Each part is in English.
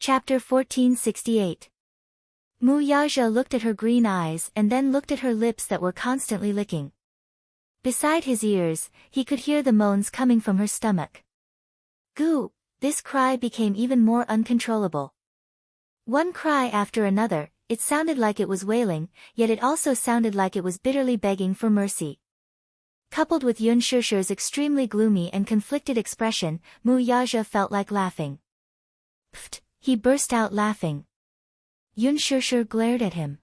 Chapter 1468. Mu Yaja looked at her green eyes and then looked at her lips that were constantly licking. Beside his ears, he could hear the moans coming from her stomach. Goo! This cry became even more uncontrollable. One cry after another, it sounded like it was wailing, yet it also sounded like it was bitterly begging for mercy. Coupled with Yun Shusher's extremely gloomy and conflicted expression, Mu Yaja felt like laughing. Pfft! He burst out laughing. Yun Shusher glared at him.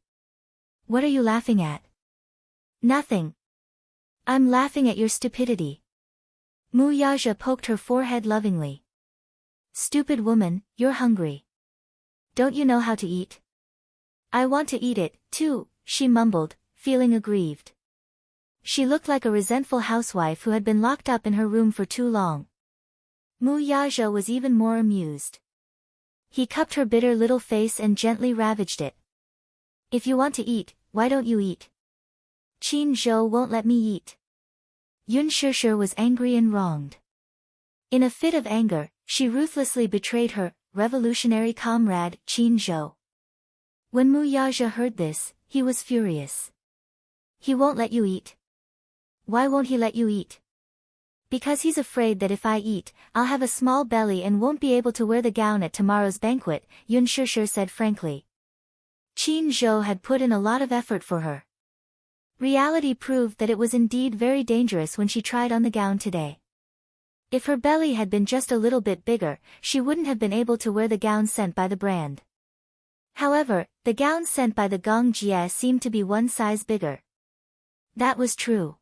What are you laughing at? Nothing. I'm laughing at your stupidity. Mu Yaja poked her forehead lovingly. Stupid woman, you're hungry. Don't you know how to eat? I want to eat it, too, she mumbled, feeling aggrieved. She looked like a resentful housewife who had been locked up in her room for too long. Mu Yaja was even more amused. He cupped her bitter little face and gently ravaged it. If you want to eat, why don't you eat? Qin Zhou won't let me eat. Yun Shusher was angry and wronged. In a fit of anger, she ruthlessly betrayed her revolutionary comrade, Qin Zhou. When Mu Yaja heard this, he was furious. He won't let you eat. Why won't he let you eat? Because he's afraid that if I eat, I'll have a small belly and won't be able to wear the gown at tomorrow's banquet, Yun Shusher said frankly. Qin Zhou had put in a lot of effort for her. Reality proved that it was indeed very dangerous when she tried on the gown today. If her belly had been just a little bit bigger, she wouldn't have been able to wear the gown sent by the brand. However, the gown sent by the Gong Jie seemed to be one size bigger. That was true.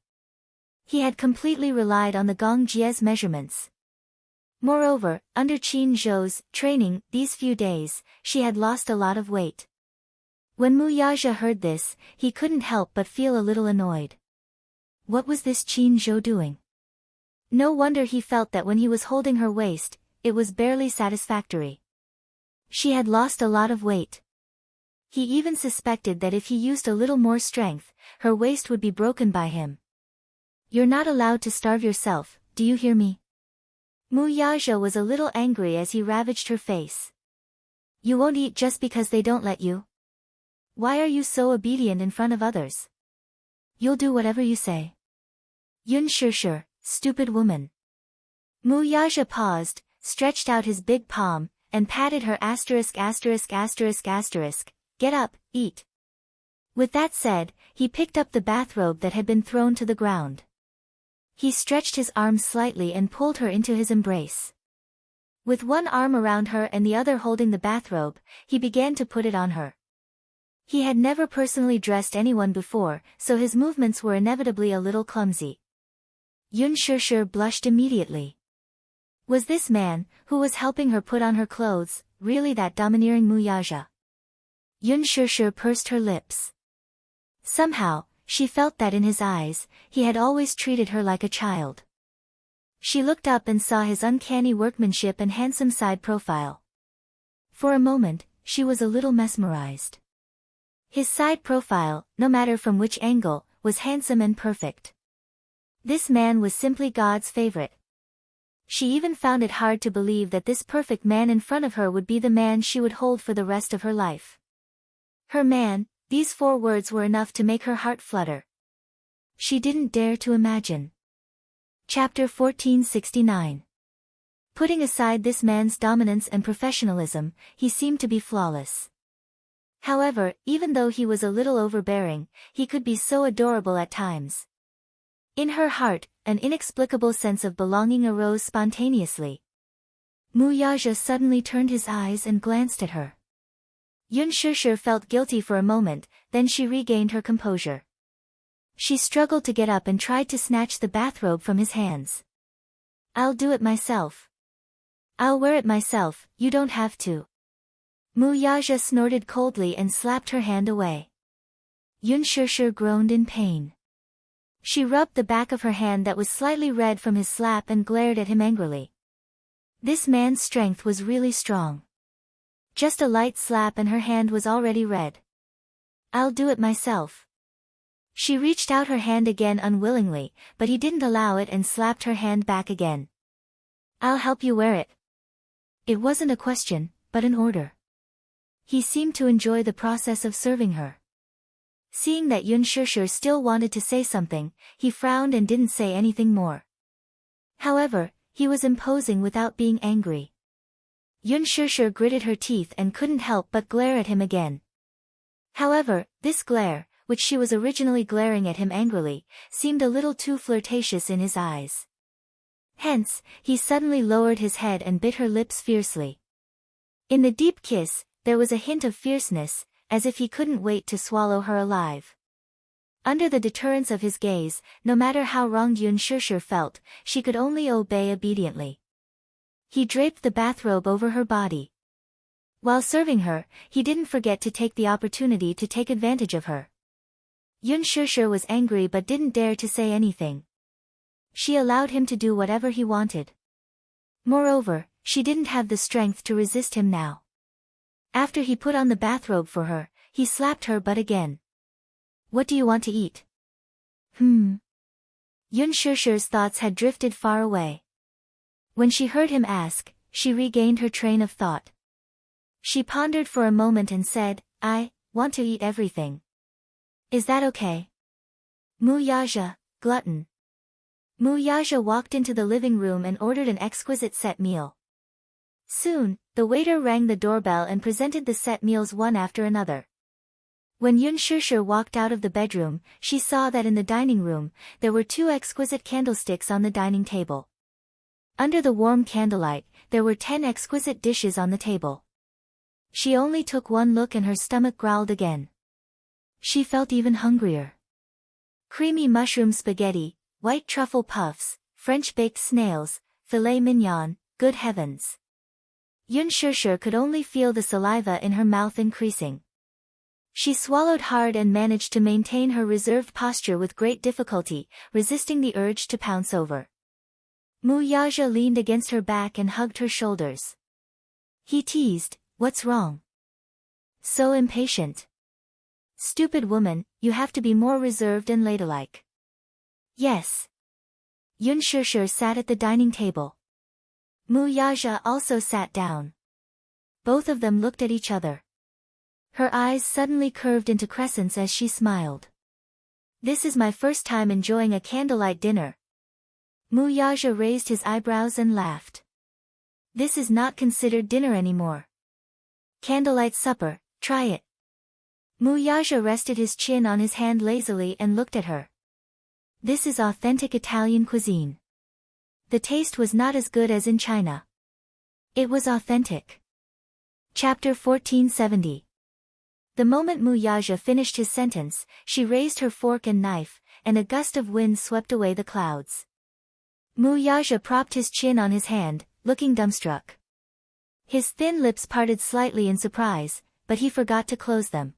He had completely relied on the Gong Jie's measurements. Moreover, under Qin Zhou's training these few days, she had lost a lot of weight. When Mu Yaja heard this, he couldn't help but feel a little annoyed. What was this Qin Zhou doing? No wonder he felt that when he was holding her waist, it was barely satisfactory. She had lost a lot of weight. He even suspected that if he used a little more strength, her waist would be broken by him. You're not allowed to starve yourself, do you hear me? Mu Yaja was a little angry as he ravaged her face. You won't eat just because they don't let you? Why are you so obedient in front of others? You'll do whatever you say. Yun Shusher, stupid woman. Mu Yaja paused, stretched out his big palm, and patted her asterisk. Get up, eat. With that said, he picked up the bathrobe that had been thrown to the ground. He stretched his arms slightly and pulled her into his embrace. With one arm around her and the other holding the bathrobe, he began to put it on her. He had never personally dressed anyone before, so his movements were inevitably a little clumsy. Yun Shusher blushed immediately. Was this man, who was helping her put on her clothes, really that domineering Mu Yaja? Yun Shusher pursed her lips. Somehow, she felt that in his eyes, he had always treated her like a child. She looked up and saw his uncanny workmanship and handsome side profile. For a moment, she was a little mesmerized. His side profile, no matter from which angle, was handsome and perfect. This man was simply God's favorite. She even found it hard to believe that this perfect man in front of her would be the man she would hold for the rest of her life. Her man, these 4 words were enough to make her heart flutter. She didn't dare to imagine. Chapter 1469. Putting aside this man's dominance and professionalism, he seemed to be flawless. However, even though he was a little overbearing, he could be so adorable at times. In her heart, an inexplicable sense of belonging arose spontaneously. Mu Yaja suddenly turned his eyes and glanced at her. Yun Shusher felt guilty for a moment, then she regained her composure. She struggled to get up and tried to snatch the bathrobe from his hands. I'll do it myself. I'll wear it myself, you don't have to. Mu Yaja snorted coldly and slapped her hand away. Yun Shusher groaned in pain. She rubbed the back of her hand that was slightly red from his slap and glared at him angrily. This man's strength was really strong. Just a light slap and her hand was already red. I'll do it myself. She reached out her hand again unwillingly, but he didn't allow it and slapped her hand back again. I'll help you wear it. It wasn't a question, but but an order. He seemed to enjoy the process of serving her. Seeing that Yun Shishir still wanted to say something, he frowned and didn't say anything more. However, he was imposing without being angry. Yun Shishir gritted her teeth and couldn't help but glare at him again. However, this glare, which she was originally glaring at him angrily, seemed a little too flirtatious in his eyes. Hence, he suddenly lowered his head and bit her lips fiercely. In the deep kiss, there was a hint of fierceness, as if he couldn't wait to swallow her alive. Under the deterrence of his gaze, no matter how wronged Yun Shishir felt, she could only obey obediently. He draped the bathrobe over her body. While serving her, he didn't forget to take the opportunity to take advantage of her. Yun Shishir was angry but didn't dare to say anything. She allowed him to do whatever he wanted. Moreover, she didn't have the strength to resist him now. After he put on the bathrobe for her, he slapped her butt again. "What do you want to eat?" Yun Shishir's thoughts had drifted far away. When she heard him ask, she regained her train of thought. She pondered for a moment and said, "I want to eat everything. Is that okay?" Muyaja, glutton. Muyaja walked into the living room and ordered an exquisite set meal. Soon, the waiter rang the doorbell and presented the set meals one after another. When Yun Shishir walked out of the bedroom, she saw that in the dining room, there were 2 exquisite candlesticks on the dining table. Under the warm candlelight, there were 10 exquisite dishes on the table. She only took one look and her stomach growled again. She felt even hungrier. Creamy mushroom spaghetti, white truffle puffs, French baked snails, filet mignon, good heavens. Yun Shishir could only feel the saliva in her mouth increasing. She swallowed hard and managed to maintain her reserved posture with great difficulty, resisting the urge to pounce over. Muyaja leaned against her back and hugged her shoulders. He teased, "What's wrong? So impatient. Stupid woman, you have to be more reserved and ladylike." "Yes." Yun Shishir sat at the dining table. Muyaja also sat down. Both of them looked at each other. Her eyes suddenly curved into crescents as she smiled. "This is my first time enjoying a candlelight dinner." Muyaja raised his eyebrows and laughed. "This is not considered dinner anymore. Candlelight supper, try it." Muyaja rested his chin on his hand lazily and looked at her. "This is authentic Italian cuisine. The taste was not as good as in China. It was authentic." Chapter 1470. The moment Muyaja finished his sentence, she raised her fork and knife, and a gust of wind swept away the clouds. Muyaja propped his chin on his hand, looking dumbstruck. His thin lips parted slightly in surprise, but he forgot to close them.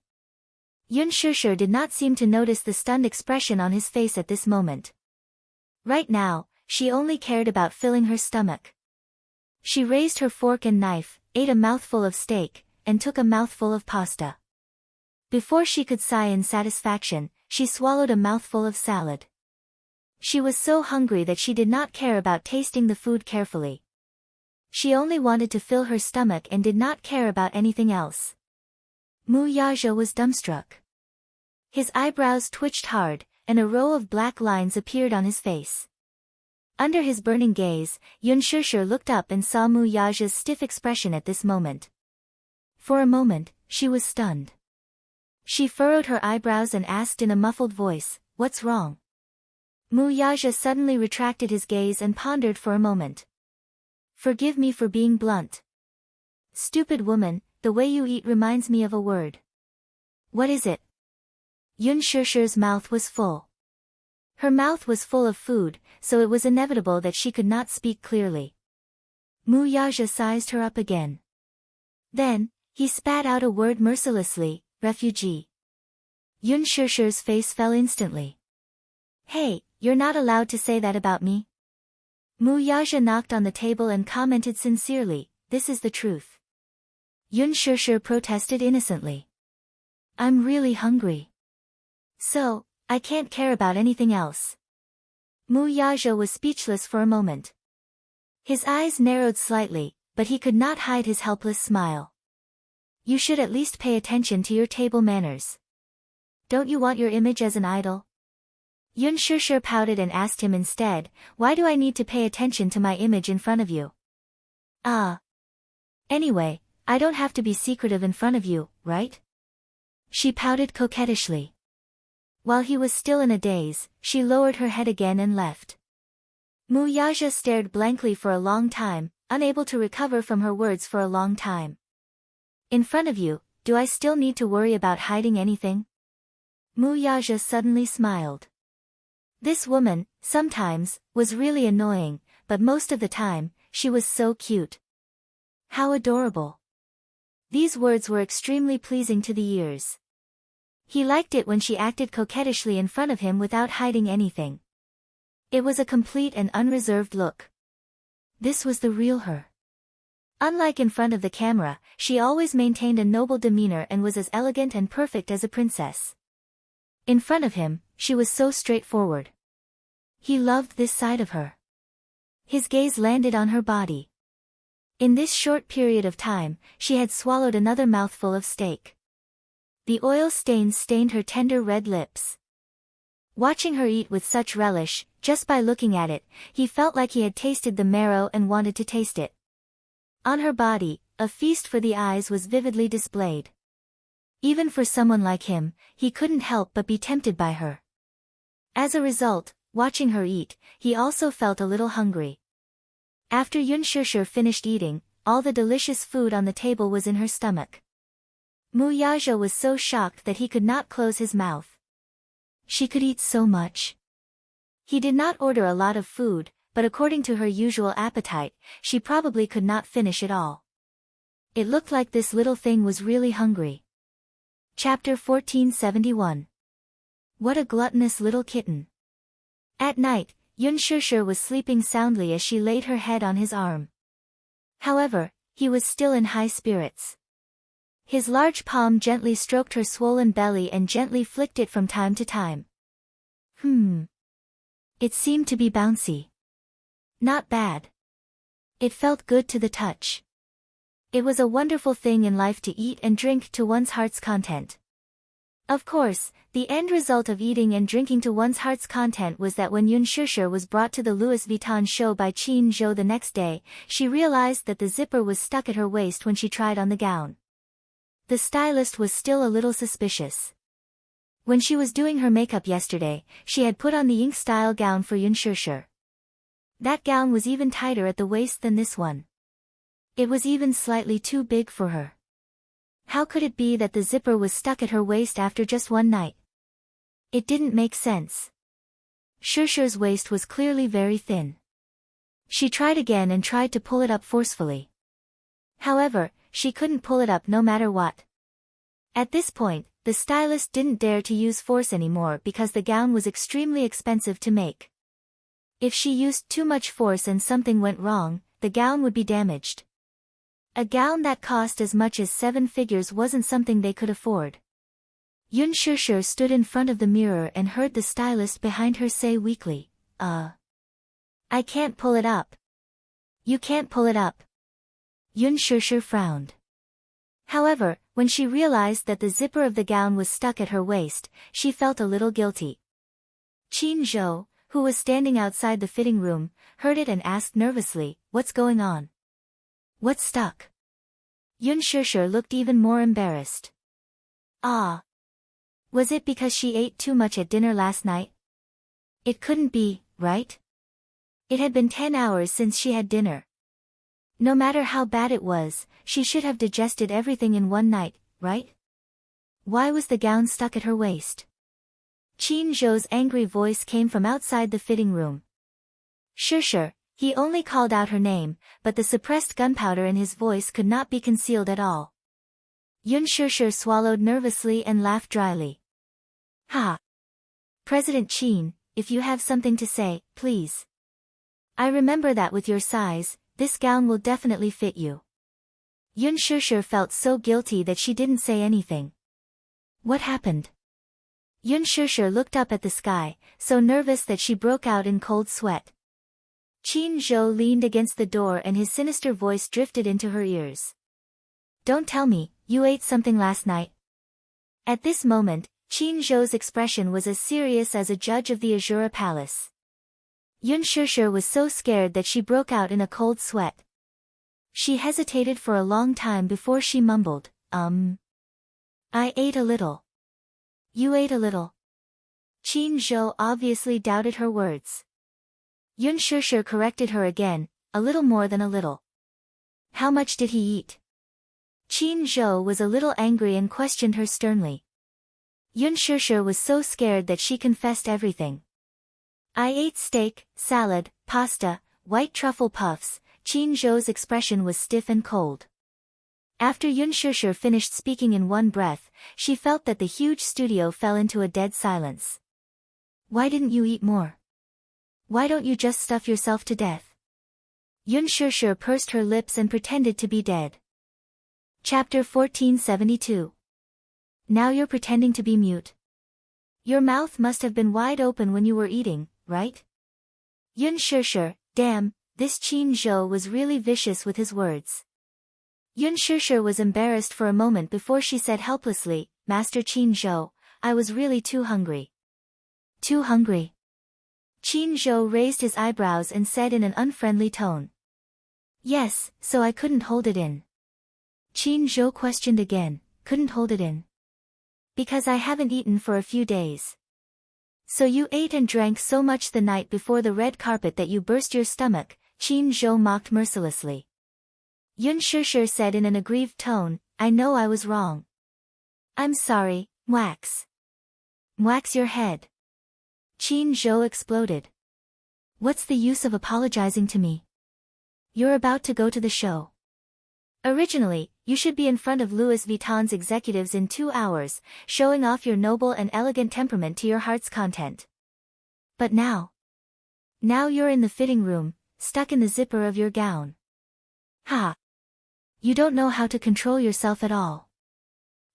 Yun Shishir did not seem to notice the stunned expression on his face at this moment. Right now, she only cared about filling her stomach. She raised her fork and knife, ate a mouthful of steak, and took a mouthful of pasta. Before she could sigh in satisfaction, she swallowed a mouthful of salad. She was so hungry that she did not care about tasting the food carefully. She only wanted to fill her stomach and did not care about anything else. Muyaja was dumbstruck. His eyebrows twitched hard, and a row of black lines appeared on his face. Under his burning gaze, Yun Shishir looked up and saw Muyaja's stiff expression at this moment. For a moment, she was stunned. She furrowed her eyebrows and asked in a muffled voice, "What's wrong?" Muyaja suddenly retracted his gaze and pondered for a moment. "Forgive me for being blunt. Stupid woman, the way you eat reminds me of a word." "What is it?" Yun Shishir's mouth was full. Her mouth was full of food, so it was inevitable that she could not speak clearly. Muyaja sized her up again. Then, he spat out a word mercilessly, "Refugee." Yun Shishir's face fell instantly. "Hey, you're not allowed to say that about me." Muyaja knocked on the table and commented sincerely, "This is the truth." Yun Shishir protested innocently. "I'm really hungry. So, I can't care about anything else." Muyaja was speechless for a moment. His eyes narrowed slightly, but he could not hide his helpless smile. You should at least pay attention to your table manners. Don't you want your image as an idol? Yun Shusher pouted and asked him instead, why do I need to pay attention to my image in front of you? Anyway, I don't have to be secretive in front of you, right? She pouted coquettishly. While he was still in a daze, she lowered her head again and left. Mu Yaja stared blankly for a long time, unable to recover from her words for a long time. In front of you, do I still need to worry about hiding anything? Mu Yaja suddenly smiled. This woman, sometimes, was really annoying, but most of the time, she was so cute. How adorable. These words were extremely pleasing to the ears. He liked it when she acted coquettishly in front of him without hiding anything. It was a complete and unreserved look. This was the real her. Unlike in front of the camera, she always maintained a noble demeanor and was as elegant and perfect as a princess. In front of him, she was so straightforward. He loved this side of her. His gaze landed on her body. In this short period of time, she had swallowed another mouthful of steak. The oil stains stained her tender red lips. Watching her eat with such relish, just by looking at it, he felt like he had tasted the marrow and wanted to taste it. On her body, a feast for the eyes was vividly displayed. Even for someone like him, he couldn't help but be tempted by her. As a result, watching her eat, he also felt a little hungry. After Yun Shusher finished eating, all the delicious food on the table was in her stomach. Mu Yaja was so shocked that he could not close his mouth. She could eat so much. He did not order a lot of food, but according to her usual appetite, she probably could not finish it all. It looked like this little thing was really hungry. Chapter 1471. What a gluttonous little kitten. At night, Yun Shusher was sleeping soundly as she laid her head on his arm. However, he was still in high spirits. His large palm gently stroked her swollen belly and gently flicked it from time to time. It seemed to be bouncy. Not bad. It felt good to the touch. It was a wonderful thing in life to eat and drink to one's heart's content. Of course, the end result of eating and drinking to one's heart's content was that when Yun Shusher was brought to the Louis Vuitton show by Qin Zhou the next day, she realized that the zipper was stuck at her waist when she tried on the gown. The stylist was still a little suspicious. When she was doing her makeup yesterday, she had put on the ink-style gown for Yun Shusher. That gown was even tighter at the waist than this one. It was even slightly too big for her. How could it be that the zipper was stuck at her waist after just one night? It didn't make sense. Shusher's waist was clearly very thin. She tried again and tried to pull it up forcefully. However, she couldn't pull it up no matter what. At this point, the stylist didn't dare to use force anymore because the gown was extremely expensive to make. If she used too much force and something went wrong, the gown would be damaged. A gown that cost as much as 7 figures wasn't something they could afford. Yun Shusher stood in front of the mirror and heard the stylist behind her say weakly, I can't pull it up. You can't pull it up. Yun Shusher frowned. However, when she realized that the zipper of the gown was stuck at her waist, she felt a little guilty. Qin Zhou, who was standing outside the fitting room, heard it and asked nervously, "What's going on? What's stuck?" Yun Shusher looked even more embarrassed. Was it because she ate too much at dinner last night? It couldn't be, right? It had been 10 hours since she had dinner. No matter how bad it was, she should have digested everything in one night, right? Why was the gown stuck at her waist? Qin Zhou's angry voice came from outside the fitting room. Shusher, he only called out her name, but the suppressed gunpowder in his voice could not be concealed at all. Yun Shusher swallowed nervously and laughed dryly. Ha! President Qin, if you have something to say, please. I remember that with your size, this gown will definitely fit you. Yun Shusher felt so guilty that she didn't say anything. What happened? Yun Shusher looked up at the sky, so nervous that she broke out in cold sweat. Qin Zhou leaned against the door and his sinister voice drifted into her ears. Don't tell me, you ate something last night? At this moment, Qin Zhou's expression was as serious as a judge of the Azura Palace. Yun Shishir was so scared that she broke out in a cold sweat. She hesitated for a long time before she mumbled, I ate a little. You ate a little. Qin Zhou obviously doubted her words. Yun Shishir corrected her again, a little more than a little. How much did he eat? Qin Zhou was a little angry and questioned her sternly. Yun Shishir was so scared that she confessed everything. I ate steak, salad, pasta, white truffle puffs. Qin Zhou's expression was stiff and cold. After Yun Shishir finished speaking in one breath, she felt that the huge studio fell into a dead silence. Why didn't you eat more? Why don't you just stuff yourself to death? Yun Shishir pursed her lips and pretended to be dead. Chapter 1472. Now you're pretending to be mute. Your mouth must have been wide open when you were eating, right? Yun Shishir, damn, this Qin Zhou was really vicious with his words. Yun Shishir was embarrassed for a moment before she said helplessly, Master Qin Zhou, I was really too hungry. Too hungry? Qin Zhou raised his eyebrows and said in an unfriendly tone. Yes, so I couldn't hold it in. Qin Zhou questioned again, couldn't hold it in? Because I haven't eaten for a few days. So you ate and drank so much the night before the red carpet that you burst your stomach, Qin Zhou mocked mercilessly. Yun Shishir said in an aggrieved tone, I know I was wrong. I'm sorry, Wax. Wax your head. Qin Zhou exploded. What's the use of apologizing to me? You're about to go to the show. Originally, you should be in front of Louis Vuitton's executives in 2 hours, showing off your noble and elegant temperament to your heart's content. But now you're in the fitting room, stuck in the zipper of your gown. Ha! You don't know how to control yourself at all.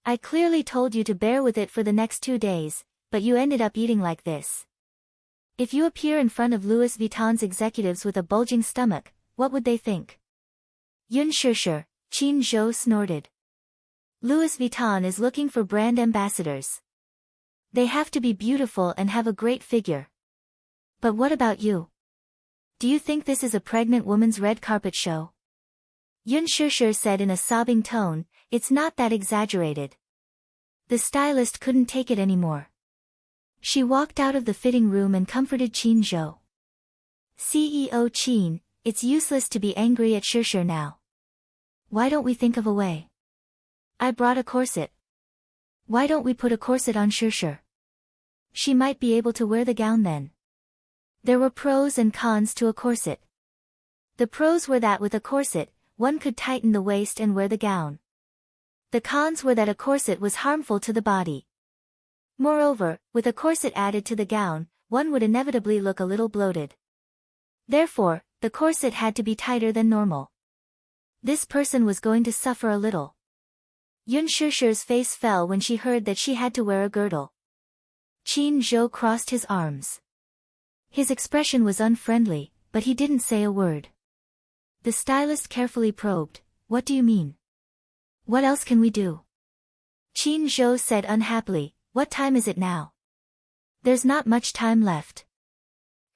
I clearly told you to bear with it for the next 2 days, but you ended up eating like this. If you appear in front of Louis Vuitton's executives with a bulging stomach, what would they think? Yun Shishir, Qin Zhou snorted. Louis Vuitton is looking for brand ambassadors. They have to be beautiful and have a great figure. But what about you? Do you think this is a pregnant woman's red carpet show? Yun Shishir said in a sobbing tone, it's not that exaggerated. The stylist couldn't take it anymore. She walked out of the fitting room and comforted Qin Zhou. CEO Qin, it's useless to be angry at Shishir now. Why don't we think of a way? I brought a corset. Why don't we put a corset on Shishir? She might be able to wear the gown then. There were pros and cons to a corset. The pros were that with a corset, one could tighten the waist and wear the gown. The cons were that a corset was harmful to the body. Moreover, with a corset added to the gown, one would inevitably look a little bloated. Therefore, the corset had to be tighter than normal. This person was going to suffer a little. Yun Shishir's face fell when she heard that she had to wear a girdle. Qin Zhou crossed his arms. His expression was unfriendly, but he didn't say a word. The stylist carefully probed, what do you mean? What else can we do? Qin Zhou said unhappily, what time is it now? There's not much time left.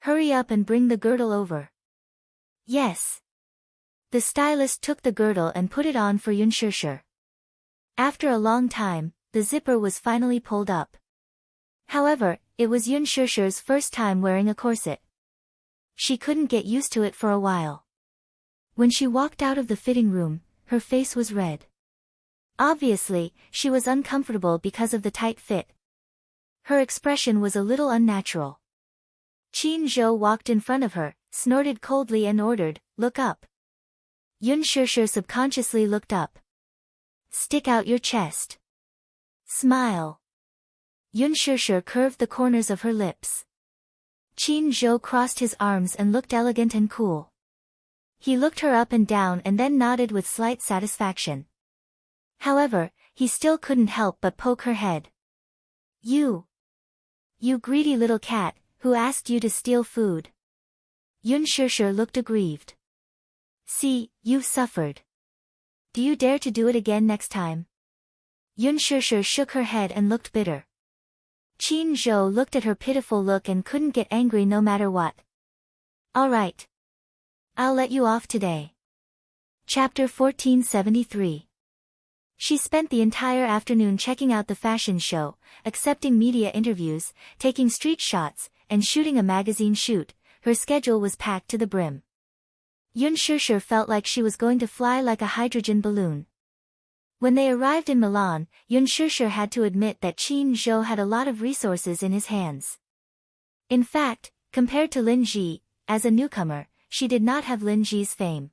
Hurry up and bring the girdle over. Yes. The stylist took the girdle and put it on for Yun Shishir. After a long time, the zipper was finally pulled up. However, it was Yun Shishir's first time wearing a corset. She couldn't get used to it for a while. When she walked out of the fitting room, her face was red. Obviously, she was uncomfortable because of the tight fit. Her expression was a little unnatural. Qin Zhou walked in front of her, snorted coldly and ordered, look up. Yun Shishir subconsciously looked up. Stick out your chest. Smile. Yun Shishir curved the corners of her lips. Qin Zhou crossed his arms and looked elegant and cool. He looked her up and down and then nodded with slight satisfaction. However, he still couldn't help but poke her head. You greedy little cat, who asked you to steal food? Yun Shishir looked aggrieved. See, you've suffered. Do you dare to do it again next time? Yun Shishir shook her head and looked bitter. Qin Zhou looked at her pitiful look and couldn't get angry no matter what. All right. I'll let you off today. Chapter 1473. She spent the entire afternoon checking out the fashion show, accepting media interviews, taking street shots, and shooting a magazine shoot. Her schedule was packed to the brim. Yun Shishir felt like she was going to fly like a hydrogen balloon. When they arrived in Milan, Yun Shishir had to admit that Qin Zhou had a lot of resources in his hands. In fact, compared to Lin Ji, as a newcomer, she did not have Lin Ji's fame.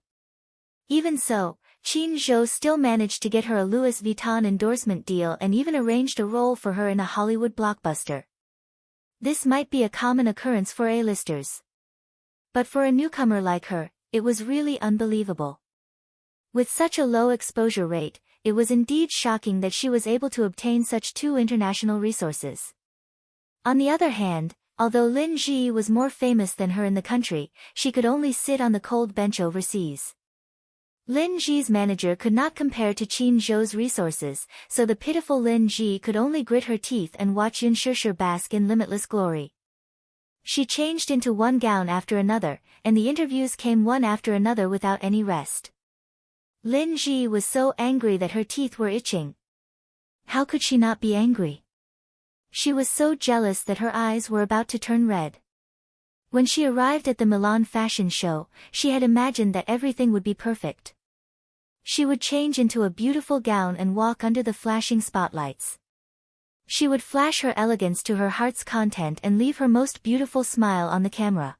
Even so, Qin Zhou still managed to get her a Louis Vuitton endorsement deal and even arranged a role for her in a Hollywood blockbuster. This might be a common occurrence for A-listers. But for a newcomer like her, it was really unbelievable. With such a low exposure rate, it was indeed shocking that she was able to obtain such two international resources. On the other hand, although Lin Ji was more famous than her in the country, she could only sit on the cold bench overseas. Lin Ji's manager could not compare to Qin Zhou's resources, so the pitiful Lin Ji could only grit her teeth and watch Yun Shishir bask in limitless glory. She changed into one gown after another, and the interviews came one after another without any rest. Lin Ji was so angry that her teeth were itching. How could she not be angry? She was so jealous that her eyes were about to turn red. When she arrived at the Milan fashion show, she had imagined that everything would be perfect. She would change into a beautiful gown and walk under the flashing spotlights. She would flash her elegance to her heart's content and leave her most beautiful smile on the camera.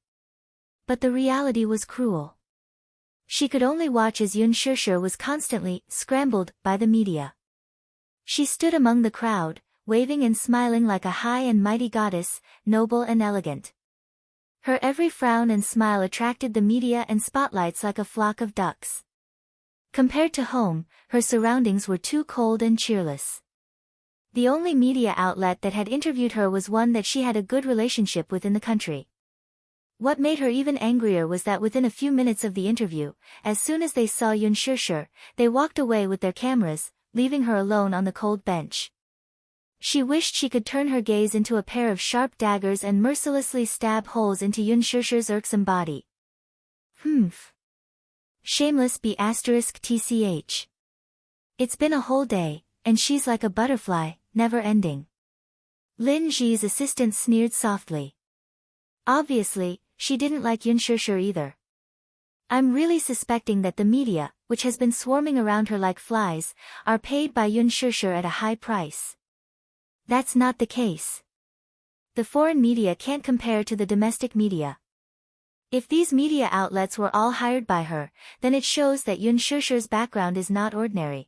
But the reality was cruel. She could only watch as Yun Shishir was constantly scrambled by the media. She stood among the crowd, waving and smiling like a high and mighty goddess, noble and elegant. Her every frown and smile attracted the media and spotlights like a flock of ducks. Compared to home, her surroundings were too cold and cheerless. The only media outlet that had interviewed her was one that she had a good relationship with in the country. What made her even angrier was that within a few minutes of the interview, as soon as they saw Yun Shishir, they walked away with their cameras, leaving her alone on the cold bench. She wished she could turn her gaze into a pair of sharp daggers and mercilessly stab holes into Yun Shishir's irksome body. Shameless B***tch. It's been a whole day, and she's like a butterfly, never ending. Lin Ji's assistant sneered softly. Obviously, she didn't like Yun Shishir either. I'm really suspecting that the media, which has been swarming around her like flies, are paid by Yun Shishir at a high price. That's not the case. The foreign media can't compare to the domestic media. If these media outlets were all hired by her, then it shows that Yun Shishir's background is not ordinary.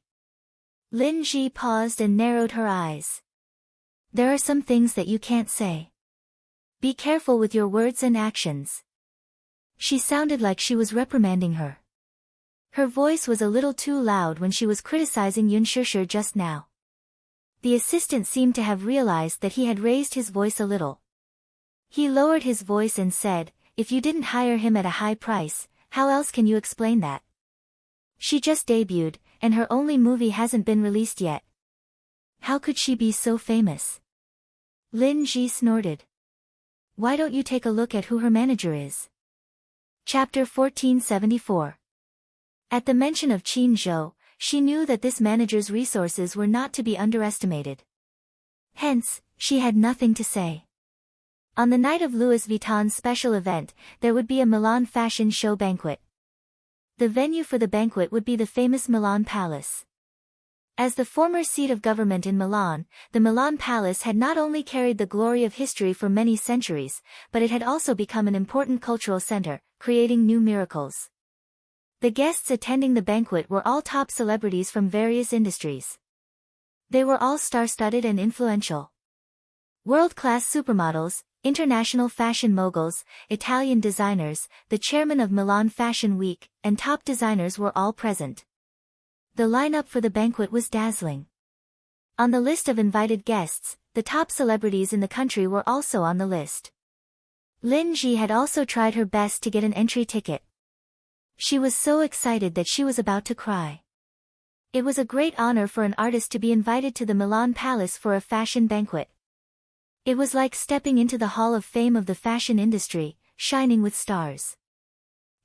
Lin Ji paused and narrowed her eyes. There are some things that you can't say. Be careful with your words and actions. She sounded like she was reprimanding her. Her voice was a little too loud when she was criticizing Yun Shishir just now. The assistant seemed to have realized that he had raised his voice a little. He lowered his voice and said, if you didn't hire him at a high price, how else can you explain that? She just debuted, and her only movie hasn't been released yet. How could she be so famous? Lin Ji snorted. Why don't you take a look at who her manager is? Chapter 1474. At the mention of Qin Zhou, she knew that this manager's resources were not to be underestimated. Hence, she had nothing to say. On the night of Louis Vuitton's special event, there would be a Milan fashion show banquet. The venue for the banquet would be the famous Milan Palace. As the former seat of government in Milan, the Milan Palace had not only carried the glory of history for many centuries, but it had also become an important cultural center, creating new miracles. The guests attending the banquet were all top celebrities from various industries. They were all star-studded and influential. World-class supermodels, international fashion moguls, Italian designers, the chairman of Milan Fashion Week, and top designers were all present. The lineup for the banquet was dazzling. On the list of invited guests, the top celebrities in the country were also on the list. Lin Ji had also tried her best to get an entry ticket. She was so excited that she was about to cry. It was a great honor for an artist to be invited to the Milan Palace for a fashion banquet. It was like stepping into the Hall of Fame of the fashion industry, shining with stars.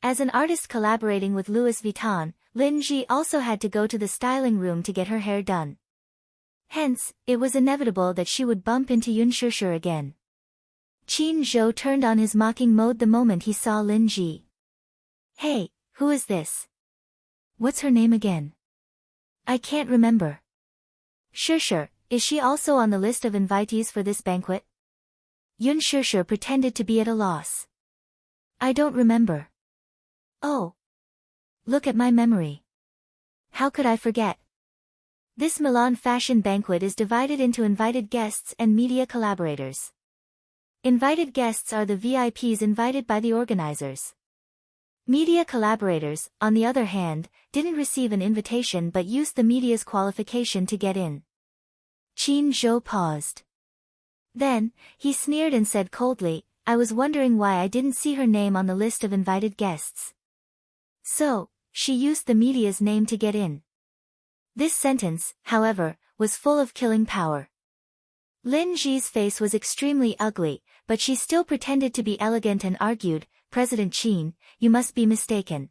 As an artist collaborating with Louis Vuitton, Lin Ji also had to go to the styling room to get her hair done. Hence, it was inevitable that she would bump into Yun Shishir again. Qin Zhou turned on his mocking mode the moment he saw Lin Ji. "Hey, who is this? What's her name again? I can't remember." "Shishir, is she also on the list of invitees for this banquet?" Yun Shishir pretended to be at a loss. "I don't remember." "Oh. Look at my memory. How could I forget?" This Milan fashion banquet is divided into invited guests and media collaborators. Invited guests are the VIPs invited by the organizers. Media collaborators, on the other hand, didn't receive an invitation but used the media's qualification to get in. Qin Zhou paused. Then, he sneered and said coldly, "I was wondering why I didn't see her name on the list of invited guests." So, she used the media's name to get in. This sentence, however, was full of killing power. Lin Ji's face was extremely ugly, but she still pretended to be elegant and argued, "President Qin, you must be mistaken.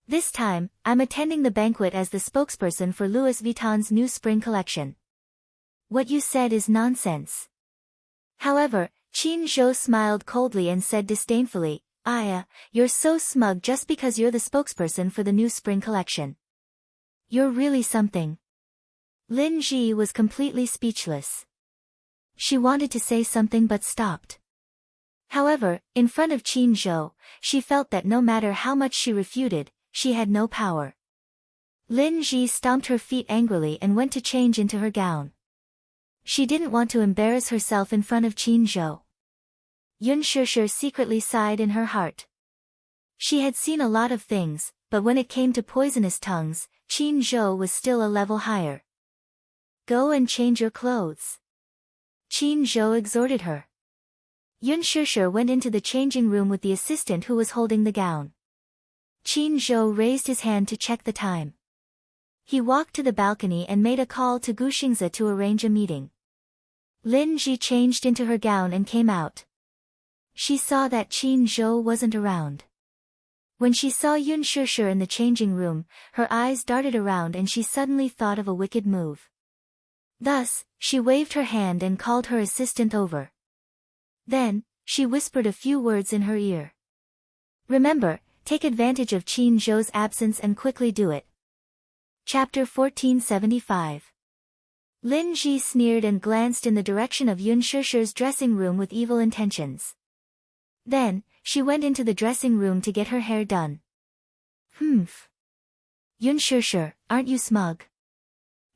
This time, I'm attending the banquet as the spokesperson for Louis Vuitton's new spring collection. What you said is nonsense." However, Qin Zhou smiled coldly and said disdainfully, You're so smug just because you're the spokesperson for the new spring collection. You're really something." Lin Ji was completely speechless. She wanted to say something but stopped. However, in front of Qin Zhou, she felt that no matter how much she refuted, she had no power. Lin Ji stomped her feet angrily and went to change into her gown. She didn't want to embarrass herself in front of Qin Zhou. Yun Shishir secretly sighed in her heart. She had seen a lot of things, but when it came to poisonous tongues, Qin Zhou was still a level higher. "Go and change your clothes," Qin Zhou exhorted her. Yun Shishir went into the changing room with the assistant who was holding the gown. Qin Zhou raised his hand to check the time. He walked to the balcony and made a call to Gu Xingzi to arrange a meeting. Lin Ji changed into her gown and came out. She saw that Qin Zhou wasn't around. When she saw Yun Shishir in the changing room, her eyes darted around and she suddenly thought of a wicked move. Thus, she waved her hand and called her assistant over. Then, she whispered a few words in her ear. "Remember, take advantage of Qin Zhou's absence and quickly do it." Chapter 1475. Lin Ji sneered and glanced in the direction of Yun Shishir's dressing room with evil intentions. Then, she went into the dressing room to get her hair done. "Humph. Yun Shishir, aren't you smug?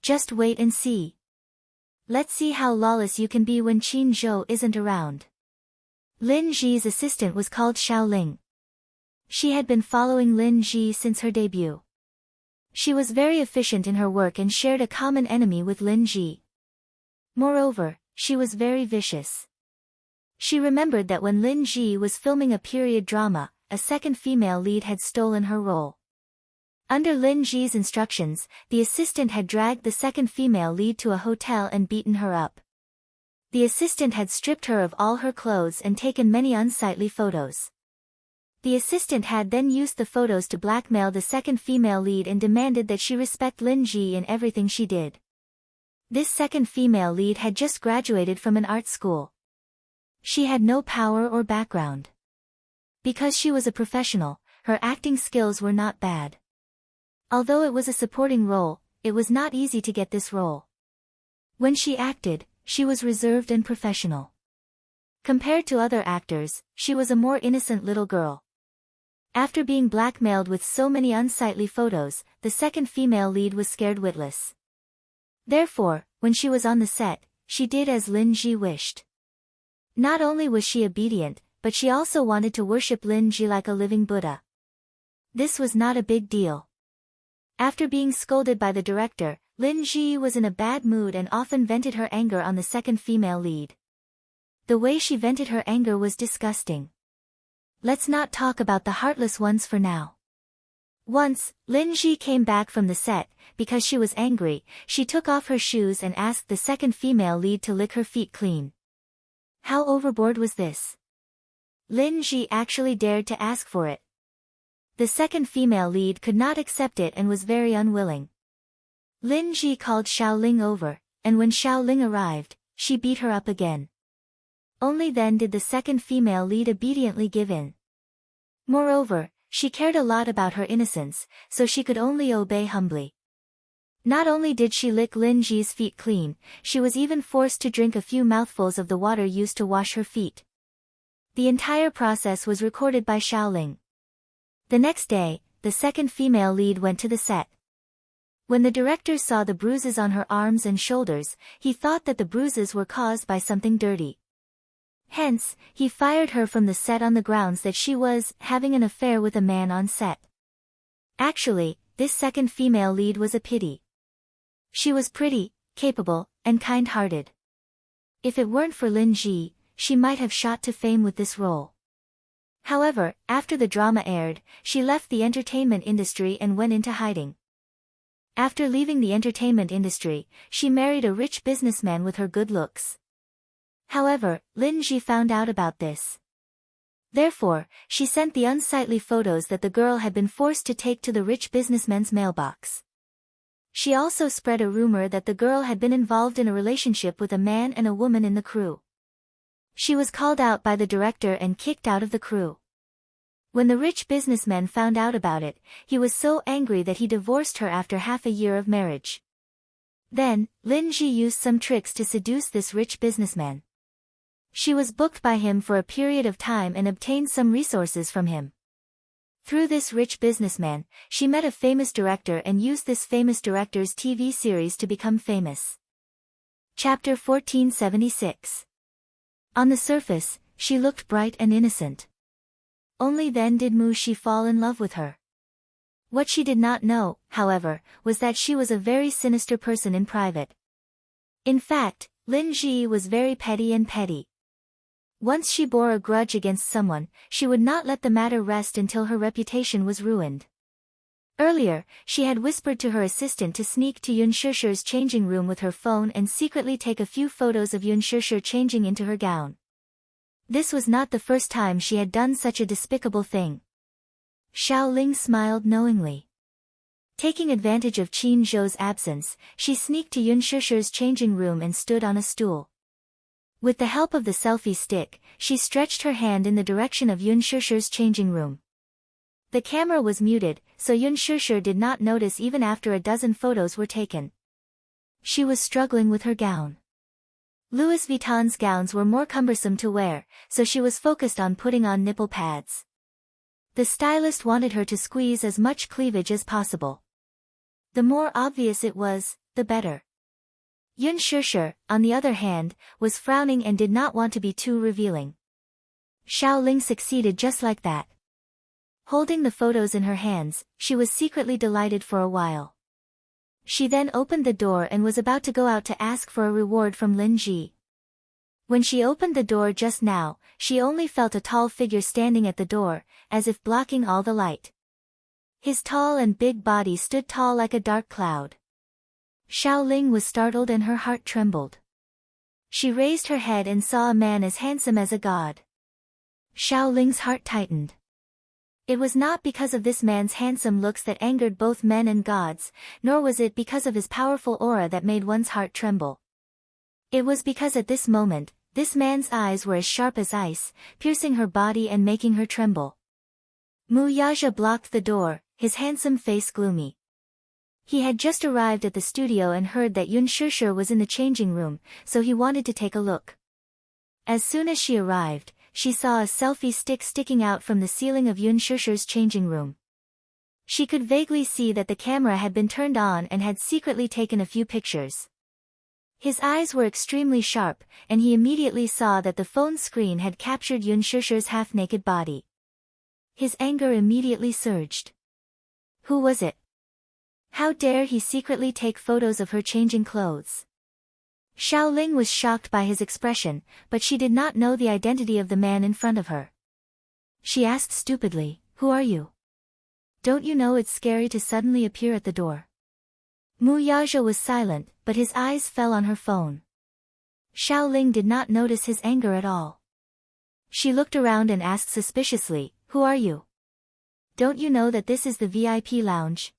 Just wait and see. Let's see how lawless you can be when Qin Zhou isn't around." Lin Ji's assistant was called Xiaoling. She had been following Lin Ji since her debut. She was very efficient in her work and shared a common enemy with Lin Ji. Moreover, she was very vicious. She remembered that when Lin Ji was filming a period drama, a second female lead had stolen her role. Under Lin Ji's instructions, the assistant had dragged the second female lead to a hotel and beaten her up. The assistant had stripped her of all her clothes and taken many unsightly photos. The assistant had then used the photos to blackmail the second female lead and demanded that she respect Lin Ji in everything she did. This second female lead had just graduated from an art school. She had no power or background. Because she was a professional, her acting skills were not bad. Although it was a supporting role, it was not easy to get this role. When she acted, she was reserved and professional. Compared to other actors, she was a more innocent little girl. After being blackmailed with so many unsightly photos, the second female lead was scared witless. Therefore, when she was on the set, she did as Lin Ji wished. Not only was she obedient, but she also wanted to worship Lin Ji like a living Buddha. This was not a big deal. After being scolded by the director, Lin Ji was in a bad mood and often vented her anger on the second female lead. The way she vented her anger was disgusting. Let's not talk about the heartless ones for now. Once, Lin Ji came back from the set. Because she was angry, she took off her shoes and asked the second female lead to lick her feet clean. How overboard was this? Lin Ji actually dared to ask for it. The second female lead could not accept it and was very unwilling. Lin Ji called Xiao Ling over, and when Xiao Ling arrived, she beat her up again. Only then did the second female lead obediently give in. Moreover, she cared a lot about her innocence, so she could only obey humbly. Not only did she lick Lin Ji's feet clean, she was even forced to drink a few mouthfuls of the water used to wash her feet. The entire process was recorded by Xiao Ling. The next day, the second female lead went to the set. When the director saw the bruises on her arms and shoulders, he thought that the bruises were caused by something dirty. Hence, he fired her from the set on the grounds that she was having an affair with a man on set. Actually, this second female lead was a pity. She was pretty, capable, and kind-hearted. If it weren't for Lin Ji, she might have shot to fame with this role. However, after the drama aired, she left the entertainment industry and went into hiding. After leaving the entertainment industry, she married a rich businessman with her good looks. However, Lin Ji found out about this. Therefore, she sent the unsightly photos that the girl had been forced to take to the rich businessman's mailbox. She also spread a rumor that the girl had been involved in a relationship with a man and a woman in the crew. She was called out by the director and kicked out of the crew. When the rich businessman found out about it, he was so angry that he divorced her after half a year of marriage. Then, Lin Ji used some tricks to seduce this rich businessman. She was booked by him for a period of time and obtained some resources from him. Through this rich businessman, she met a famous director and used this famous director's TV series to become famous. Chapter 1476. On the surface, she looked bright and innocent. Only then did Mu Shi fall in love with her. What she did not know, however, was that she was a very sinister person in private. In fact, Lin Ji was very petty and petty. Once she bore a grudge against someone, she would not let the matter rest until her reputation was ruined. Earlier, she had whispered to her assistant to sneak to Yun Shishir's changing room with her phone and secretly take a few photos of Yun Shishir changing into her gown. This was not the first time she had done such a despicable thing. Xiao Ling smiled knowingly. Taking advantage of Qin Zhou's absence, she sneaked to Yun Shishir's changing room and stood on a stool. With the help of the selfie stick, she stretched her hand in the direction of Yun Shishir's changing room. The camera was muted, so Yun Shishir did not notice even after a dozen photos were taken. She was struggling with her gown. Louis Vuitton's gowns were more cumbersome to wear, so she was focused on putting on nipple pads. The stylist wanted her to squeeze as much cleavage as possible. The more obvious it was, the better. Yun Shishir, on the other hand, was frowning and did not want to be too revealing. Xiao Ling succeeded just like that. Holding the photos in her hands, she was secretly delighted for a while. She then opened the door and was about to go out to ask for a reward from Lin Ji. When she opened the door just now, she only felt a tall figure standing at the door, as if blocking all the light. His tall and big body stood tall like a dark cloud. Xiao Ling was startled and her heart trembled. She raised her head and saw a man as handsome as a god. Xiao Ling's heart tightened. It was not because of this man's handsome looks that angered both men and gods, nor was it because of his powerful aura that made one's heart tremble. It was because at this moment, this man's eyes were as sharp as ice, piercing her body and making her tremble. Mu Yaja blocked the door, his handsome face gloomy. He had just arrived at the studio and heard that Yun Shishir was in the changing room, so he wanted to take a look. As soon as she arrived, she saw a selfie stick sticking out from the ceiling of Yun Shishir's changing room. She could vaguely see that the camera had been turned on and had secretly taken a few pictures. His eyes were extremely sharp, and he immediately saw that the phone screen had captured Yun Shishir's half-naked body. His anger immediately surged. Who was it? How dare he secretly take photos of her changing clothes? Xiao Ling was shocked by his expression, but she did not know the identity of the man in front of her. She asked stupidly, "Who are you?" Don't you know it's scary to suddenly appear at the door? Mu Yaja was silent, but his eyes fell on her phone. Xiaoling did not notice his anger at all. She looked around and asked suspiciously, "Who are you? Don't you know that this is the VIP lounge?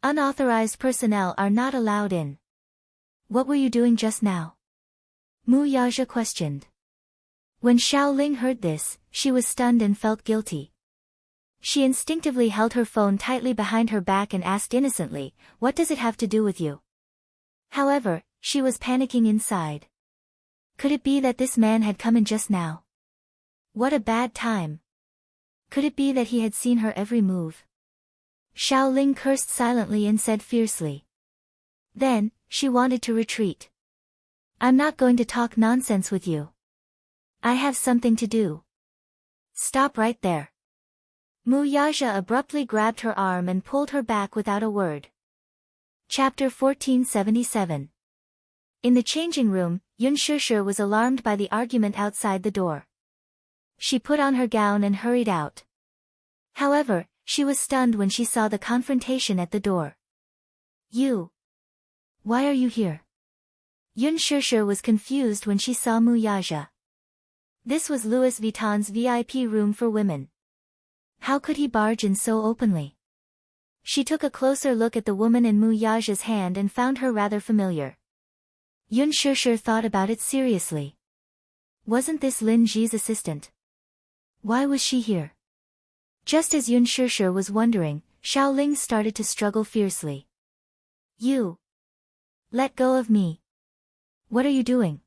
Unauthorized personnel are not allowed in. What were you doing just now?" Mu Yaja questioned. When Xiaoling heard this, she was stunned and felt guilty. She instinctively held her phone tightly behind her back and asked innocently, "What does it have to do with you?" However, she was panicking inside. Could it be that this man had come in just now? What a bad time. Could it be that he had seen her every move? Xiaoling cursed silently and said fiercely. Then, she wanted to retreat. "I'm not going to talk nonsense with you. I have something to do." "Stop right there." Mu Yaja abruptly grabbed her arm and pulled her back without a word. Chapter 1477. In the changing room, Yun Shishir was alarmed by the argument outside the door. She put on her gown and hurried out. However, she was stunned when she saw the confrontation at the door. "You. Why are you here?" Yun Shishir was confused when she saw Mu Yaja. This was Louis Vuitton's VIP room for women. How could he barge in so openly? She took a closer look at the woman in Mu Yaja's hand and found her rather familiar. Yun Shishir thought about it seriously. Wasn't this Lin Ji's assistant? Why was she here? Just as Yun Shishir was wondering, Xiaoling started to struggle fiercely. "You. Let go of me. What are you doing?"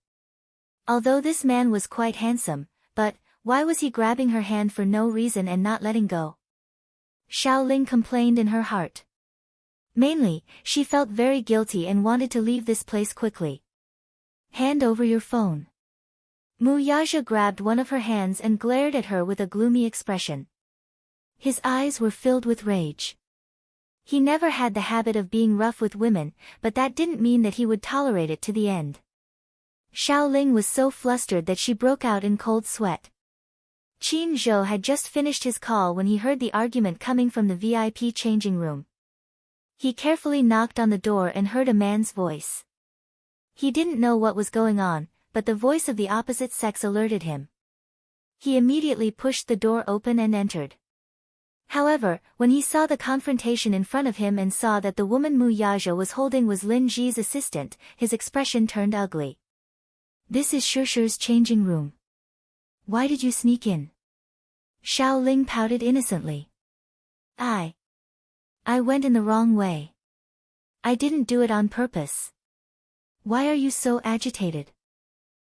Although this man was quite handsome, but why was he grabbing her hand for no reason and not letting go? Xiaoling complained in her heart. Mainly, she felt very guilty and wanted to leave this place quickly. "Hand over your phone." Mu Yaja grabbed one of her hands and glared at her with a gloomy expression. His eyes were filled with rage. He never had the habit of being rough with women, but that didn't mean that he would tolerate it to the end. Xiaoling was so flustered that she broke out in cold sweat. Qin Zhou had just finished his call when he heard the argument coming from the VIP changing room. He carefully knocked on the door and heard a man's voice. He didn't know what was going on, but the voice of the opposite sex alerted him. He immediately pushed the door open and entered. However, when he saw the confrontation in front of him and saw that the woman Mu Yaja was holding was Lin Ji's assistant, his expression turned ugly. "This is Shishir's changing room. Why did you sneak in?" Xiaoling pouted innocently. I went in the wrong way. I didn't do it on purpose." "Why are you so agitated?"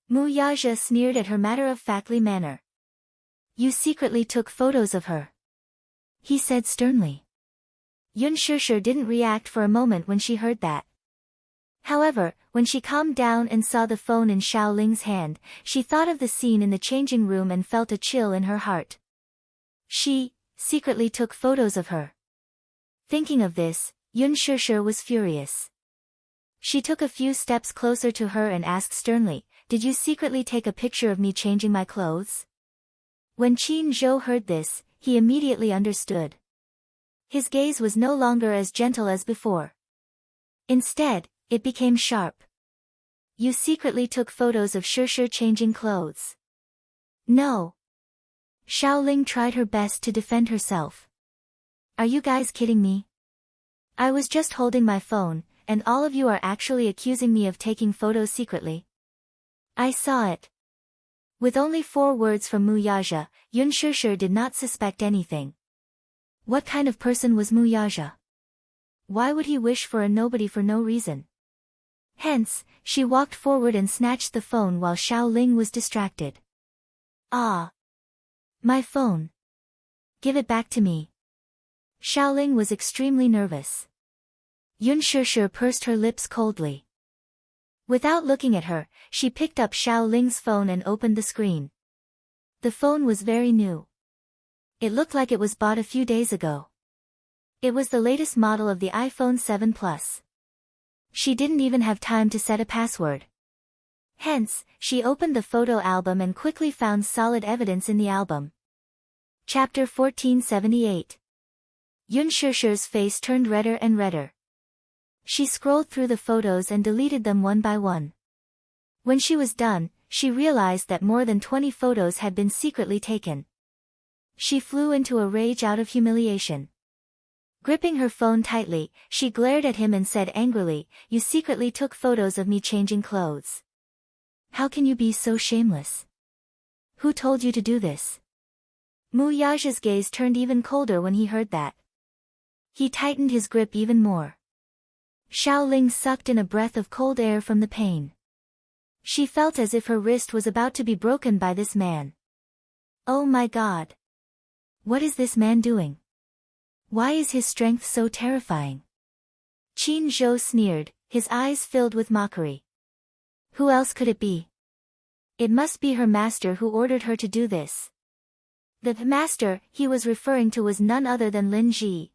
Mu Yaja sneered at her matter-of-factly manner. "You secretly took photos of her," he said sternly. Yun Shishir didn't react for a moment when she heard that. However, when she calmed down and saw the phone in Xiaoling's hand, she thought of the scene in the changing room and felt a chill in her heart. She secretly took photos of her. Thinking of this, Yun Shishir was furious. She took a few steps closer to her and asked sternly, "Did you secretly take a picture of me changing my clothes?" When Qin Zhou heard this, he immediately understood. His gaze was no longer as gentle as before. Instead, it became sharp. "You secretly took photos of Shishir changing clothes?" "No." Xiaoling tried her best to defend herself. "Are you guys kidding me? I was just holding my phone, and all of you are actually accusing me of taking photos secretly. I saw it." With only 4 words from Mu Yaja, Yun Shishir did not suspect anything. What kind of person was Mu Yaja? Why would he wish for a nobody for no reason? Hence, she walked forward and snatched the phone while Xiaoling was distracted. "Ah! My phone. Give it back to me." Xiaoling was extremely nervous. Yun Shishir pursed her lips coldly. Without looking at her, she picked up Xiaoling's phone and opened the screen. The phone was very new. It looked like it was bought a few days ago. It was the latest model of the iPhone 7 Plus. She didn't even have time to set a password. Hence, she opened the photo album and quickly found solid evidence in the album. Chapter 1478. Yun Shusher's face turned redder and redder. She scrolled through the photos and deleted them one by one. When she was done, she realized that more than 20 photos had been secretly taken. She flew into a rage out of humiliation. Gripping her phone tightly, she glared at him and said angrily, "You secretly took photos of me changing clothes. How can you be so shameless? Who told you to do this?" Mu Yaja's gaze turned even colder when he heard that. He tightened his grip even more. Xiaoling sucked in a breath of cold air from the pain. She felt as if her wrist was about to be broken by this man. Oh my God! What is this man doing? Why is his strength so terrifying? Qin Zhou sneered, his eyes filled with mockery. Who else could it be? It must be her master who ordered her to do this. The master he was referring to was none other than Lin Ji.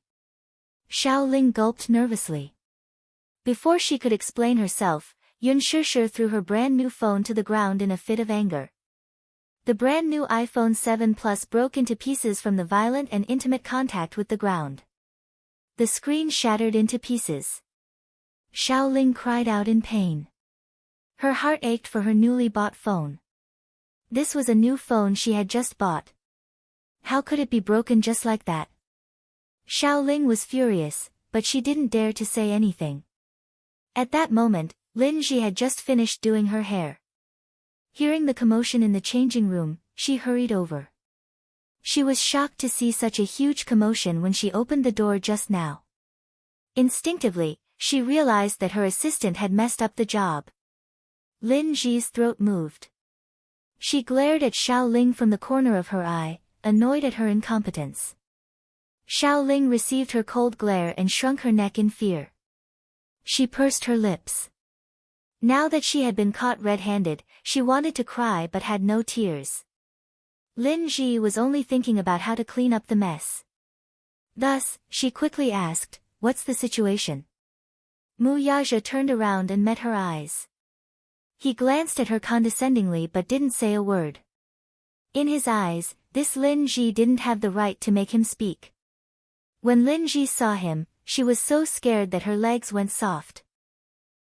Xiaoling gulped nervously. Before she could explain herself, Yun Shusher threw her brand new phone to the ground in a fit of anger. The brand new iPhone 7 Plus broke into pieces from the violent and intimate contact with the ground. The screen shattered into pieces. Xiaoling cried out in pain. Her heart ached for her newly bought phone. This was a new phone she had just bought. How could it be broken just like that? Xiaoling was furious, but she didn't dare to say anything. At that moment, Lin Ji had just finished doing her hair. Hearing the commotion in the changing room, she hurried over. She was shocked to see such a huge commotion when she opened the door just now. Instinctively, she realized that her assistant had messed up the job. Lin Ji's throat moved. She glared at Xiaoling from the corner of her eye, annoyed at her incompetence. Xiaoling received her cold glare and shrunk her neck in fear. She pursed her lips. Now that she had been caught red-handed, she wanted to cry but had no tears. Lin Ji was only thinking about how to clean up the mess. Thus, she quickly asked, "What's the situation?" Mu Yaja turned around and met her eyes. He glanced at her condescendingly but didn't say a word. In his eyes, this Lin Ji didn't have the right to make him speak. When Lin Ji saw him, she was so scared that her legs went soft.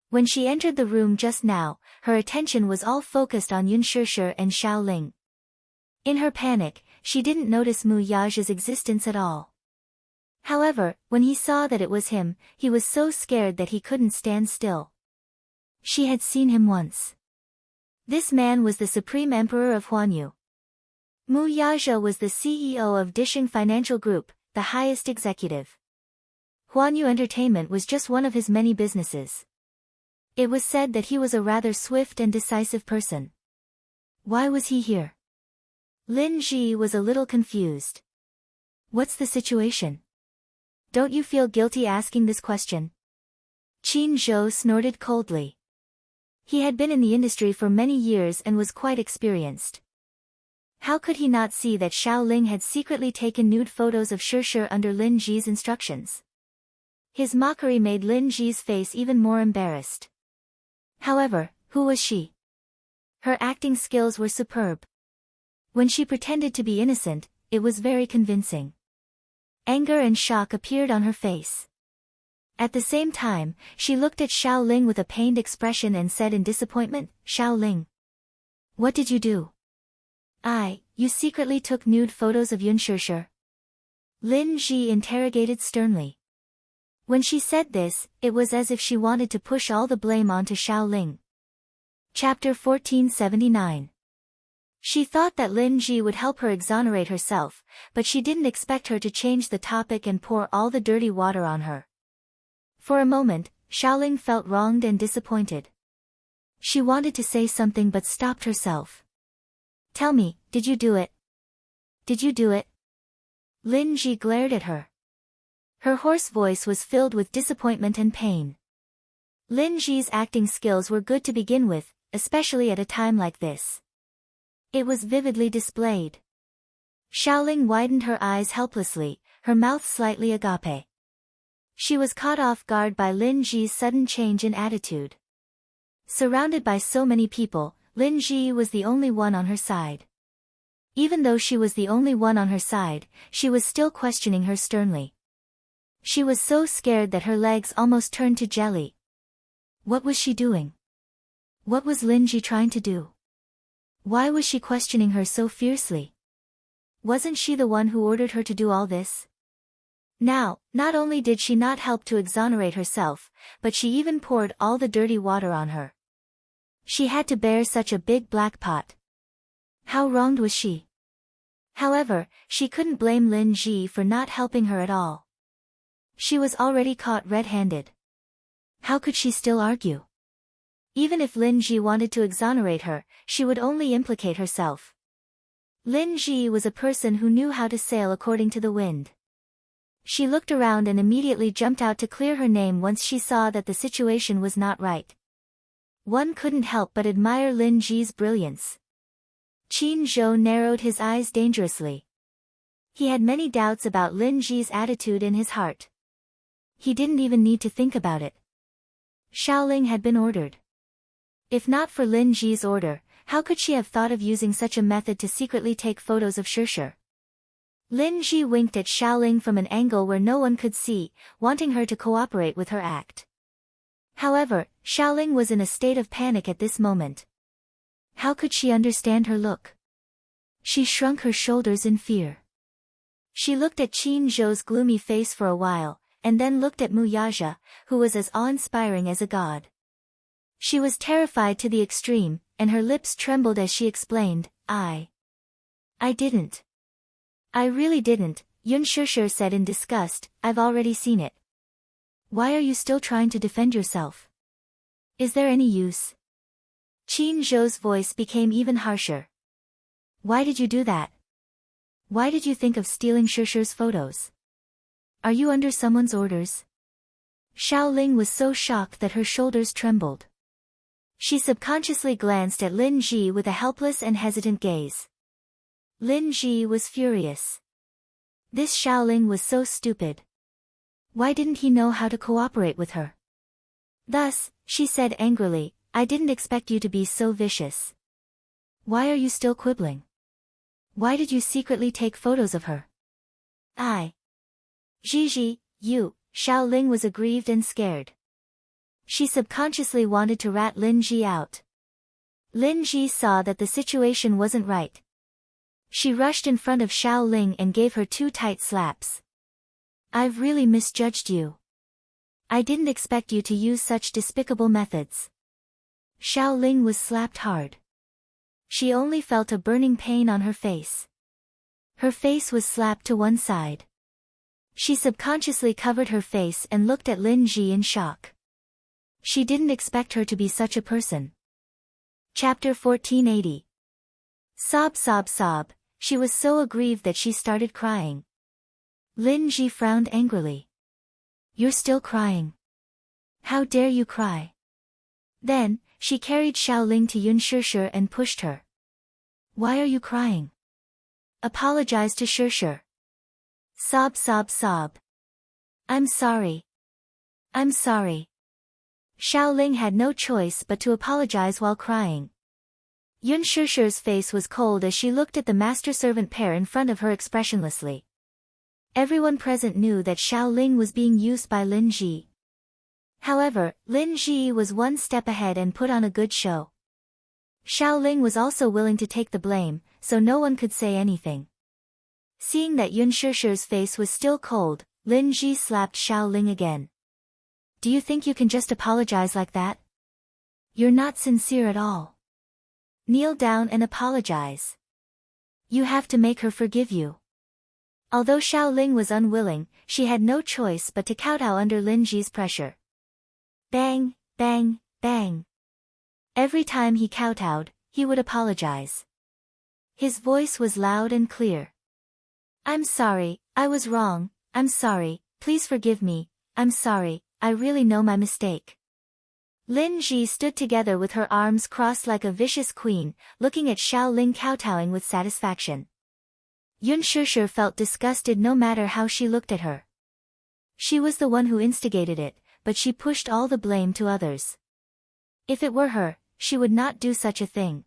When she entered the room just now, her attention was all focused on Yun Shusher and Xiaoling. In her panic, she didn't notice Mu Yaja's existence at all. However, when he saw that it was him, he was so scared that he couldn't stand still. She had seen him once. This man was the Supreme Emperor of Huanyu. Mu Yaja was the CEO of Disheng Financial Group, the highest executive. Huanyu Entertainment was just one of his many businesses. It was said that he was a rather swift and decisive person. Why was he here? Lin Ji was a little confused. What's the situation? Don't you feel guilty asking this question? Qin Zhou snorted coldly. He had been in the industry for many years and was quite experienced. How could he not see that Xiaoling had secretly taken nude photos of Shusher under Lin Ji's instructions? His mockery made Lin Ji's face even more embarrassed. However, who was she? Her acting skills were superb. When she pretended to be innocent, it was very convincing. Anger and shock appeared on her face. At the same time, she looked at Xiaoling with a pained expression and said in disappointment, "Xiaoling, what did you do?" You secretly took nude photos of Yun Shusher?" Lin Ji interrogated sternly. When she said this, it was as if she wanted to push all the blame onto Xiaoling. Chapter 1479. She thought that Lin Ji would help her exonerate herself, but she didn't expect her to change the topic and pour all the dirty water on her. For a moment, Xiaoling felt wronged and disappointed. She wanted to say something but stopped herself. "Tell me, did you do it? Did you do it?" Lin Ji glared at her. Her hoarse voice was filled with disappointment and pain. Lin Ji's acting skills were good to begin with, especially at a time like this. It was vividly displayed. Xiaoling widened her eyes helplessly, her mouth slightly agape. She was caught off guard by Lin Ji's sudden change in attitude. Surrounded by so many people, Lin Ji was the only one on her side. Even though she was the only one on her side, she was still questioning her sternly. She was so scared that her legs almost turned to jelly. What was she doing? What was Lin Ji trying to do? Why was she questioning her so fiercely? Wasn't she the one who ordered her to do all this? Now, not only did she not help to exonerate herself, but she even poured all the dirty water on her. She had to bear such a big black pot. How wronged was she? However, she couldn't blame Lin Ji for not helping her at all. She was already caught red-handed. How could she still argue? Even if Lin Ji wanted to exonerate her, she would only implicate herself. Lin Ji was a person who knew how to sail according to the wind. She looked around and immediately jumped out to clear her name once she saw that the situation was not right. One couldn't help but admire Lin Ji's brilliance. Qin Zhou narrowed his eyes dangerously. He had many doubts about Lin Ji's attitude in his heart. He didn't even need to think about it. Xiaoling had been ordered. If not for Lin Ji's order, how could she have thought of using such a method to secretly take photos of Shirshir? Lin Ji winked at Xiaoling from an angle where no one could see, wanting her to cooperate with her act. However, Xiaoling was in a state of panic at this moment. How could she understand her look? She shrunk her shoulders in fear. She looked at Qin Zhou's gloomy face for a while, and then looked at Mu Yaja, who was as awe-inspiring as a god. She was terrified to the extreme, and her lips trembled as she explained, I didn't. I really didn't, Yun Shishir said in disgust, I've already seen it. Why are you still trying to defend yourself? Is there any use? Qin Zhou's voice became even harsher. Why did you do that? Why did you think of stealing Shishir's photos? Are you under someone's orders? Xiaoling was so shocked that her shoulders trembled. She subconsciously glanced at Lin Ji with a helpless and hesitant gaze. Lin Ji was furious. This Xiaoling was so stupid. Why didn't he know how to cooperate with her? Thus, she said angrily, I didn't expect you to be so vicious. Why are you still quibbling? Why did you secretly take photos of her? Gigi, you, Xiaoling was aggrieved and scared. She subconsciously wanted to rat Lin Ji out. Lin Ji saw that the situation wasn't right. She rushed in front of Xiaoling and gave her 2 tight slaps. I've really misjudged you. I didn't expect you to use such despicable methods. Xiaoling was slapped hard. She only felt a burning pain on her face. Her face was slapped to one side. She subconsciously covered her face and looked at Lin Ji in shock. She didn't expect her to be such a person. Chapter 1480. Sob sob sob, she was so aggrieved that she started crying. Lin Ji frowned angrily. You're still crying. How dare you cry? Then, she carried Xiaoling to Yun Shishir and pushed her. Why are you crying? Apologize to Shishir. Sob sob sob. I'm sorry. I'm sorry. Xiaoling had no choice but to apologize while crying. Yun Shishir's face was cold as she looked at the master-servant pair in front of her expressionlessly. Everyone present knew that Xiaoling was being used by Lin Ji. However, Lin Ji was one step ahead and put on a good show. Xiaoling was also willing to take the blame, so no one could say anything. Seeing that Yun Shishir's face was still cold, Lin Ji slapped Xiaoling again. Do you think you can just apologize like that? You're not sincere at all. Kneel down and apologize. You have to make her forgive you. Although Xiaoling was unwilling, she had no choice but to kowtow under Lin Ji's pressure. Bang, bang, bang. Every time he kowtowed, he would apologize. His voice was loud and clear. I'm sorry, I was wrong, I'm sorry, please forgive me, I'm sorry, I really know my mistake. Lin Ji stood together with her arms crossed like a vicious queen, looking at Xiaoling kowtowing with satisfaction. Yun Shishir felt disgusted no matter how she looked at her. She was the one who instigated it, but she pushed all the blame to others. If it were her, she would not do such a thing.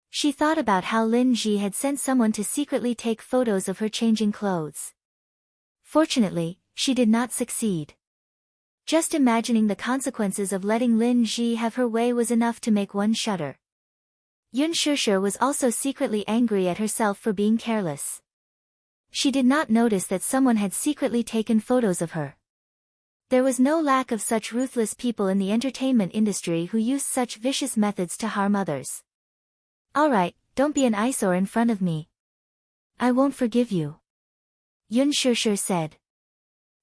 She thought about how Lin Ji had sent someone to secretly take photos of her changing clothes. Fortunately, She did not succeed. Just imagining the consequences of letting Lin Ji have her way was enough to make one shudder. Yun Shishir was also secretly angry at herself for being careless. She did not notice that someone had secretly taken photos of her. There was no lack of such ruthless people in the entertainment industry who used such vicious methods to harm others. Alright, don't be an eyesore in front of me. I won't forgive you. Yun Shishir said.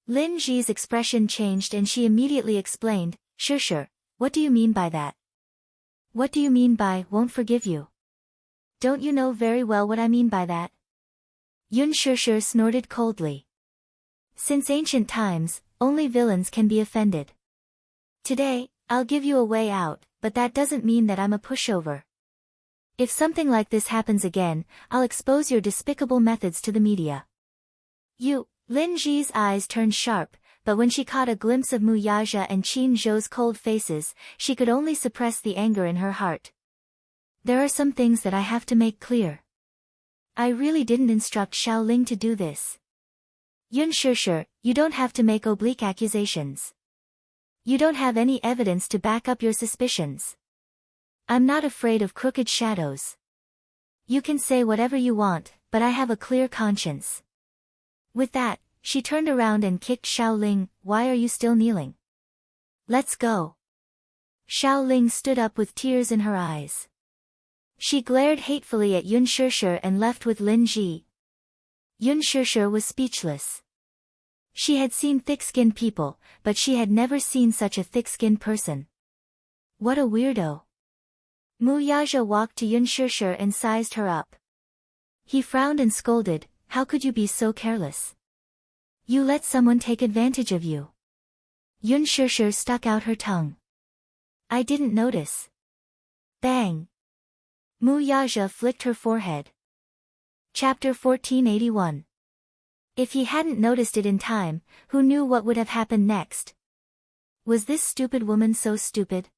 Lin Ji's expression changed and she immediately explained, Shishir, what do you mean by that? What do you mean by, won't forgive you? Don't you know very well what I mean by that? Yun Shishir snorted coldly. Since ancient times, only villains can be offended. Today, I'll give you a way out, but that doesn't mean that I'm a pushover. If something like this happens again, I'll expose your despicable methods to the media. You, Lin Ji's eyes turned sharp, but when she caught a glimpse of Mu Yaja and Qin Zhou's cold faces, she could only suppress the anger in her heart. There are some things that I have to make clear. I really didn't instruct Xiao Ling to do this. Yun Shishir, you don't have to make oblique accusations. You don't have any evidence to back up your suspicions. I'm not afraid of crooked shadows. You can say whatever you want, but I have a clear conscience. With that, she turned around and kicked Xiao Ling. Why are you still kneeling? Let's go. Xiao Ling stood up with tears in her eyes. She glared hatefully at Yun Shishir and left with Lin Ji. Yun Shishir was speechless. She had seen thick-skinned people, but she had never seen such a thick-skinned person. What a weirdo. Mu Yaja walked to Yun Shishir and sized her up. He frowned and scolded, how could you be so careless? You let someone take advantage of you. Yun Shishir stuck out her tongue. I didn't notice. Bang. Mu Yaja flicked her forehead. Chapter 1481. If he hadn't noticed it in time, who knew what would have happened next? Was this stupid woman so stupid?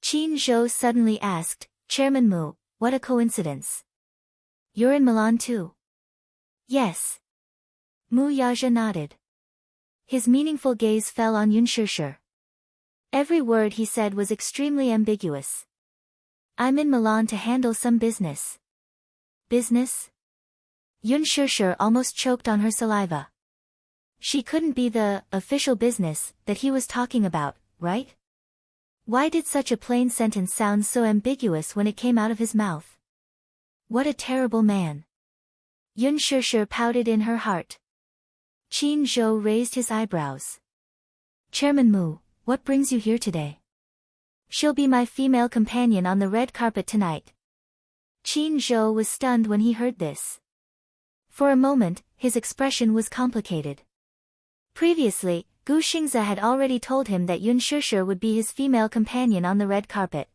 Qin Zhou suddenly asked, Chairman Mu, what a coincidence. You're in Milan too? Yes. Mu Yaja nodded. His meaningful gaze fell on Yun Shishir. Every word he said was extremely ambiguous. I'm in Milan to handle some business. Business? Yun Shishir almost choked on her saliva. She couldn't be the official business that he was talking about, right? Why did such a plain sentence sound so ambiguous when it came out of his mouth? What a terrible man. Yun Shishir pouted in her heart. Qin Zhou raised his eyebrows. Chairman Mu, what brings you here today? She'll be my female companion on the red carpet tonight. Qin Zhou was stunned when he heard this. For a moment, his expression was complicated. Previously, Gu Xingze had already told him that Yun Shishir would be his female companion on the red carpet.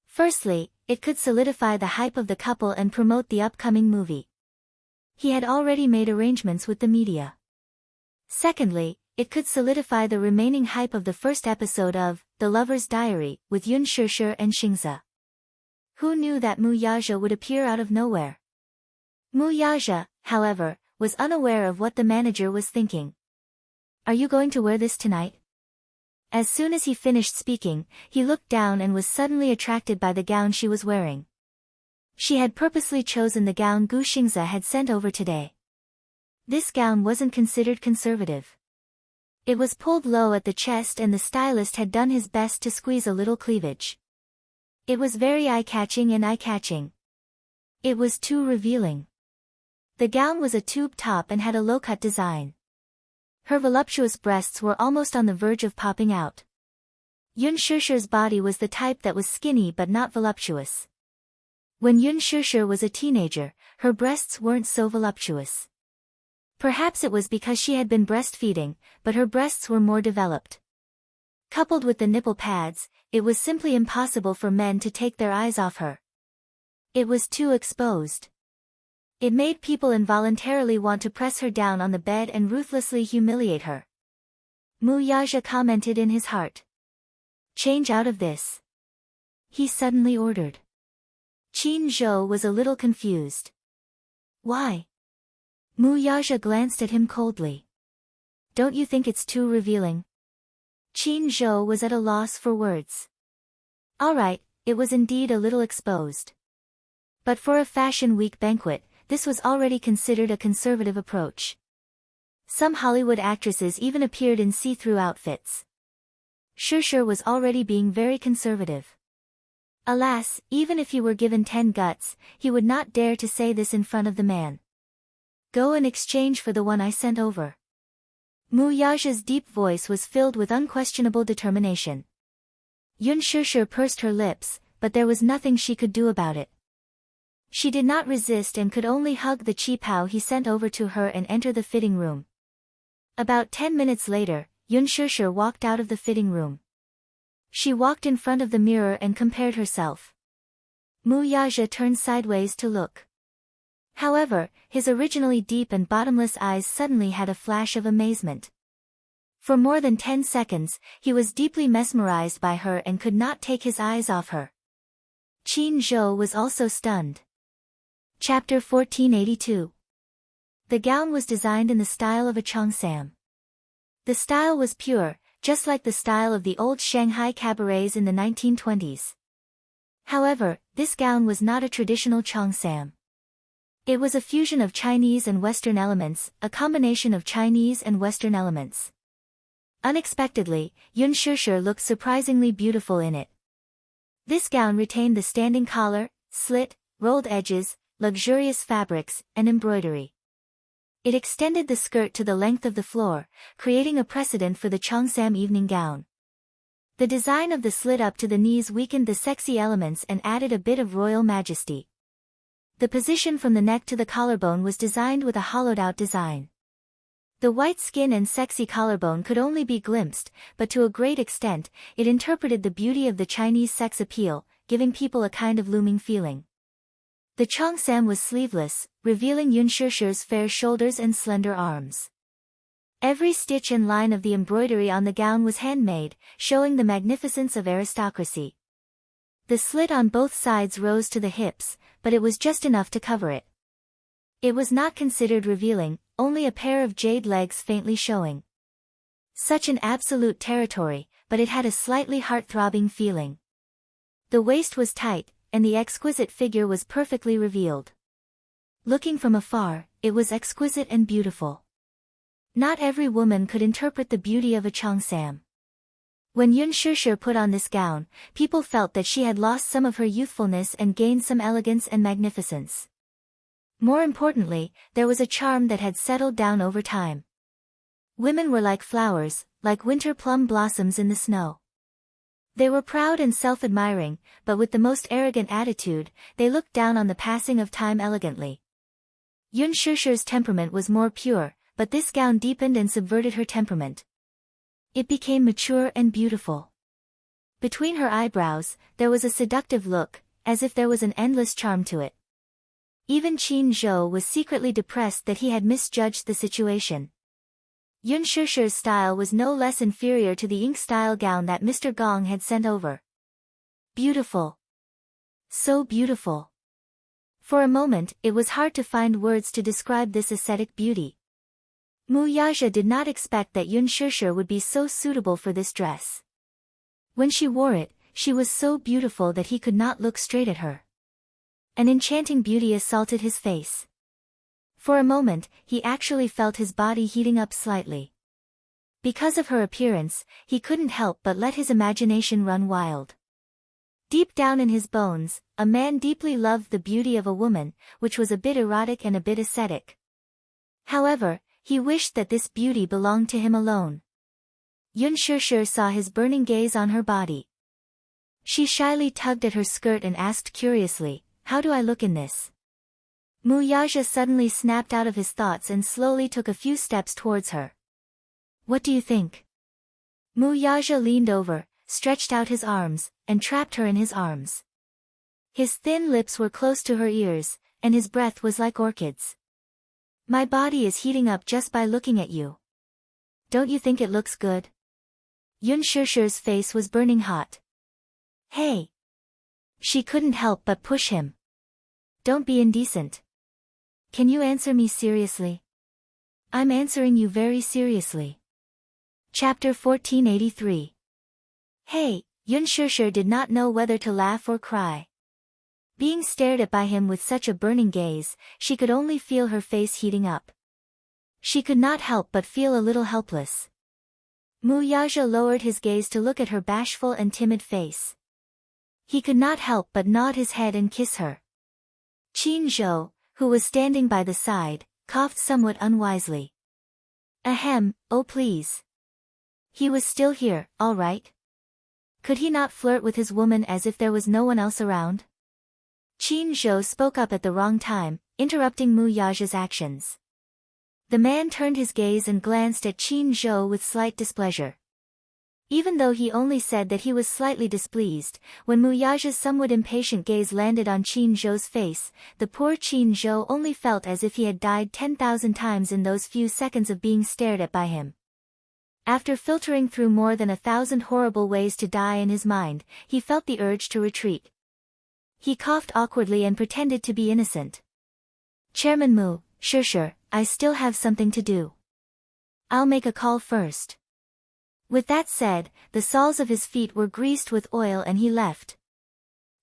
Firstly, it could solidify the hype of the couple and promote the upcoming movie. He had already made arrangements with the media. Secondly, it could solidify the remaining hype of the first episode of The Lover's Diary with Yun Shishir and Xingze. Who knew that Mu Yaja would appear out of nowhere? Mu Yaja, however, was unaware of what the manager was thinking. Are you going to wear this tonight? As soon as he finished speaking, he looked down and was suddenly attracted by the gown she was wearing. She had purposely chosen the gown Gu Xingze had sent over today. This gown wasn't considered conservative. It was pulled low at the chest and the stylist had done his best to squeeze a little cleavage. It was very eye-catching and eye-catching. It was too revealing. The gown was a tube top and had a low-cut design. Her voluptuous breasts were almost on the verge of popping out. Yun Shishir's body was the type that was skinny but not voluptuous. When Yun Shishir was a teenager, her breasts weren't so voluptuous. Perhaps it was because she had been breastfeeding, but her breasts were more developed. Coupled with the nipple pads, it was simply impossible for men to take their eyes off her. It was too exposed. It made people involuntarily want to press her down on the bed and ruthlessly humiliate her. Mu Yaja commented in his heart. Change out of this. He suddenly ordered. Qin Zhou was a little confused. Why? Mu Yaja glanced at him coldly. Don't you think it's too revealing? Qin Zhou was at a loss for words. All right, it was indeed a little exposed. But for a Fashion Week banquet, this was already considered a conservative approach. Some Hollywood actresses even appeared in see-through outfits. Shusher was already being very conservative. Alas, even if he were given 10 guts, he would not dare to say this in front of the man. Go in exchange for the one I sent over. Mu Yaja's deep voice was filled with unquestionable determination. Yun Shusher pursed her lips, but there was nothing she could do about it. She did not resist and could only hug the qipao he sent over to her and enter the fitting room. About 10 minutes later, Yun Shusher walked out of the fitting room. She walked in front of the mirror and compared herself. Mu Yaja turned sideways to look. However, his originally deep and bottomless eyes suddenly had a flash of amazement. For more than 10 seconds, he was deeply mesmerized by her and could not take his eyes off her. Qin Zhou was also stunned. Chapter 1482. The gown was designed in the style of a cheongsam. The style was pure, just like the style of the old Shanghai cabarets in the 1920s. However, this gown was not a traditional cheongsam. It was a fusion of Chinese and Western elements, a combination of Chinese and Western elements. Unexpectedly, Yun Shusher looked surprisingly beautiful in it. This gown retained the standing collar, slit, rolled edges, luxurious fabrics, and embroidery. It extended the skirt to the length of the floor, creating a precedent for the cheongsam evening gown. The design of the slit up to the knees weakened the sexy elements and added a bit of royal majesty. The position from the neck to the collarbone was designed with a hollowed-out design. The white skin and sexy collarbone could only be glimpsed, but to a great extent, it interpreted the beauty of the Chinese sex appeal, giving people a kind of looming feeling. The cheongsam was sleeveless, revealing Yun Shusher's fair shoulders and slender arms. Every stitch and line of the embroidery on the gown was handmade, showing the magnificence of aristocracy. The slit on both sides rose to the hips, but it was just enough to cover it. It was not considered revealing, only a pair of jade legs faintly showing. Such an absolute territory, but it had a slightly heart-throbbing feeling. The waist was tight, and the exquisite figure was perfectly revealed. Looking from afar, it was exquisite and beautiful. Not every woman could interpret the beauty of a cheongsam. When Yun Shusher put on this gown, people felt that she had lost some of her youthfulness and gained some elegance and magnificence. More importantly, there was a charm that had settled down over time. Women were like flowers, like winter plum blossoms in the snow. They were proud and self-admiring, but with the most arrogant attitude, they looked down on the passing of time elegantly. Yun Shusher's temperament was more pure, but this gown deepened and subverted her temperament. It became mature and beautiful. Between her eyebrows, there was a seductive look, as if there was an endless charm to it. Even Qin Zhou was secretly depressed that he had misjudged the situation. Yun Shusher's style was no less inferior to the ink-style gown that Mr. Gong had sent over. Beautiful. So beautiful. For a moment, it was hard to find words to describe this ascetic beauty. Mu Yaja did not expect that Yun Shusher would be so suitable for this dress. When she wore it, she was so beautiful that he could not look straight at her. An enchanting beauty assaulted his face. For a moment, he actually felt his body heating up slightly. Because of her appearance, he couldn't help but let his imagination run wild. Deep down in his bones, a man deeply loved the beauty of a woman, which was a bit erotic and a bit ascetic. However, he wished that this beauty belonged to him alone. Yun Shusher saw his burning gaze on her body. She shyly tugged at her skirt and asked curiously, "How do I look in this?" Mu Yaja suddenly snapped out of his thoughts and slowly took a few steps towards her. "What do you think?" Mu Yaja leaned over, stretched out his arms, and trapped her in his arms. His thin lips were close to her ears, and his breath was like orchids. "My body is heating up just by looking at you. Don't you think it looks good?" Yun Shusher's face was burning hot. "Hey!" She couldn't help but push him. "Don't be indecent. Can you answer me seriously?" "I'm answering you very seriously." Chapter 1483. Hey, Yun Shishir did not know whether to laugh or cry. Being stared at by him with such a burning gaze, she could only feel her face heating up. She could not help but feel a little helpless. Mu Yaja lowered his gaze to look at her bashful and timid face. He could not help but nod his head and kiss her. Qin Zhou, who was standing by the side, coughed somewhat unwisely. Ahem, oh please. He was still here, all right? Could he not flirt with his woman as if there was no one else around? Qin Zhou spoke up at the wrong time, interrupting Mu Yaja's actions. The man turned his gaze and glanced at Qin Zhou with slight displeasure. Even though he only said that he was slightly displeased, when Mu Yaja's somewhat impatient gaze landed on Qin Zhou's face, the poor Qin Zhou only felt as if he had died 10,000 times in those few seconds of being stared at by him. After filtering through more than 1,000 horrible ways to die in his mind, he felt the urge to retreat. He coughed awkwardly and pretended to be innocent. Chairman Mu, Shishir, I still have something to do. I'll make a call first. With that said, the soles of his feet were greased with oil and he left.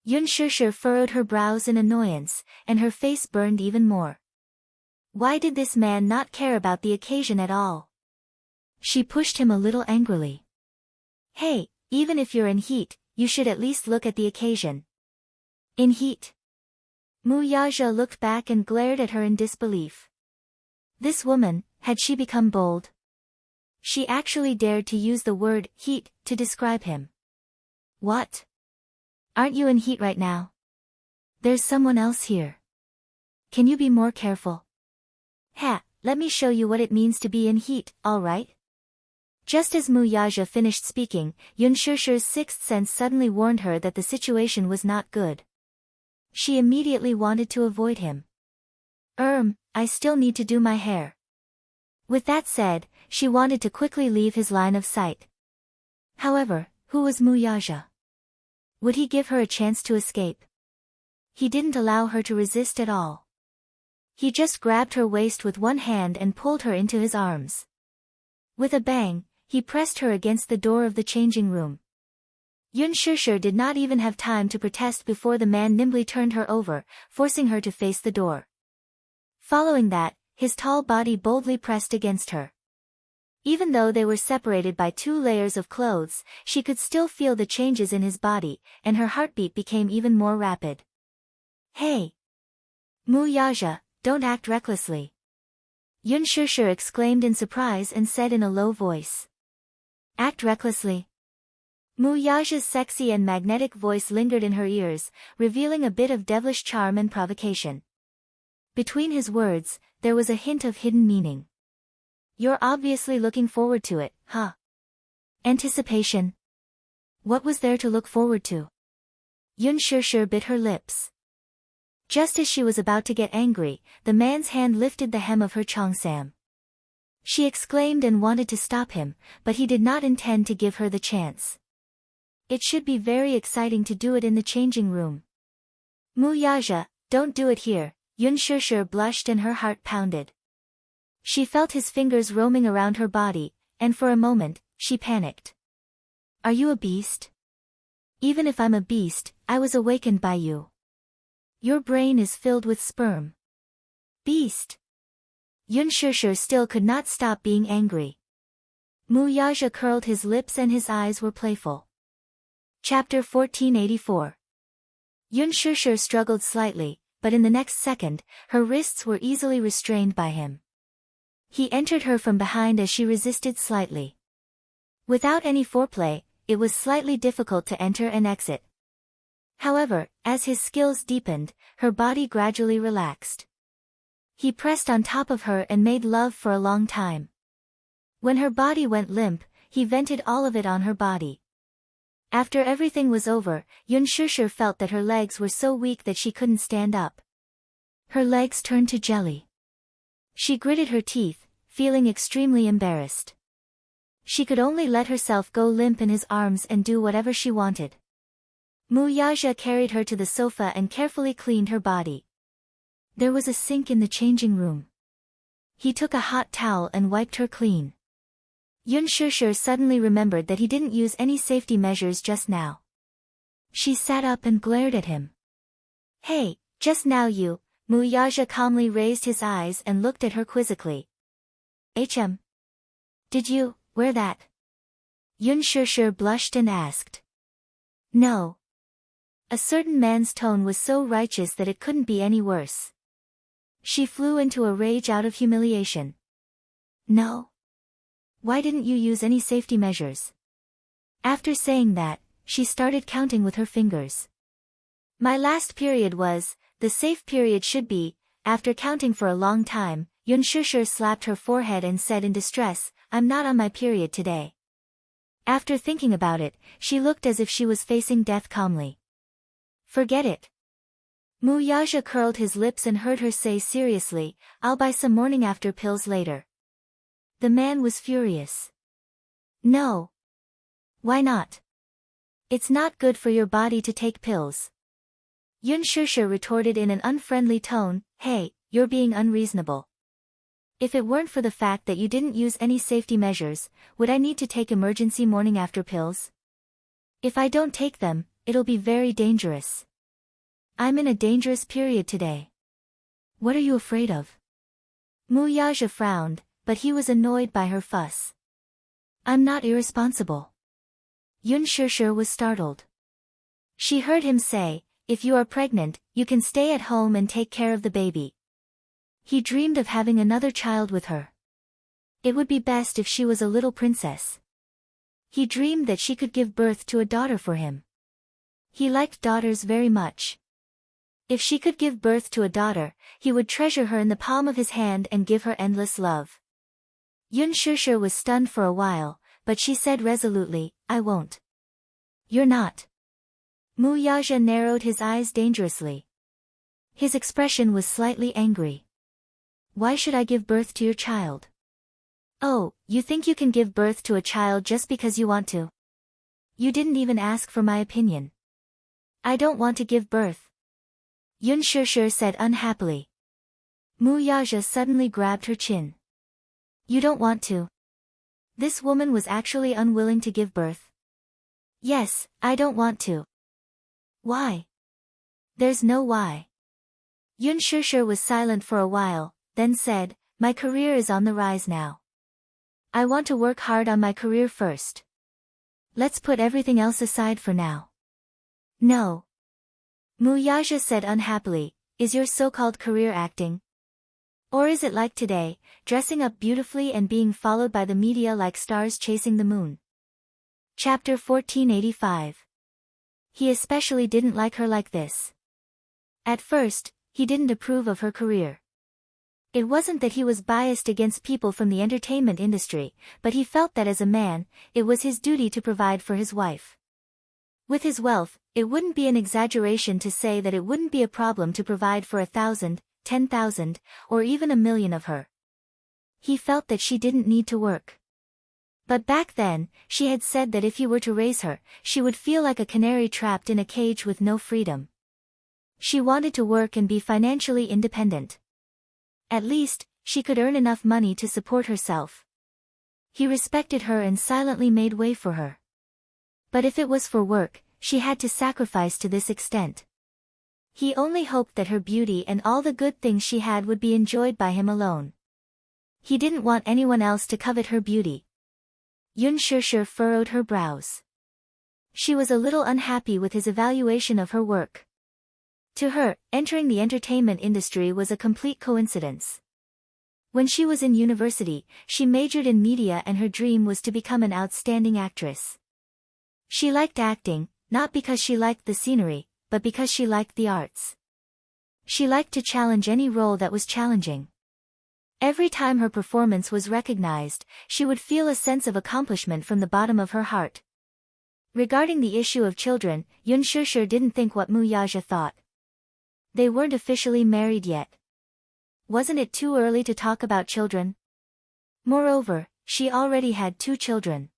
Yun Shishir furrowed her brows in annoyance, and her face burned even more. Why did this man not care about the occasion at all? She pushed him a little angrily. Hey, even if you're in heat, you should at least look at the occasion. In heat? Mu Yaja looked back and glared at her in disbelief. This woman, had she become bold? She actually dared to use the word heat to describe him. What? Aren't you in heat right now? There's someone else here. Can you be more careful? Ha, let me show you what it means to be in heat, all right? Just as Mu Yaja finished speaking, Yun Shishir's sixth sense suddenly warned her that the situation was not good. She immediately wanted to avoid him. I still need to do my hair. With that said, she wanted to quickly leave his line of sight. However, who was Mu Yaja? Would he give her a chance to escape? He didn't allow her to resist at all. He just grabbed her waist with one hand and pulled her into his arms. With a bang, he pressed her against the door of the changing room. Yun Shishir did not even have time to protest before the man nimbly turned her over, forcing her to face the door. Following that, his tall body boldly pressed against her. Even though they were separated by 2 layers of clothes, she could still feel the changes in his body, and her heartbeat became even more rapid. Hey! Mu Yaja, don't act recklessly. Yun Shishir exclaimed in surprise and said in a low voice. Act recklessly. Mu Yaja's sexy and magnetic voice lingered in her ears, revealing a bit of devilish charm and provocation. Between his words, there was a hint of hidden meaning. You're obviously looking forward to it, huh? Anticipation. What was there to look forward to? Yun Shishir bit her lips. Just as she was about to get angry, the man's hand lifted the hem of her cheongsam. She exclaimed and wanted to stop him, but he did not intend to give her the chance. It should be very exciting to do it in the changing room. Mu Yaja, don't do it here, Yun Shishir blushed and her heart pounded. She felt his fingers roaming around her body, and for a moment, she panicked. Are you a beast? Even if I'm a beast, I was awakened by you. Your brain is filled with sperm. Beast. Yun Shishir still could not stop being angry. Mu Yaja curled his lips and his eyes were playful. Chapter 1484. Yun Shishir struggled slightly, but in the next second, her wrists were easily restrained by him. He entered her from behind as she resisted slightly. Without any foreplay, it was slightly difficult to enter and exit. However, as his skills deepened, her body gradually relaxed. He pressed on top of her and made love for a long time. When her body went limp, he vented all of it on her body. After everything was over, Yun Shishir felt that her legs were so weak that she couldn't stand up. Her legs turned to jelly. She gritted her teeth, feeling extremely embarrassed. She could only let herself go limp in his arms and do whatever she wanted. Mu Yaja carried her to the sofa and carefully cleaned her body. There was a sink in the changing room. He took a hot towel and wiped her clean. Yun Shishir suddenly remembered that he didn't use any safety measures just now. She sat up and glared at him. Hey, just now you, Mu Yaja calmly raised his eyes and looked at her quizzically. Did you wear that? Yun Shishir blushed and asked. No. A certain man's tone was so righteous that it couldn't be any worse. She flew into a rage out of humiliation. No. Why didn't you use any safety measures? After saying that, she started counting with her fingers. My last period was, the safe period should be. After counting for a long time, Yun Shishir slapped her forehead and said in distress, I'm not on my period today. After thinking about it, she looked as if she was facing death calmly. Forget it. Mu Yaja curled his lips and heard her say seriously, I'll buy some morning after pills later. The man was furious. No. Why not? It's not good for your body to take pills. Yun Shishir retorted in an unfriendly tone, hey, you're being unreasonable. If it weren't for the fact that you didn't use any safety measures, would I need to take emergency morning after pills? If I don't take them, it'll be very dangerous. I'm in a dangerous period today. What are you afraid of? Mu Yaja frowned, but he was annoyed by her fuss. I'm not irresponsible. Yun Shishir was startled. She heard him say, if you are pregnant, you can stay at home and take care of the baby. He dreamed of having another child with her. It would be best if she was a little princess. He dreamed that she could give birth to a daughter for him. He liked daughters very much. If she could give birth to a daughter, he would treasure her in the palm of his hand and give her endless love. Yun Shishir was stunned for a while, but she said resolutely, I won't. You're not. Mu Yaja narrowed his eyes dangerously. His expression was slightly angry. Why should I give birth to your child? Oh, you think you can give birth to a child just because you want to? You didn't even ask for my opinion. I don't want to give birth. Yun Shishir said unhappily. Mu Yaja suddenly grabbed her chin. You don't want to? This woman was actually unwilling to give birth. Yes, I don't want to. Why? There's no why. Yun Shishir was silent for a while, then said, my career is on the rise now. I want to work hard on my career first. Let's put everything else aside for now. No. Mu Yaja said unhappily, is your so-called career acting? Or is it like today, dressing up beautifully and being followed by the media like stars chasing the moon? Chapter 1485. He especially didn't like her like this. At first, he didn't approve of her career. It wasn't that he was biased against people from the entertainment industry, but he felt that as a man, it was his duty to provide for his wife. With his wealth, it wouldn't be an exaggeration to say that it wouldn't be a problem to provide for 1,000, 10,000, or even 1,000,000 of her. He felt that she didn't need to work. But back then, she had said that if he were to raise her, she would feel like a canary trapped in a cage with no freedom. She wanted to work and be financially independent. At least, she could earn enough money to support herself. He respected her and silently made way for her. But if it was for work, she had to sacrifice to this extent. He only hoped that her beauty and all the good things she had would be enjoyed by him alone. He didn't want anyone else to covet her beauty. Yun Shishir furrowed her brows. She was a little unhappy with his evaluation of her work. To her, entering the entertainment industry was a complete coincidence. When she was in university, she majored in media and her dream was to become an outstanding actress. She liked acting, not because she liked the scenery, but because she liked the arts. She liked to challenge any role that was challenging. Every time her performance was recognized, she would feel a sense of accomplishment from the bottom of her heart. Regarding the issue of children, Yun Shishir didn't think what Mu Yaja thought. They weren't officially married yet. Wasn't it too early to talk about children? Moreover, she already had 2 children.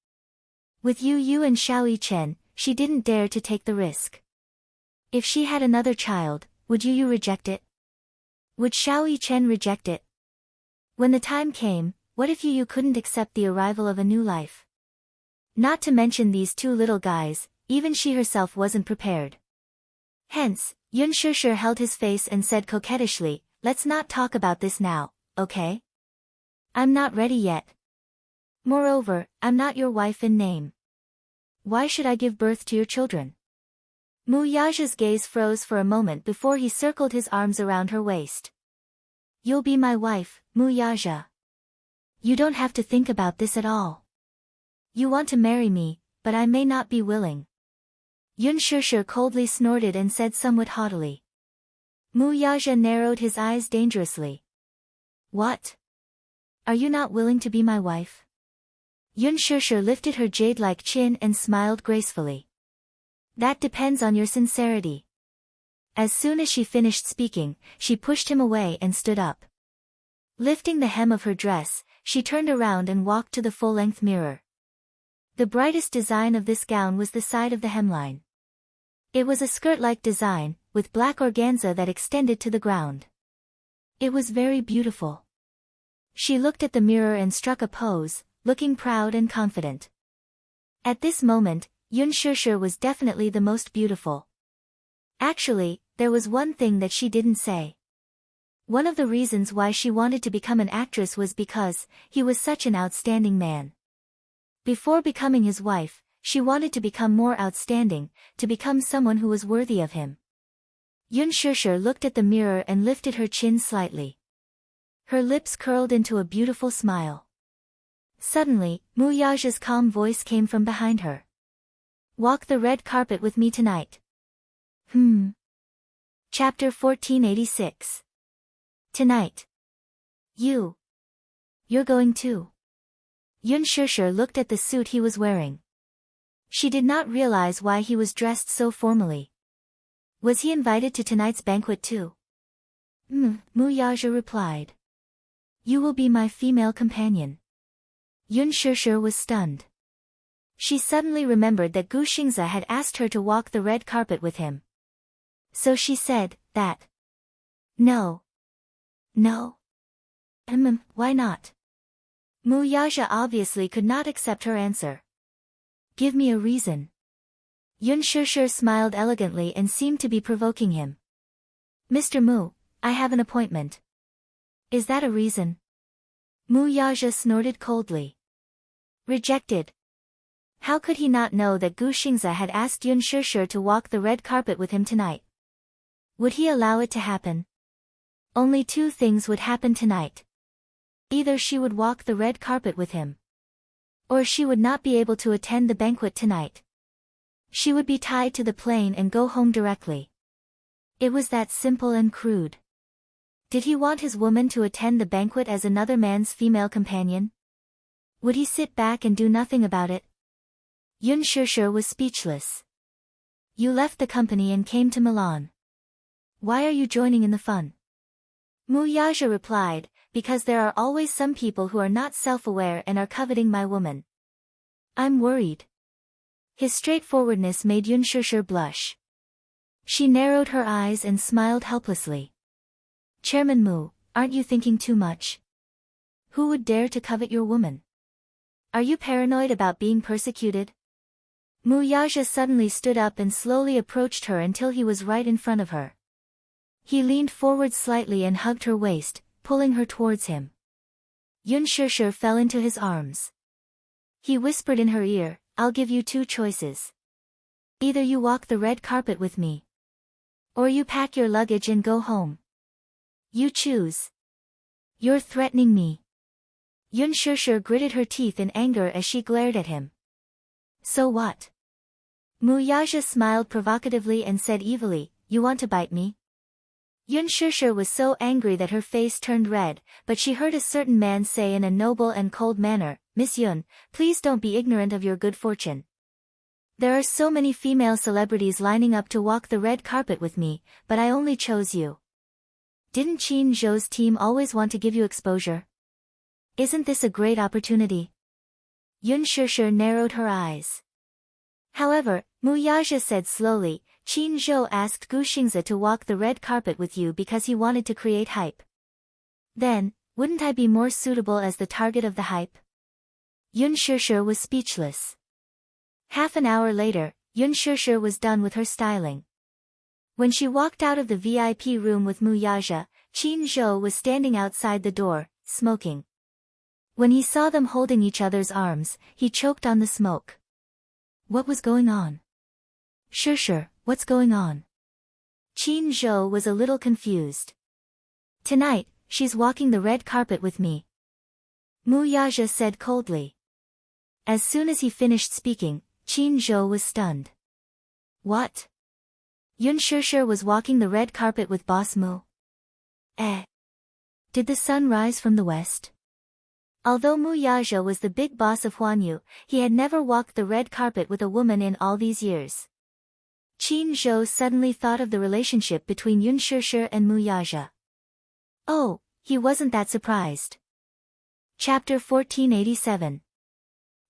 With Yu and Xiao Chen, she didn't dare to take the risk. If she had another child, would Yu reject it? Would Xiao Chen reject it? When the time came, what if you couldn't accept the arrival of a new life? Not to mention these two little guys, even she herself wasn't prepared. Hence, Yun Shusher held his face and said coquettishly, let's not talk about this now, okay? I'm not ready yet. Moreover, I'm not your wife in name. Why should I give birth to your children? Mu Yaja's gaze froze for a moment before he circled his arms around her waist. You'll be my wife, Mu Yaja. You don't have to think about this at all. You want to marry me, but I may not be willing. Yun Shusher coldly snorted and said somewhat haughtily. Mu Yaja narrowed his eyes dangerously. What? Are you not willing to be my wife? Yun Shusher lifted her jade-like chin and smiled gracefully. That depends on your sincerity. As soon as she finished speaking, she pushed him away and stood up. Lifting the hem of her dress, she turned around and walked to the full-length mirror. The brightest design of this gown was the side of the hemline. It was a skirt-like design, with black organza that extended to the ground. It was very beautiful. She looked at the mirror and struck a pose, looking proud and confident. At this moment, Yun Shusher was definitely the most beautiful. Actually, there was one thing that she didn't say. One of the reasons why she wanted to become an actress was because he was such an outstanding man. Before becoming his wife, she wanted to become more outstanding, to become someone who was worthy of him. Yun Shusher looked at the mirror and lifted her chin slightly. Her lips curled into a beautiful smile. Suddenly, Mu Yaja's calm voice came from behind her. Walk the red carpet with me tonight. Chapter 1486. Tonight. You're going too. Yun Shusher looked at the suit he was wearing. She did not realize why he was dressed so formally. Was he invited to tonight's banquet too? Mu Yaja replied. You will be my female companion. Yun Shusher was stunned. She suddenly remembered that Gu Xingze had asked her to walk the red carpet with him. So she said, that. No. Why not? Mu Yaja obviously could not accept her answer. Give me a reason. Yun Shusher smiled elegantly and seemed to be provoking him. Mr. Mu, I have an appointment. Is that a reason? Mu Yaja snorted coldly. Rejected. How could he not know that Gu Xingze had asked Yun Shusher to walk the red carpet with him tonight? Would he allow it to happen? Only two things would happen tonight. Either she would walk the red carpet with him, or she would not be able to attend the banquet tonight. She would be tied to the plane and go home directly. It was that simple and crude. Did he want his woman to attend the banquet as another man's female companion? Would he sit back and do nothing about it? Yun Shusher was speechless. You left the company and came to Milan. Why are you joining in the fun? Mu Yaja replied, because there are always some people who are not self-aware and are coveting my woman. I'm worried. His straightforwardness made Yun Shusher blush. She narrowed her eyes and smiled helplessly. Chairman Mu, aren't you thinking too much? Who would dare to covet your woman? Are you paranoid about being persecuted? Mu Yaja suddenly stood up and slowly approached her until he was right in front of her. He leaned forward slightly and hugged her waist, pulling her towards him. Yun Shusher fell into his arms. He whispered in her ear, I'll give you two choices. Either you walk the red carpet with me, or you pack your luggage and go home. You choose. You're threatening me. Yun Shusher gritted her teeth in anger as she glared at him. So what? Mu Yaja smiled provocatively and said evilly, you want to bite me? Yun Shusher was so angry that her face turned red, but she heard a certain man say in a noble and cold manner, Miss Yun, please don't be ignorant of your good fortune. There are so many female celebrities lining up to walk the red carpet with me, but I only chose you. Didn't Qin Zhou's team always want to give you exposure? Isn't this a great opportunity? Yun Shusher narrowed her eyes. However, Mu Yaja said slowly, Qin Zhou asked Gu Xingze to walk the red carpet with you because he wanted to create hype. Then, Wouldn't I be more suitable as the target of the hype? Yun Shishir was speechless. Half an hour later, Yun Shishir was done with her styling. When she walked out of the VIP room with Mu Yaja, Qin Zhou was standing outside the door, smoking. When he saw them holding each other's arms, he choked on the smoke. What was going on? Shishir, what's going on? Qin Zhou was a little confused. Tonight, she's walking the red carpet with me. Mu Yaja said coldly. As soon as he finished speaking, Qin Zhou was stunned. What? Yun Shishir was walking the red carpet with Boss Mu? Did the sun rise from the west? Although Mu Yaja was the big boss of Huanyu, he had never walked the red carpet with a woman in all these years. Qin Zhou suddenly thought of the relationship between Yun Shishir and Mu Yaja. Oh, he wasn't that surprised. Chapter 1487.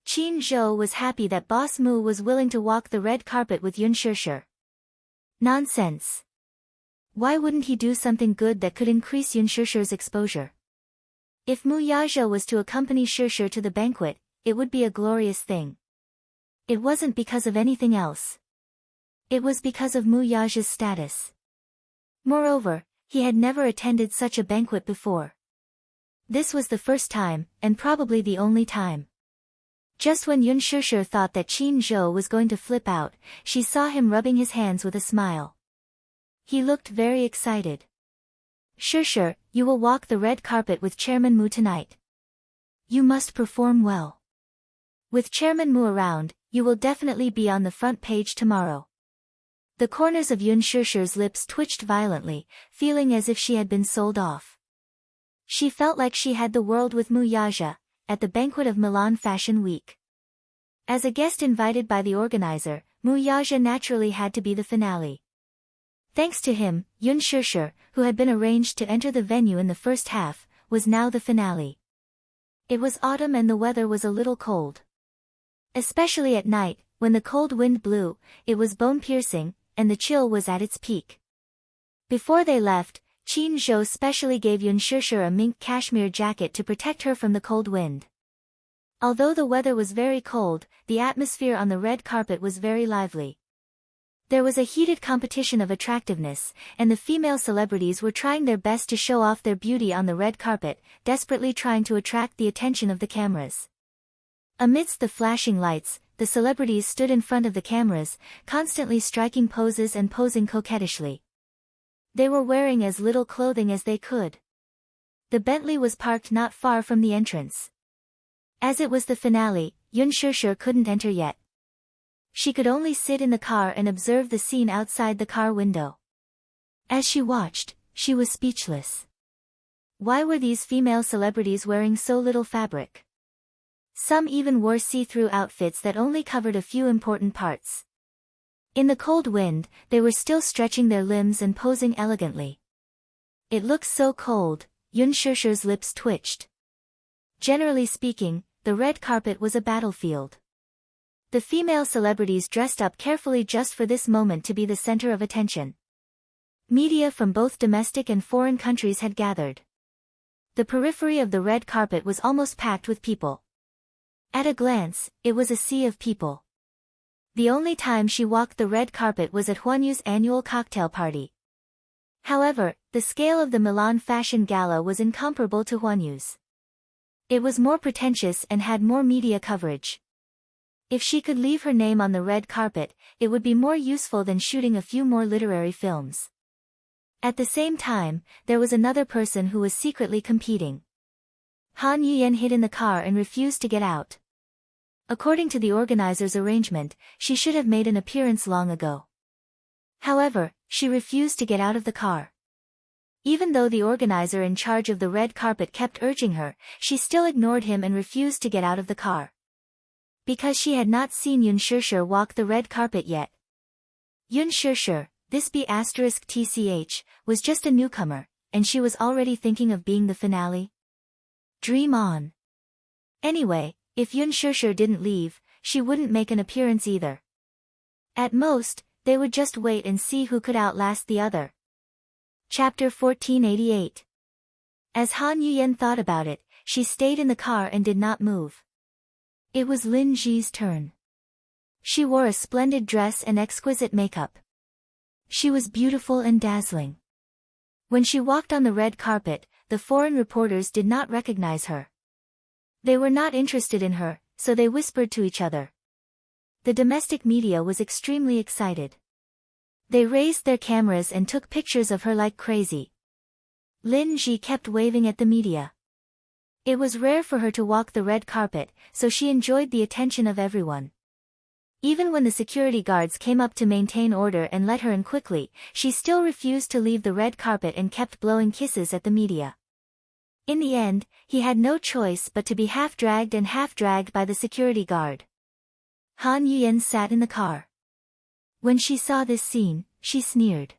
Qin Zhou was happy that Boss Mu was willing to walk the red carpet with Yun Shishir. Nonsense. Why wouldn't he do something good that could increase Yun Shishir's exposure? If Mu Yaja was to accompany Shishir to the banquet, it would be a glorious thing. It wasn't because of anything else. It was because of Mu Yaja's status. Moreover, he had never attended such a banquet before. This was the first time, and probably the only time. Just when Yun Shishir thought that Qin Zhou was going to flip out, she saw him rubbing his hands with a smile. He looked very excited. Shishir, you will walk the red carpet with Chairman Mu tonight. You must perform well. With Chairman Mu around, you will definitely be on the front page tomorrow. The corners of Yun Shishir's lips twitched violently, feeling as if she had been sold off. She felt like she had the world with Mu Yaja, at the banquet of Milan Fashion Week. As a guest invited by the organizer, Mu Yaja naturally had to be the finale. Thanks to him, Yun Shishir, who had been arranged to enter the venue in the first half, was now the finale. It was autumn and the weather was a little cold. Especially at night, when the cold wind blew, it was bone-piercing, and the chill was at its peak. Before they left, Qin Zhou specially gave Yun Shishir a mink cashmere jacket to protect her from the cold wind. Although the weather was very cold, the atmosphere on the red carpet was very lively. There was a heated competition of attractiveness, and the female celebrities were trying their best to show off their beauty on the red carpet, desperately trying to attract the attention of the cameras. Amidst the flashing lights, the celebrities stood in front of the cameras, constantly striking poses and posing coquettishly. They were wearing as little clothing as they could. The Bentley was parked not far from the entrance. As it was the finale, Yun Shishir couldn't enter yet. She could only sit in the car and observe the scene outside the car window. As she watched, she was speechless. Why were these female celebrities wearing so little fabric? Some even wore see-through outfits that only covered a few important parts. In the cold wind, they were still stretching their limbs and posing elegantly. It looked so cold, Yun Shishir's lips twitched. Generally speaking, the red carpet was a battlefield. The female celebrities dressed up carefully just for this moment to be the center of attention. Media from both domestic and foreign countries had gathered. The periphery of the red carpet was almost packed with people. At a glance, it was a sea of people. The only time she walked the red carpet was at Huanyu's annual cocktail party. However, the scale of the Milan Fashion Gala was incomparable to Huanyu's. It was more pretentious and had more media coverage. If she could leave her name on the red carpet, it would be more useful than shooting a few more literary films. At the same time, there was another person who was secretly competing. Han Yuyen hid in the car and refused to get out. According to the organizer's arrangement, she should have made an appearance long ago. However, she refused to get out of the car. Even though the organizer in charge of the red carpet kept urging her, she still ignored him and refused to get out of the car. Because she had not seen Yun Shishir walk the red carpet yet. Yun Shishir, this B***TCH, was just a newcomer, and she was already thinking of being the finale. Dream on. Anyway, if Yun Shishir didn't leave, she wouldn't make an appearance either. At most, they would just wait and see who could outlast the other. Chapter 1488. As Han Yuyen thought about it, she stayed in the car and did not move. It was Lin Ji's turn. She wore a splendid dress and exquisite makeup. She was beautiful and dazzling. When she walked on the red carpet, the foreign reporters did not recognize her. They were not interested in her, so they whispered to each other. The domestic media was extremely excited. They raised their cameras and took pictures of her like crazy. Lin Ji kept waving at the media. It was rare for her to walk the red carpet, so she enjoyed the attention of everyone. Even when the security guards came up to maintain order and let her in quickly, she still refused to leave the red carpet and kept blowing kisses at the media. In the end, he had no choice but to be half dragged and half dragged by the security guard. Han Yuyen sat in the car. When she saw this scene, she sneered.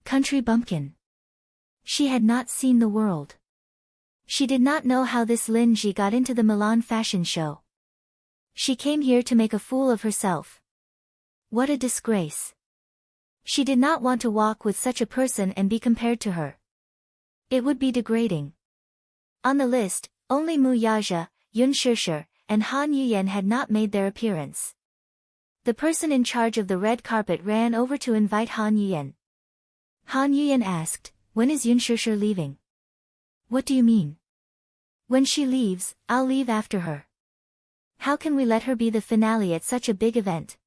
Country bumpkin. She had not seen the world. She did not know how this Lin Ji got into the Milan fashion show. She came here to make a fool of herself. What a disgrace. She did not want to walk with such a person and be compared to her. It would be degrading. On the list, only Mu Yaja, Yun Shishir, and Han Yuyen had not made their appearance. The person in charge of the red carpet ran over to invite Han Yuyen. Han Yuyen asked, "When is Yun Shishir leaving?" "What do you mean?" "When she leaves, I'll leave after her. How can we let her be the finale at such a big event?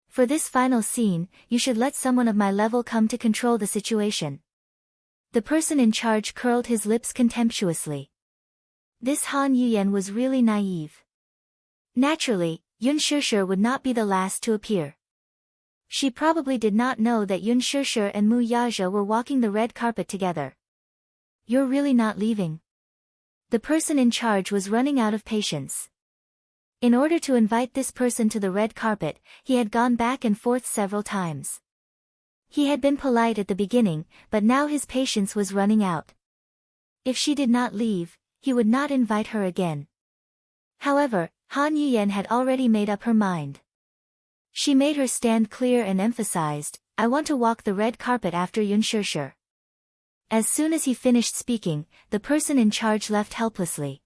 For this final scene, you should let someone of my level come to control the situation." The person in charge curled his lips contemptuously. This Han Yuyen was really naive. Naturally, Yun Shishir would not be the last to appear. She probably did not know that Yun Shishir and Mu Yaja were walking the red carpet together. "You're really not leaving?" The person in charge was running out of patience. In order to invite this person to the red carpet, he had gone back and forth several times. He had been polite at the beginning, but now his patience was running out. If she did not leave, he would not invite her again. However, Han Yuyen had already made up her mind. She made her stand clear and emphasized, "I want to walk the red carpet after Yun Shishir." As soon as he finished speaking, the person in charge left helplessly.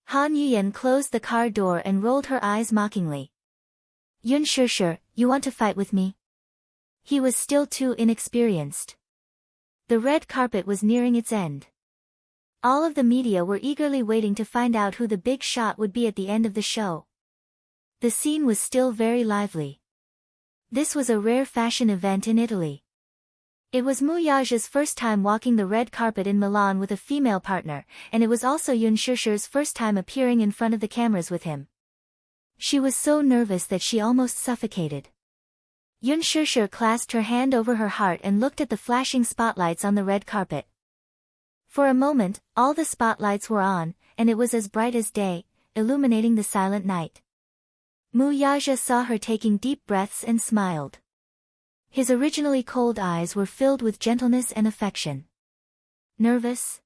Han Yuyen closed the car door and rolled her eyes mockingly. "Yun Shishir, you want to fight with me?" He was still too inexperienced. The red carpet was nearing its end. All of the media were eagerly waiting to find out who the big shot would be at the end of the show. The scene was still very lively. This was a rare fashion event in Italy. It was Mu Yaja's first time walking the red carpet in Milan with a female partner, and it was also Yun Shishir's first time appearing in front of the cameras with him. She was so nervous that she almost suffocated. Yun Shishir clasped her hand over her heart and looked at the flashing spotlights on the red carpet. For a moment, all the spotlights were on, and it was as bright as day, illuminating the silent night. Mu Yaja saw her taking deep breaths and smiled. His originally cold eyes were filled with gentleness and affection. "Nervous?"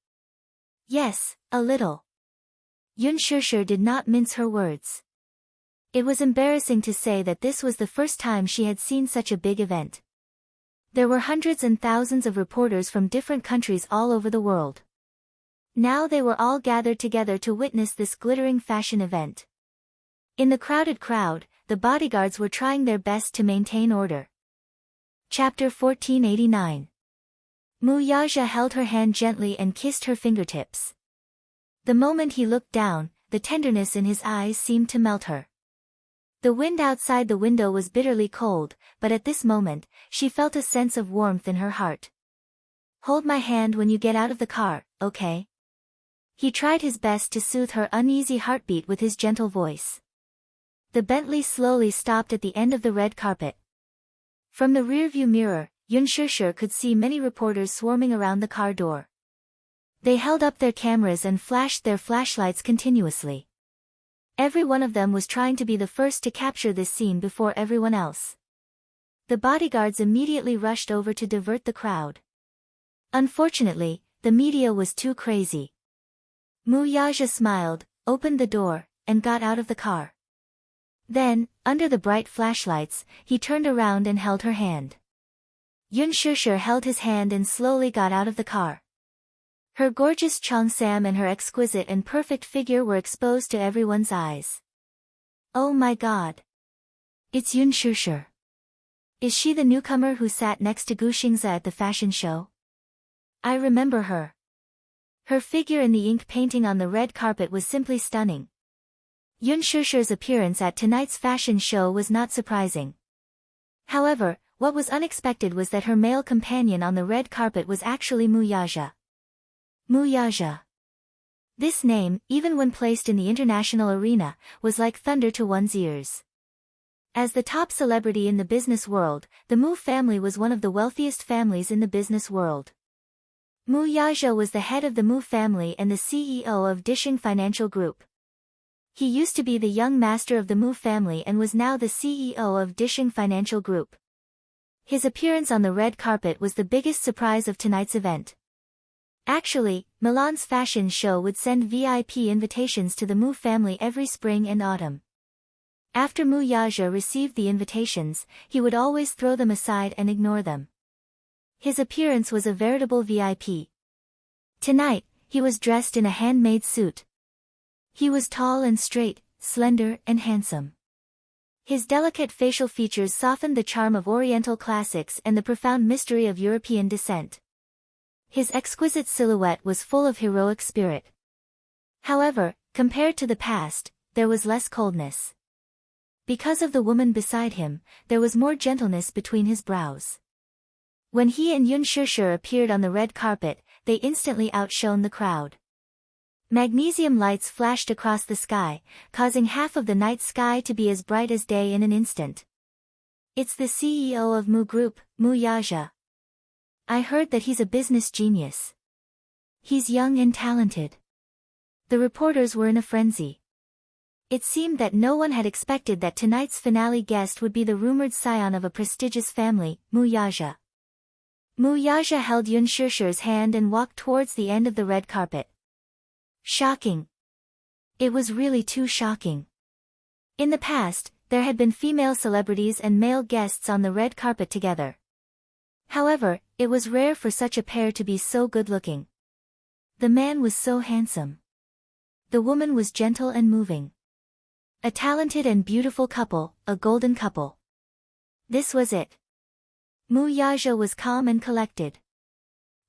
"Yes, a little." Yun Shishir did not mince her words. It was embarrassing to say that this was the first time she had seen such a big event. There were hundreds and thousands of reporters from different countries all over the world. Now they were all gathered together to witness this glittering fashion event. In the crowded crowd, the bodyguards were trying their best to maintain order. Chapter 1489. Mu Yaja held her hand gently and kissed her fingertips. The moment he looked down, the tenderness in his eyes seemed to melt her. The wind outside the window was bitterly cold, but at this moment, she felt a sense of warmth in her heart. "Hold my hand when you get out of the car, okay?" He tried his best to soothe her uneasy heartbeat with his gentle voice. The Bentley slowly stopped at the end of the red carpet. From the rearview mirror, Yun Shishir could see many reporters swarming around the car door. They held up their cameras and flashed their flashlights continuously. Every one of them was trying to be the first to capture this scene before everyone else. The bodyguards immediately rushed over to divert the crowd. Unfortunately, the media was too crazy. Mu Yaja smiled, opened the door, and got out of the car. Then, under the bright flashlights, he turned around and held her hand. Yun Shishir held his hand and slowly got out of the car. Her gorgeous cheongsam and her exquisite and perfect figure were exposed to everyone's eyes. Oh my god. It's Yun Shusher. Is she the newcomer who sat next to Gu Xingze at the fashion show? I remember her. Her figure in the ink painting on the red carpet was simply stunning. Yun Shusher's appearance at tonight's fashion show was not surprising. However, what was unexpected was that her male companion on the red carpet was actually Mu Yaja. Mu Yaja. This name, even when placed in the international arena, was like thunder to one's ears. As the top celebrity in the business world, the Mu family was one of the wealthiest families in the business world. Mu Yaja was the head of the Mu family and the CEO of Dishing Financial Group. He used to be the young master of the Mu family and was now the CEO of Dishing Financial Group. His appearance on the red carpet was the biggest surprise of tonight's event. Actually, Milan's fashion show would send VIP invitations to the Mu family every spring and autumn. After Mu Yaja received the invitations, he would always throw them aside and ignore them. His appearance was a veritable VIP. Tonight, he was dressed in a handmade suit. He was tall and straight, slender and handsome. His delicate facial features softened the charm of Oriental classics and the profound mystery of European descent. His exquisite silhouette was full of heroic spirit. However, compared to the past, there was less coldness. Because of the woman beside him, there was more gentleness between his brows. When he and Yun Shusher appeared on the red carpet, they instantly outshone the crowd. Magnesium lights flashed across the sky, causing half of the night sky to be as bright as day in an instant. It's the CEO of Mu Group, Mu Yaja. I heard that he's a business genius. He's young and talented. The reporters were in a frenzy. It seemed that no one had expected that tonight's finale guest would be the rumored scion of a prestigious family, Mu Yaja. Mu Yaja held Yun Shusher's hand and walked towards the end of the red carpet. Shocking. It was really too shocking. In the past, there had been female celebrities and male guests on the red carpet together. However, it was rare for such a pair to be so good-looking. The man was so handsome. The woman was gentle and moving. A talented and beautiful couple, a golden couple. This was it. Mu Yaja was calm and collected.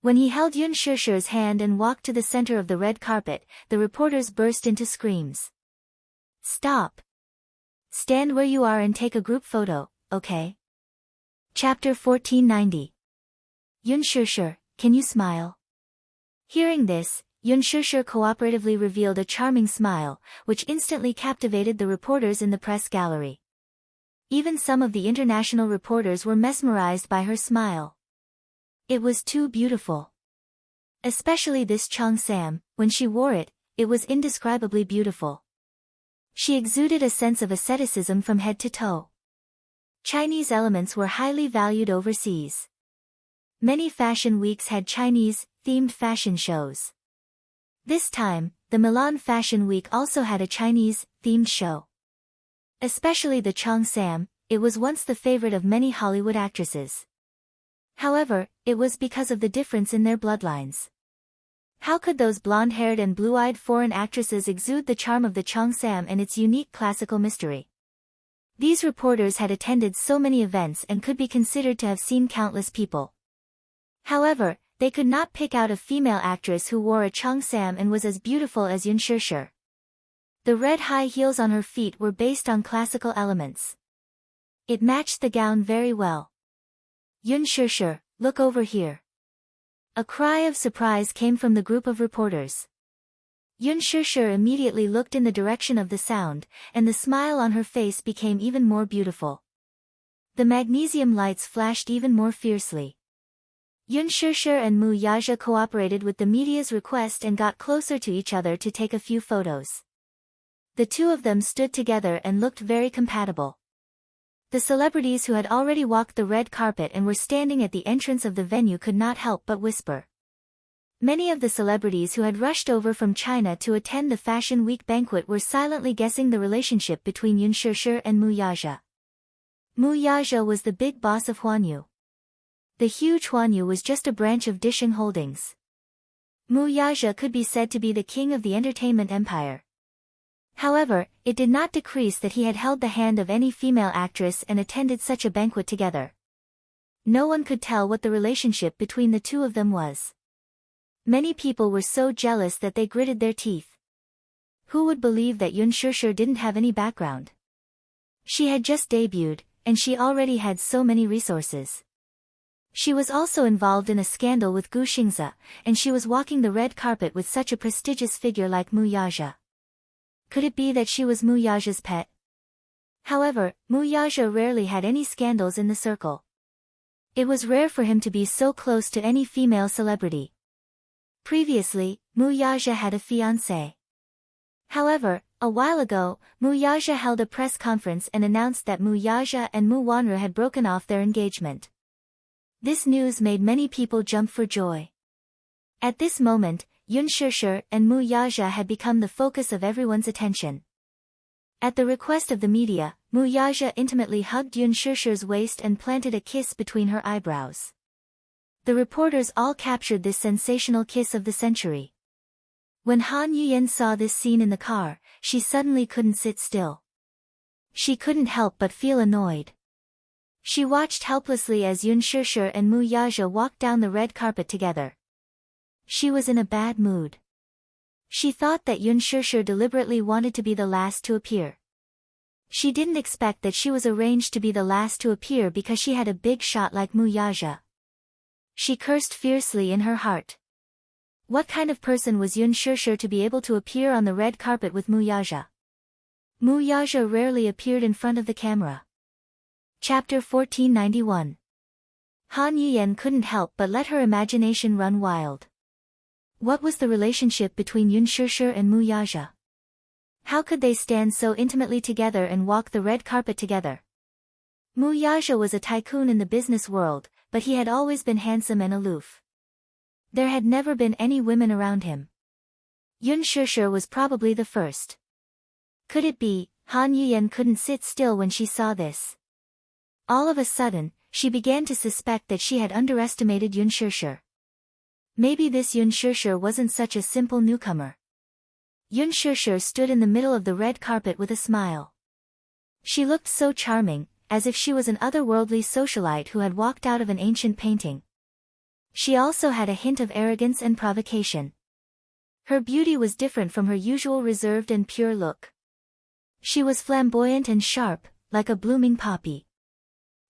When he held Yun Shusher's hand and walked to the center of the red carpet, the reporters burst into screams. Stop. Stand where you are and take a group photo, okay? Chapter 1490. Yun Shusher, can you smile? Hearing this, Yun Shusher cooperatively revealed a charming smile, which instantly captivated the reporters in the press gallery. Even some of the international reporters were mesmerized by her smile. It was too beautiful. Especially this cheongsam, when she wore it, it was indescribably beautiful. She exuded a sense of asceticism from head to toe. Chinese elements were highly valued overseas. Many fashion weeks had Chinese-themed fashion shows. This time, the Milan Fashion Week also had a Chinese-themed show. Especially the cheongsam, it was once the favorite of many Hollywood actresses. However, it was because of the difference in their bloodlines. How could those blonde-haired and blue-eyed foreign actresses exude the charm of the cheongsam and its unique classical mystery? These reporters had attended so many events and could be considered to have seen countless people. However, they could not pick out a female actress who wore a cheongsam and was as beautiful as Yun Shusher. The red high heels on her feet were based on classical elements. It matched the gown very well. Yun Shusher, look over here. A cry of surprise came from the group of reporters. Yun Shusher immediately looked in the direction of the sound, and the smile on her face became even more beautiful. The magnesium lights flashed even more fiercely. Yun Shusher and Mu Yaja cooperated with the media's request and got closer to each other to take a few photos. The two of them stood together and looked very compatible. The celebrities who had already walked the red carpet and were standing at the entrance of the venue could not help but whisper. Many of the celebrities who had rushed over from China to attend the Fashion Week banquet were silently guessing the relationship between Yun Shusher and Mu Yaja. Mu Yaja was the big boss of Huanyu. The huge Huanyu was just a branch of Dishing Holdings. Mu Yaja could be said to be the king of the entertainment empire. However, it did not decrease that he had held the hand of any female actress and attended such a banquet together. No one could tell what the relationship between the two of them was. Many people were so jealous that they gritted their teeth. Who would believe that Yun Shishir didn't have any background? She had just debuted, and she already had so many resources. She was also involved in a scandal with Gu Xingze, and she was walking the red carpet with such a prestigious figure like Mu Yaja. Could it be that she was Mu Yaja's pet? However, Mu Yaja rarely had any scandals in the circle. It was rare for him to be so close to any female celebrity. Previously, Mu Yaja had a fiancée. However, a while ago, Mu Yaja held a press conference and announced that Mu Yaja and Mu Wanru had broken off their engagement. This news made many people jump for joy. At this moment, Yun Shishir and Mu Yaja had become the focus of everyone's attention. At the request of the media, Mu Yaja intimately hugged Yun Shishir's waist and planted a kiss between her eyebrows. The reporters all captured this sensational kiss of the century. When Han Yuyen saw this scene in the car, she suddenly couldn't sit still. She couldn't help but feel annoyed. She watched helplessly as Yun Shishir and Mu Yaja walked down the red carpet together. She was in a bad mood. She thought that Yun Shishir deliberately wanted to be the last to appear. She didn't expect that she was arranged to be the last to appear because she had a big shot like Mu Yaja. She cursed fiercely in her heart. What kind of person was Yun Shishir to be able to appear on the red carpet with Mu Yaja? Mu Yaja rarely appeared in front of the camera. Chapter 1491. Han Yuyen couldn't help but let her imagination run wild. What was the relationship between Yun Shishir and Mu Yaja? How could they stand so intimately together and walk the red carpet together? Mu Yaja was a tycoon in the business world, but he had always been handsome and aloof. There had never been any women around him. Yun Shishir was probably the first. Could it be? Han Yuyen couldn't sit still when she saw this. All of a sudden, she began to suspect that she had underestimated Yun Shishir. Maybe this Yun Shishir wasn't such a simple newcomer. Yun Shishir stood in the middle of the red carpet with a smile. She looked so charming, as if she was an otherworldly socialite who had walked out of an ancient painting. She also had a hint of arrogance and provocation. Her beauty was different from her usual reserved and pure look. She was flamboyant and sharp, like a blooming poppy.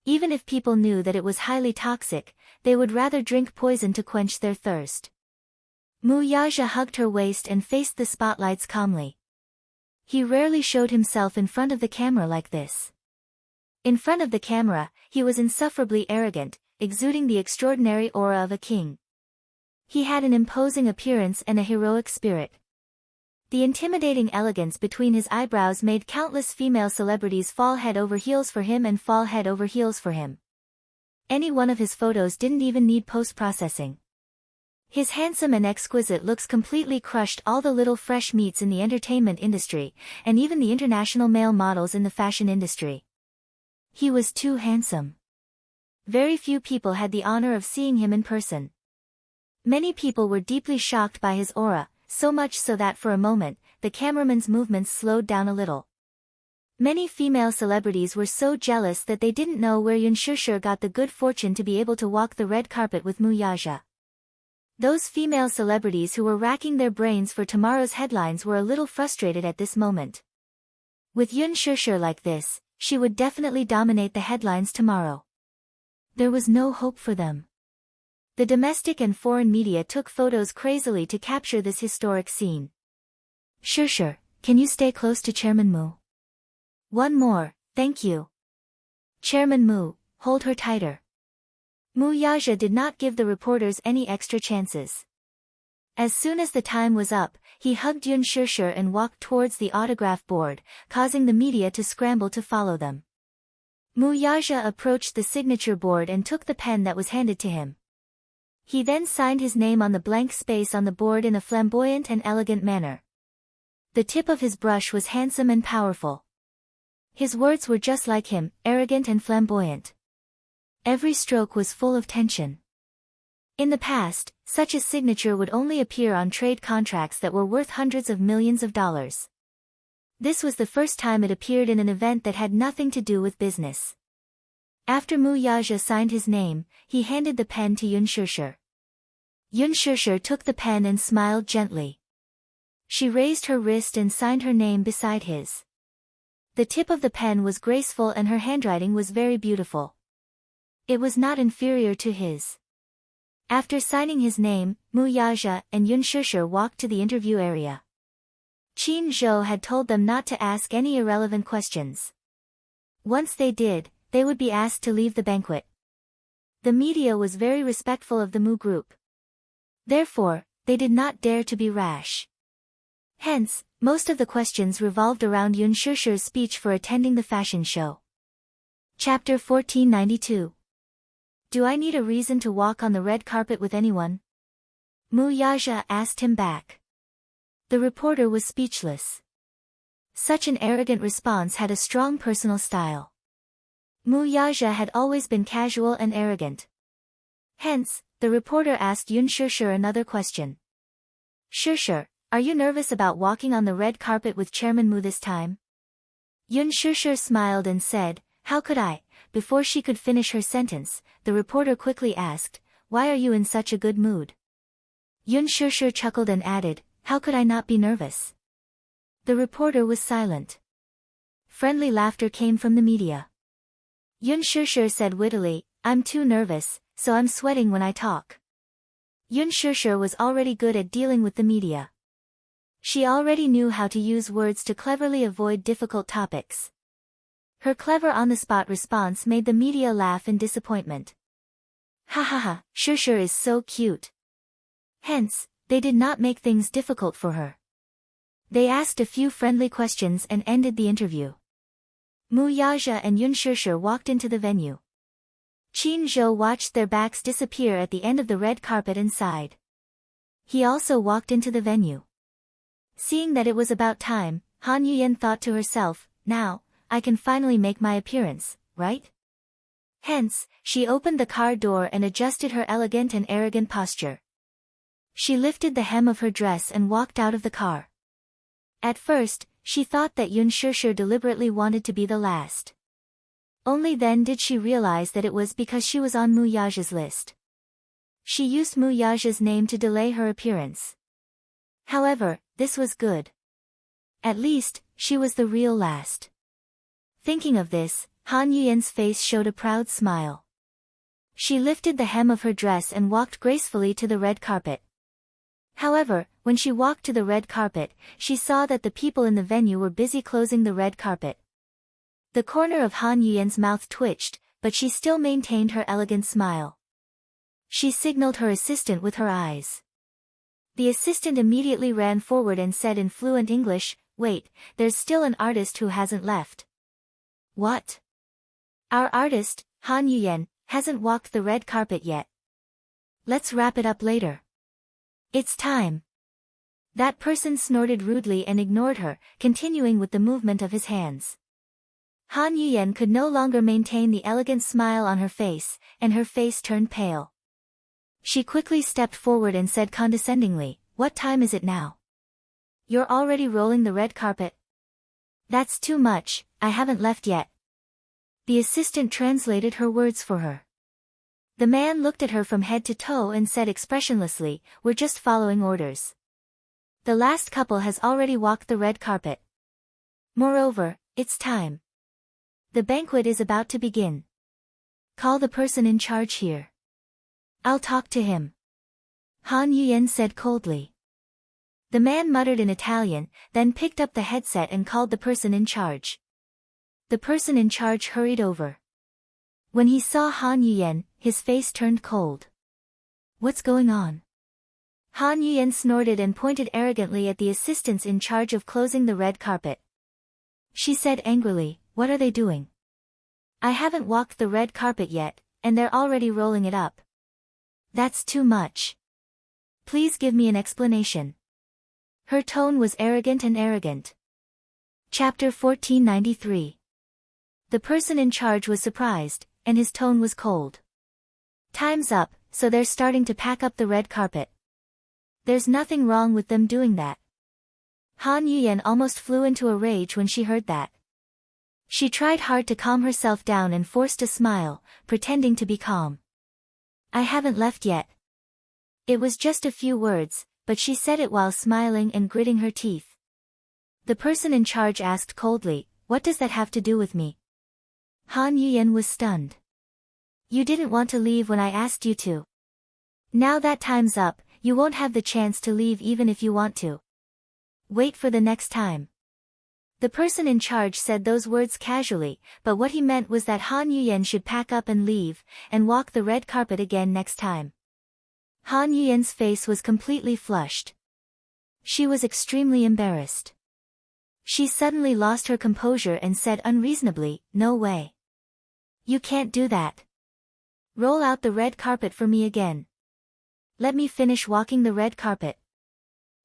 Even if people knew that it was highly toxic, they would rather drink poison to quench their thirst. Mu Yaja hugged her waist and faced the spotlights calmly. He rarely showed himself in front of the camera like this. In front of the camera, he was insufferably arrogant, exuding the extraordinary aura of a king. He had an imposing appearance and a heroic spirit. The intimidating elegance between his eyebrows made countless female celebrities fall head over heels for him and fall head over heels for him. Any one of his photos didn't even need post-processing. His handsome and exquisite looks completely crushed all the little fresh meats in the entertainment industry, and even the international male models in the fashion industry. He was too handsome. Very few people had the honor of seeing him in person. Many people were deeply shocked by his aura, so much so that for a moment, the cameraman's movements slowed down a little. Many female celebrities were so jealous that they didn't know where Yun Shishir got the good fortune to be able to walk the red carpet with Mu Yaja. Those female celebrities who were racking their brains for tomorrow's headlines were a little frustrated at this moment. With Yun Shishir like this, she would definitely dominate the headlines tomorrow. There was no hope for them. The domestic and foreign media took photos crazily to capture this historic scene. Shishir, can you stay close to Chairman Mu? One more, thank you. Chairman Mu, hold her tighter. Mu Yaja did not give the reporters any extra chances. As soon as the time was up, he hugged Yun Shishir and walked towards the autograph board, causing the media to scramble to follow them. Mu Yaja approached the signature board and took the pen that was handed to him. He then signed his name on the blank space on the board in a flamboyant and elegant manner. The tip of his brush was handsome and powerful. His words were just like him, arrogant and flamboyant. Every stroke was full of tension. In the past, such a signature would only appear on trade contracts that were worth hundreds of millions of dollars. This was the first time it appeared in an event that had nothing to do with business. After Mu Yaja signed his name, he handed the pen to Yun Shishir. Yun Shishir took the pen and smiled gently. She raised her wrist and signed her name beside his. The tip of the pen was graceful and her handwriting was very beautiful. It was not inferior to his. After signing his name, Mu Yaja and Yun Shishir walked to the interview area. Qin Zhou had told them not to ask any irrelevant questions. Once they did, they would be asked to leave the banquet. The media was very respectful of the Mu group. Therefore, they did not dare to be rash. Hence, most of the questions revolved around Yun Shishir's speech for attending the fashion show. Chapter 1492. Do I need a reason to walk on the red carpet with anyone? Mu Yaja asked him back. The reporter was speechless. Such an arrogant response had a strong personal style. Mu Yaja had always been casual and arrogant. Hence, the reporter asked Yun Shishir another question. Shishir, are you nervous about walking on the red carpet with Chairman Mu this time? Yun Shishir smiled and said, how could I? Before she could finish her sentence, the reporter quickly asked, why are you in such a good mood? Yun Shishir chuckled and added, how could I not be nervous? The reporter was silent. Friendly laughter came from the media. Yun Shishir said wittily, I'm too nervous, so I'm sweating when I talk. Yun Shishir was already good at dealing with the media. She already knew how to use words to cleverly avoid difficult topics. Her clever on-the-spot response made the media laugh in disappointment. Ha ha ha, Shishir is so cute. Hence, they did not make things difficult for her. They asked a few friendly questions and ended the interview. Mu Yaja and Yun Shishir walked into the venue. Qin Zhou watched their backs disappear at the end of the red carpet and sighed. He also walked into the venue. Seeing that it was about time, Han Yuyan thought to herself, now, I can finally make my appearance, right? Hence, she opened the car door and adjusted her elegant and arrogant posture. She lifted the hem of her dress and walked out of the car. At first, she thought that Yun Shishir deliberately wanted to be the last. Only then did she realize that it was because she was on Mu Yaja's list. She used Mu Yaja's name to delay her appearance. However, this was good. At least, she was the real last. Thinking of this, Han Yuyan's face showed a proud smile. She lifted the hem of her dress and walked gracefully to the red carpet. However, when she walked to the red carpet, she saw that the people in the venue were busy closing the red carpet. The corner of Han Yuyan's mouth twitched, but she still maintained her elegant smile. She signaled her assistant with her eyes. The assistant immediately ran forward and said in fluent English, wait, there's still an artist who hasn't left. What? Our artist, Han Yuyan, hasn't walked the red carpet yet. Let's wrap it up later. It's time. That person snorted rudely and ignored her, continuing with the movement of his hands. Han Yuyan could no longer maintain the elegant smile on her face, and her face turned pale. She quickly stepped forward and said condescendingly, what time is it now? You're already rolling the red carpet? That's too much, I haven't left yet. The assistant translated her words for her. The man looked at her from head to toe and said expressionlessly, we're just following orders. The last couple has already walked the red carpet. Moreover, it's time. The banquet is about to begin. Call the person in charge here. I'll talk to him. Han Yuyan said coldly. The man muttered in Italian, then picked up the headset and called the person in charge. The person in charge hurried over. When he saw Han Yuyan, his face turned cold. What's going on? Han Yuyan snorted and pointed arrogantly at the assistants in charge of closing the red carpet. She said angrily, what are they doing? I haven't walked the red carpet yet, and they're already rolling it up. That's too much. Please give me an explanation. Her tone was arrogant and arrogant. Chapter 1493. The person in charge was surprised, and his tone was cold. Time's up, so they're starting to pack up the red carpet. There's nothing wrong with them doing that. Han Yuyen almost flew into a rage when she heard that. She tried hard to calm herself down and forced a smile, pretending to be calm. I haven't left yet. It was just a few words, but she said it while smiling and gritting her teeth. The person in charge asked coldly, "What does that have to do with me?" Han Yuyen was stunned. You didn't want to leave when I asked you to. Now that time's up, you won't have the chance to leave even if you want to. Wait for the next time. The person in charge said those words casually, but what he meant was that Han Yuyen should pack up and leave, and walk the red carpet again next time. Han Yuyen's face was completely flushed. She was extremely embarrassed. She suddenly lost her composure and said unreasonably, "No way. You can't do that. Roll out the red carpet for me again. Let me finish walking the red carpet.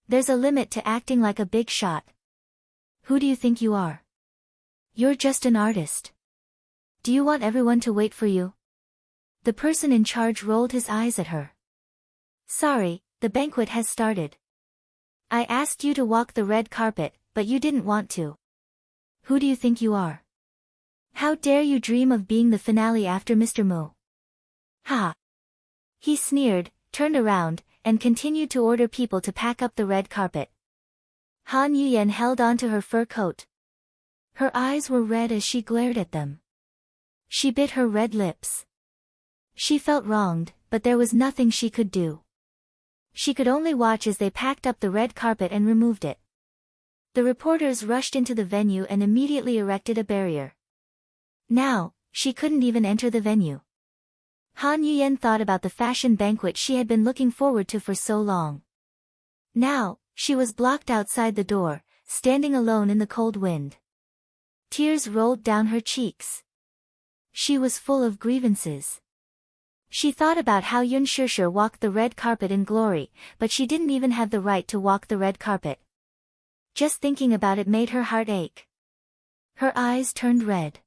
There's a limit to acting like a big shot. Who do you think you are? You're just an artist. Do you want everyone to wait for you?" The person in charge rolled his eyes at her. Sorry, the banquet has started. I asked you to walk the red carpet, but you didn't want to. Who do you think you are? How dare you dream of being the finale after Mr. Mu? Ha! He sneered, turned around, and continued to order people to pack up the red carpet. Han Yuyen held onto her fur coat. Her eyes were red as she glared at them. She bit her red lips. She felt wronged, but there was nothing she could do. She could only watch as they packed up the red carpet and removed it. The reporters rushed into the venue and immediately erected a barrier. Now, she couldn't even enter the venue. Han Yuyen thought about the fashion banquet she had been looking forward to for so long. Now, she was blocked outside the door, standing alone in the cold wind. Tears rolled down her cheeks. She was full of grievances. She thought about how Yun Shishir walked the red carpet in glory, but she didn't even have the right to walk the red carpet. Just thinking about it made her heart ache. Her eyes turned red.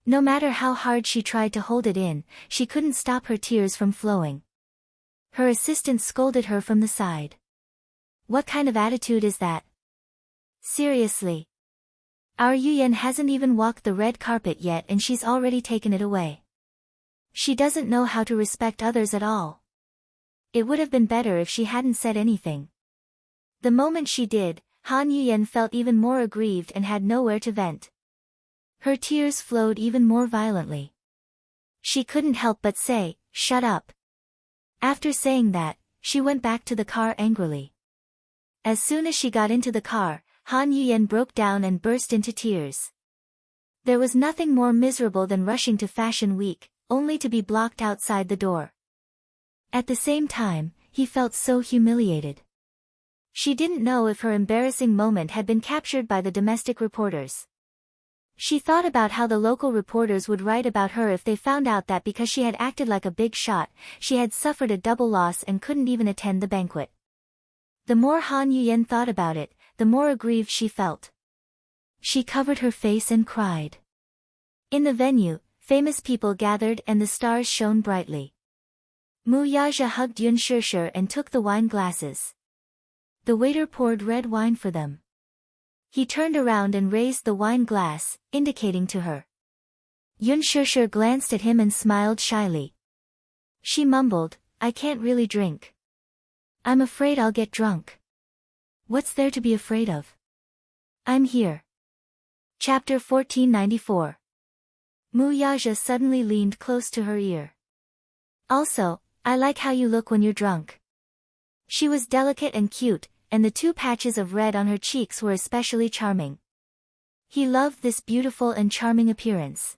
No matter how hard she tried to hold it in, she couldn't stop her tears from flowing. Her assistant scolded her from the side. What kind of attitude is that? Seriously. Our Yuyen hasn't even walked the red carpet yet and she's already taken it away. She doesn't know how to respect others at all. It would have been better if she hadn't said anything. The moment she did, Han Yuyen felt even more aggrieved and had nowhere to vent. Her tears flowed even more violently. She couldn't help but say, "Shut up." After saying that, she went back to the car angrily. As soon as she got into the car, Han Yuyen broke down and burst into tears. There was nothing more miserable than rushing to Fashion Week, only to be blocked outside the door. At the same time, he felt so humiliated. She didn't know if her embarrassing moment had been captured by the domestic reporters. She thought about how the local reporters would write about her if they found out that because she had acted like a big shot, she had suffered a double loss and couldn't even attend the banquet. The more Han Yuyen thought about it, the more aggrieved she felt. She covered her face and cried. In the venue, famous people gathered and the stars shone brightly. Mu Yaja hugged Yun Shishir and took the wine glasses. The waiter poured red wine for them. He turned around and raised the wine glass, indicating to her. Yun Shishir glanced at him and smiled shyly. She mumbled, "I can't really drink. I'm afraid I'll get drunk." What's there to be afraid of? I'm here. Chapter 1494. Mu Yaja suddenly leaned close to her ear. Also, I like how you look when you're drunk. She was delicate and cute, and the two patches of red on her cheeks were especially charming. He loved this beautiful and charming appearance.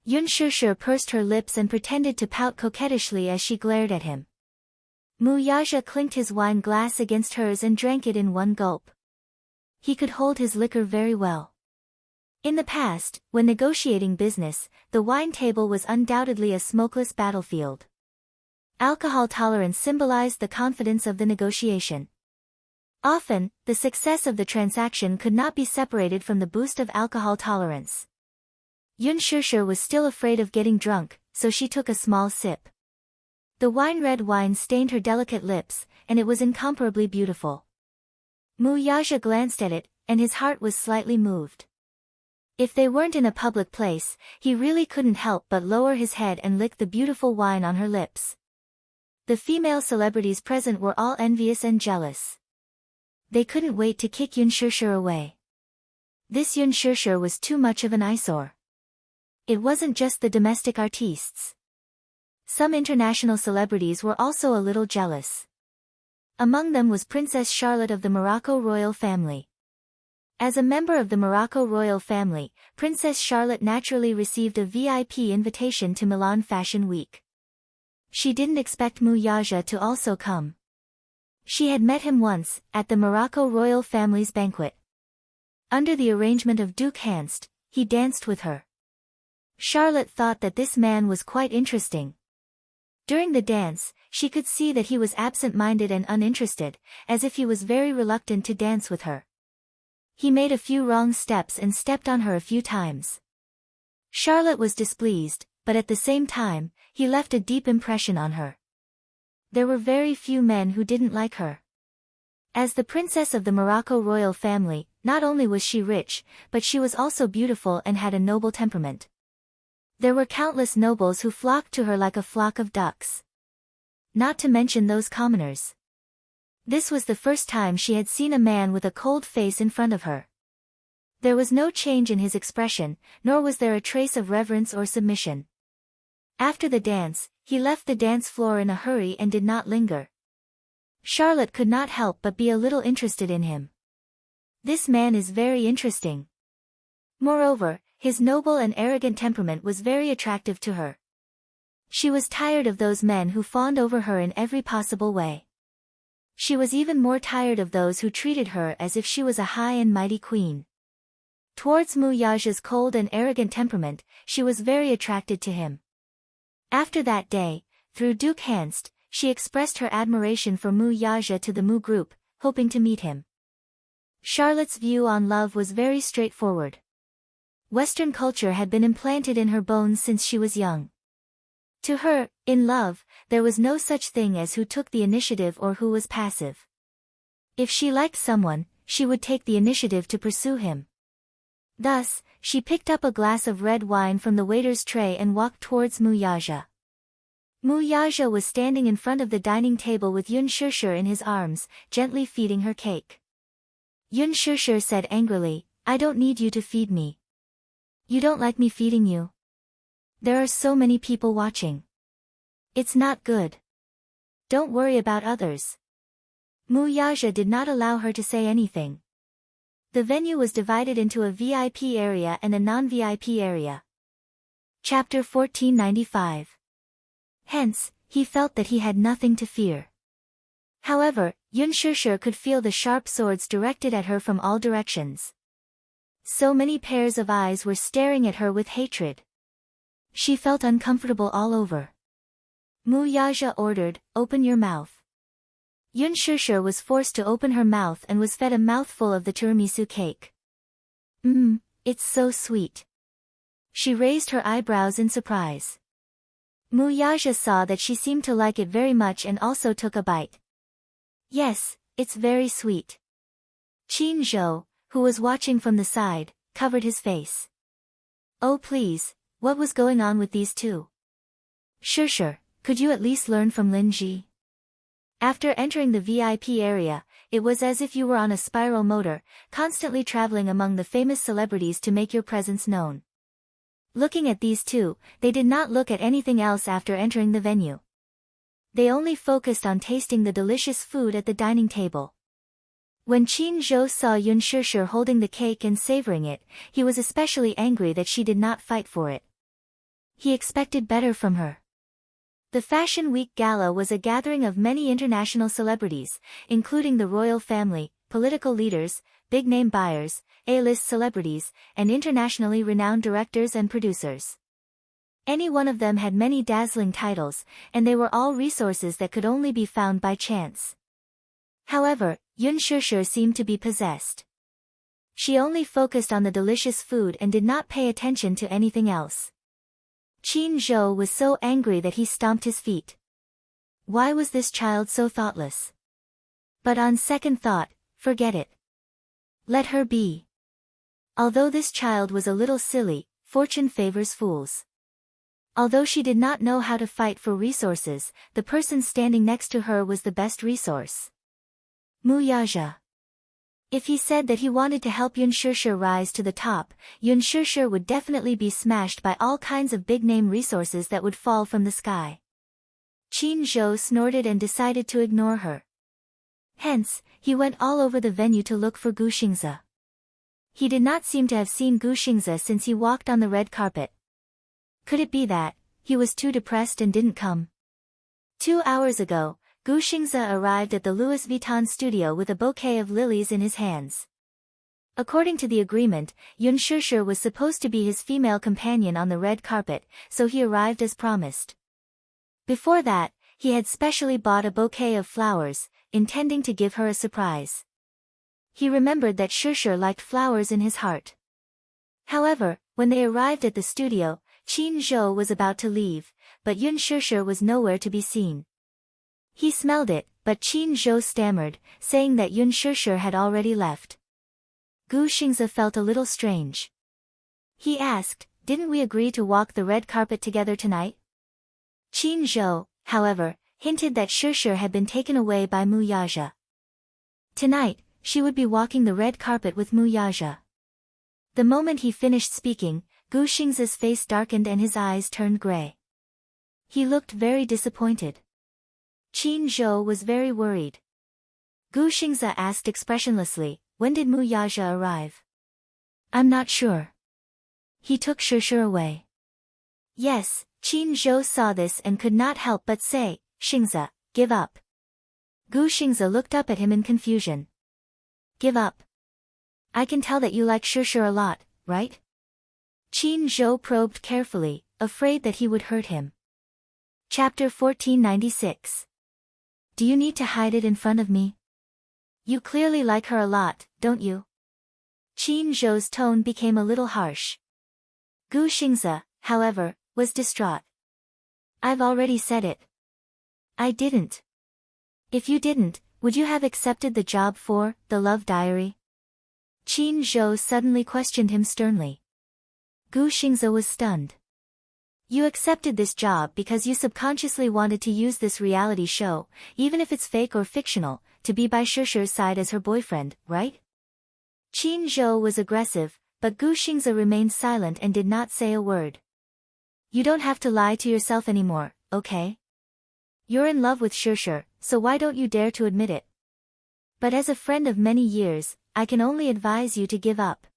Yun Shishir pursed her lips and pretended to pout coquettishly as she glared at him. Mu Yaja clinked his wine glass against hers and drank it in one gulp. He could hold his liquor very well. In the past, when negotiating business, the wine table was undoubtedly a smokeless battlefield. Alcohol tolerance symbolized the confidence of the negotiation. Often, the success of the transaction could not be separated from the boost of alcohol tolerance. Yun Shishir was still afraid of getting drunk, so she took a small sip. The wine-red wine stained her delicate lips, and it was incomparably beautiful. Muyaja glanced at it, and his heart was slightly moved. If they weren't in a public place, he really couldn't help but lower his head and lick the beautiful wine on her lips. The female celebrities present were all envious and jealous. They couldn't wait to kick Yun Shishir away. This Yun Shishir was too much of an eyesore. It wasn't just the domestic artistes. Some international celebrities were also a little jealous. Among them was Princess Charlotte of the Morocco royal family. As a member of the Morocco royal family, Princess Charlotte naturally received a VIP invitation to Milan Fashion Week. She didn't expect Muyaja to also come. She had met him once, at the Morocco royal family's banquet. Under the arrangement of Duke Hanst, he danced with her. Charlotte thought that this man was quite interesting. During the dance, she could see that he was absent-minded and uninterested, as if he was very reluctant to dance with her. He made a few wrong steps and stepped on her a few times. Charlotte was displeased, but at the same time, he left a deep impression on her. There were very few men who didn't like her. As the princess of the Morocco royal family, not only was she rich, but she was also beautiful and had a noble temperament. There were countless nobles who flocked to her like a flock of ducks. Not to mention those commoners. This was the first time she had seen a man with a cold face in front of her. There was no change in his expression, nor was there a trace of reverence or submission. After the dance, he left the dance floor in a hurry and did not linger. Charlotte could not help but be a little interested in him. This man is very interesting. Moreover, his noble and arrogant temperament was very attractive to her. She was tired of those men who fawned over her in every possible way. She was even more tired of those who treated her as if she was a high and mighty queen. Towards Muyaja's cold and arrogant temperament, she was very attracted to him. After that day, through Duke Hanst, she expressed her admiration for Muyaja to the Mu group, hoping to meet him. Charlotte's view on love was very straightforward. Western culture had been implanted in her bones since she was young. To her, in love, there was no such thing as who took the initiative or who was passive. If she liked someone, she would take the initiative to pursue him. Thus, she picked up a glass of red wine from the waiter's tray and walked towards Muyaja. Muyaja was standing in front of the dining table with Yun Shishir in his arms, gently feeding her cake. Yun Shishir said angrily, "I don't need you to feed me. You don't like me feeding you? There are so many people watching. It's not good. Don't worry about others." Muyaja did not allow her to say anything. The venue was divided into a VIP area and a non-VIP area. Chapter 1495. Hence, he felt that he had nothing to fear. However, Yun Shishir could feel the sharp swords directed at her from all directions. So many pairs of eyes were staring at her with hatred. She felt uncomfortable all over. Muyaja ordered, "Open your mouth." Yun Shishir was forced to open her mouth and was fed a mouthful of the tiramisu cake. It's so sweet. She raised her eyebrows in surprise. Muyaja saw that she seemed to like it very much and also took a bite. "Yes, it's very sweet." Qin Zhou, who was watching from the side, covered his face. "Oh please, what was going on with these two? Shishir, could you at least learn from Lin Ji?" After entering the VIP area, it was as if you were on a spiral motor, constantly traveling among the famous celebrities to make your presence known. Looking at these two, they did not look at anything else after entering the venue. They only focused on tasting the delicious food at the dining table. When Qin Zhou saw Yun Shishir holding the cake and savoring it, he was especially angry that she did not fight for it. He expected better from her. The Fashion Week Gala was a gathering of many international celebrities, including the royal family, political leaders, big-name buyers, A-list celebrities, and internationally renowned directors and producers. Any one of them had many dazzling titles, and they were all resources that could only be found by chance. However, Yun Shishir seemed to be possessed. She only focused on the delicious food and did not pay attention to anything else. Qin Zhou was so angry that he stomped his feet. Why was this child so thoughtless? But on second thought, forget it. Let her be. Although this child was a little silly, fortune favors fools. Although she did not know how to fight for resources, the person standing next to her was the best resource. Mu Yaja. If he said that he wanted to help Yun Shishir rise to the top, Yun Shishir would definitely be smashed by all kinds of big-name resources that would fall from the sky. Qin Zhou snorted and decided to ignore her. Hence, he went all over the venue to look for Gu Xingze. He did not seem to have seen Gu Xingze since he walked on the red carpet. Could it be that he was too depressed and didn't come? 2 hours ago, Gu Xingze arrived at the Louis Vuitton studio with a bouquet of lilies in his hands. According to the agreement, Yun Shishir was supposed to be his female companion on the red carpet, so he arrived as promised. Before that, he had specially bought a bouquet of flowers, intending to give her a surprise. He remembered that Shishir liked flowers in his heart. However, when they arrived at the studio, Qin Zhou was about to leave, but Yun Shishir was nowhere to be seen. He smelled it, but Qin Zhou stammered, saying that Yun Shishir had already left. Gu Xingze felt a little strange. He asked, "Didn't we agree to walk the red carpet together tonight?" Qin Zhou, however, hinted that Shishir had been taken away by Mu Yaja. Tonight, she would be walking the red carpet with Mu Yaja. The moment he finished speaking, Gu Xingze's face darkened and his eyes turned gray. He looked very disappointed. Qin Zhou was very worried. Gu Xingze asked expressionlessly, "When did Mu Yaja arrive?" "I'm not sure. He took Shishir away." Yes, Qin Zhou saw this and could not help but say, "Xingze, give up." Gu Xingze looked up at him in confusion. "Give up? I can tell that you like Shishir a lot, right?" Qin Zhou probed carefully, afraid that he would hurt him. Chapter 1496. Do you need to hide it in front of me? You clearly like her a lot, don't you? Qin Zhou's tone became a little harsh. Gu Xingze, however, was distraught. "I've already said it." "I didn't." "If you didn't, would you have accepted the job for the Love Diary?" Qin Zhou suddenly questioned him sternly. Gu Xingze was stunned. "You accepted this job because you subconsciously wanted to use this reality show, even if it's fake or fictional, to be by Shishir's side as her boyfriend, right?" Qin Zhou was aggressive, but Gu Xingze remained silent and did not say a word. "You don't have to lie to yourself anymore, okay? You're in love with Shishir, so why don't you dare to admit it? But as a friend of many years, I can only advise you to give up.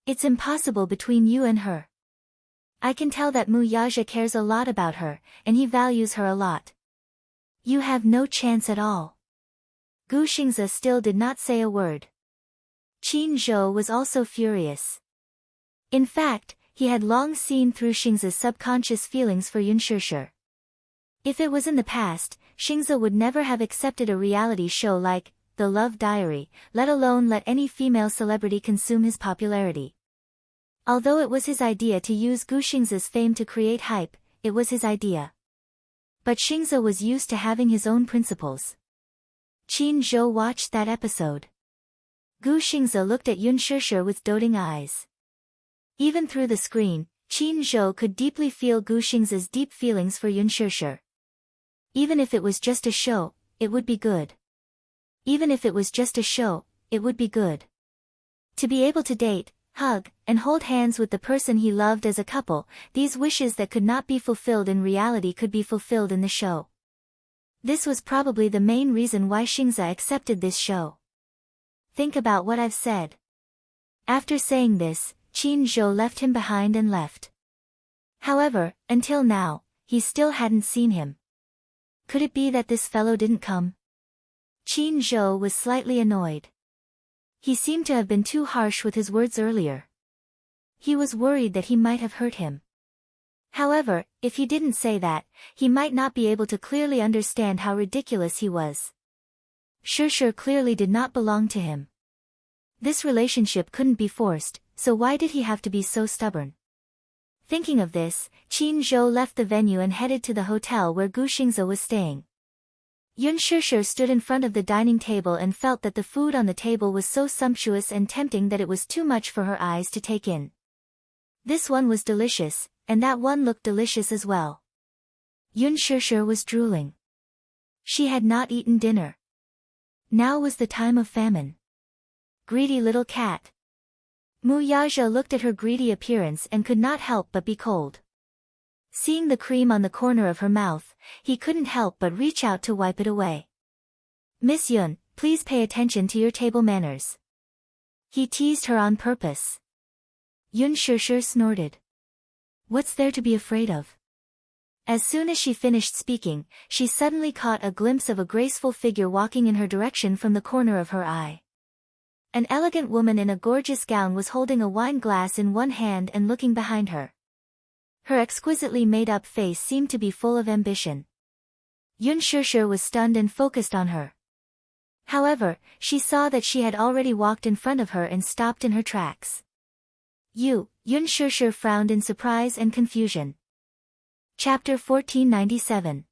It's impossible between you and her. I can tell that Mu Yaja cares a lot about her, and he values her a lot. You have no chance at all." Gu Xingze still did not say a word. Qin Zhou was also furious. In fact, he had long seen through Xingze's subconscious feelings for Yun Shishir. If it was in the past, Xingze would never have accepted a reality show like The Love Diary, let alone let any female celebrity consume his popularity. Although it was his idea to use Gu Xingze's fame to create hype, it was his idea. But Xingze was used to having his own principles. Qin Zhou watched that episode. Gu Xingze looked at Yun Shishir with doting eyes. Even through the screen, Qin Zhou could deeply feel Gu Xingze's deep feelings for Yun Shishir. Even if it was just a show, it would be good. Even if it was just a show, it would be good. To be able to date, hug, and hold hands with the person he loved as a couple, these wishes that could not be fulfilled in reality could be fulfilled in the show. This was probably the main reason why Xingze accepted this show. Think about what I've said. After saying this, Qin Zhou left him behind and left. However, until now, he still hadn't seen him. Could it be that this fellow didn't come? Qin Zhou was slightly annoyed. He seemed to have been too harsh with his words earlier. He was worried that he might have hurt him. However, if he didn't say that, he might not be able to clearly understand how ridiculous he was. Shishir clearly did not belong to him. This relationship couldn't be forced, so why did he have to be so stubborn? Thinking of this, Qin Zhou left the venue and headed to the hotel where Gu Xingze was staying. Yun Shishir stood in front of the dining table and felt that the food on the table was so sumptuous and tempting that it was too much for her eyes to take in. This one was delicious, and that one looked delicious as well. Yun Shishir was drooling. She had not eaten dinner. Now was the time of famine. Greedy little cat. Mu Yaja looked at her greedy appearance and could not help but be cold. Seeing the cream on the corner of her mouth, he couldn't help but reach out to wipe it away. Miss Yun, please pay attention to your table manners. He teased her on purpose. Yun Shishir snorted. What's there to be afraid of? As soon as she finished speaking, she suddenly caught a glimpse of a graceful figure walking in her direction from the corner of her eye. An elegant woman in a gorgeous gown was holding a wine glass in one hand and looking behind her. Her exquisitely made-up face seemed to be full of ambition. Yun Shishir was stunned and focused on her. However, she saw that she had already walked in front of her and stopped in her tracks. Yun Shishir frowned in surprise and confusion. Chapter 1497.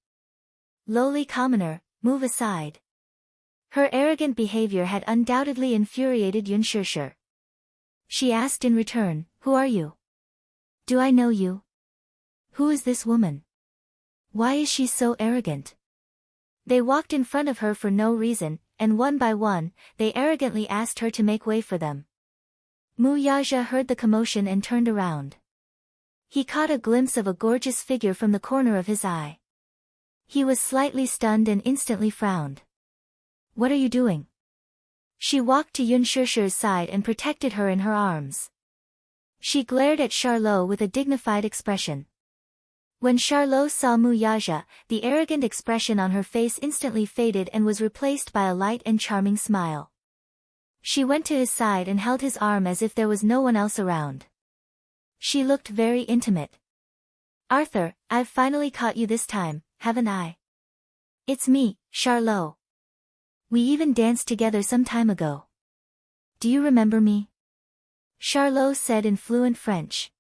Lowly commoner, move aside. Her arrogant behavior had undoubtedly infuriated Yun Shishir. She asked in return, "Who are you? Do I know you? Who is this woman? Why is she so arrogant?" They walked in front of her for no reason, and one by one, they arrogantly asked her to make way for them. Mu Yaja heard the commotion and turned around. He caught a glimpse of a gorgeous figure from the corner of his eye. He was slightly stunned and instantly frowned. "What are you doing?" She walked to Yun Shishir's side and protected her in her arms. She glared at Charlot with a dignified expression. When Charlot saw Mu Yaja, the arrogant expression on her face instantly faded and was replaced by a light and charming smile. She went to his side and held his arm as if there was no one else around. She looked very intimate. "Arthur, I've finally caught you this time, haven't I? It's me, Charlot. We even danced together some time ago. Do you remember me?" Charlot said in fluent French.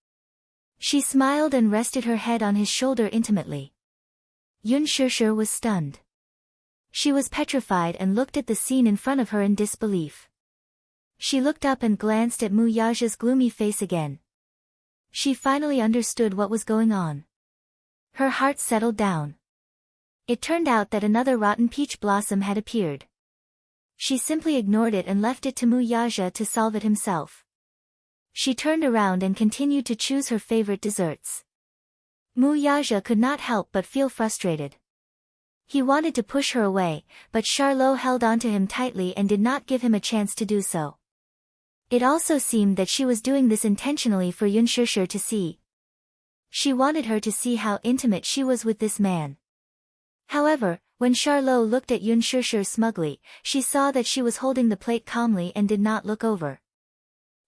She smiled and rested her head on his shoulder intimately. Yun Shishir was stunned. She was petrified and looked at the scene in front of her in disbelief. She looked up and glanced at Mu Yaja's gloomy face again. She finally understood what was going on. Her heart settled down. It turned out that another rotten peach blossom had appeared. She simply ignored it and left it to Mu Yaja to solve it himself. She turned around and continued to choose her favorite desserts. Mu Yaja could not help but feel frustrated. He wanted to push her away, but Charlot held on to him tightly and did not give him a chance to do so. It also seemed that she was doing this intentionally for Yun Shishir to see. She wanted her to see how intimate she was with this man. However, when Charlot looked at Yun Shishir smugly, she saw that she was holding the plate calmly and did not look over.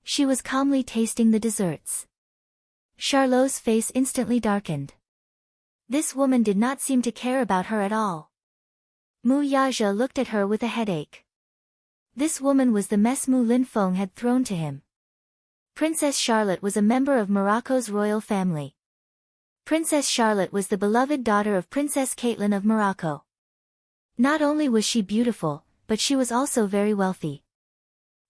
She was calmly tasting the desserts. Charlot's face instantly darkened. This woman did not seem to care about her at all. Mu Yaja looked at her with a headache. This woman was the mess Mu Linfeng had thrown to him. Princess Charlotte was a member of Morocco's royal family. Princess Charlotte was the beloved daughter of Princess Caitlin of Morocco. Not only was she beautiful, but she was also very wealthy.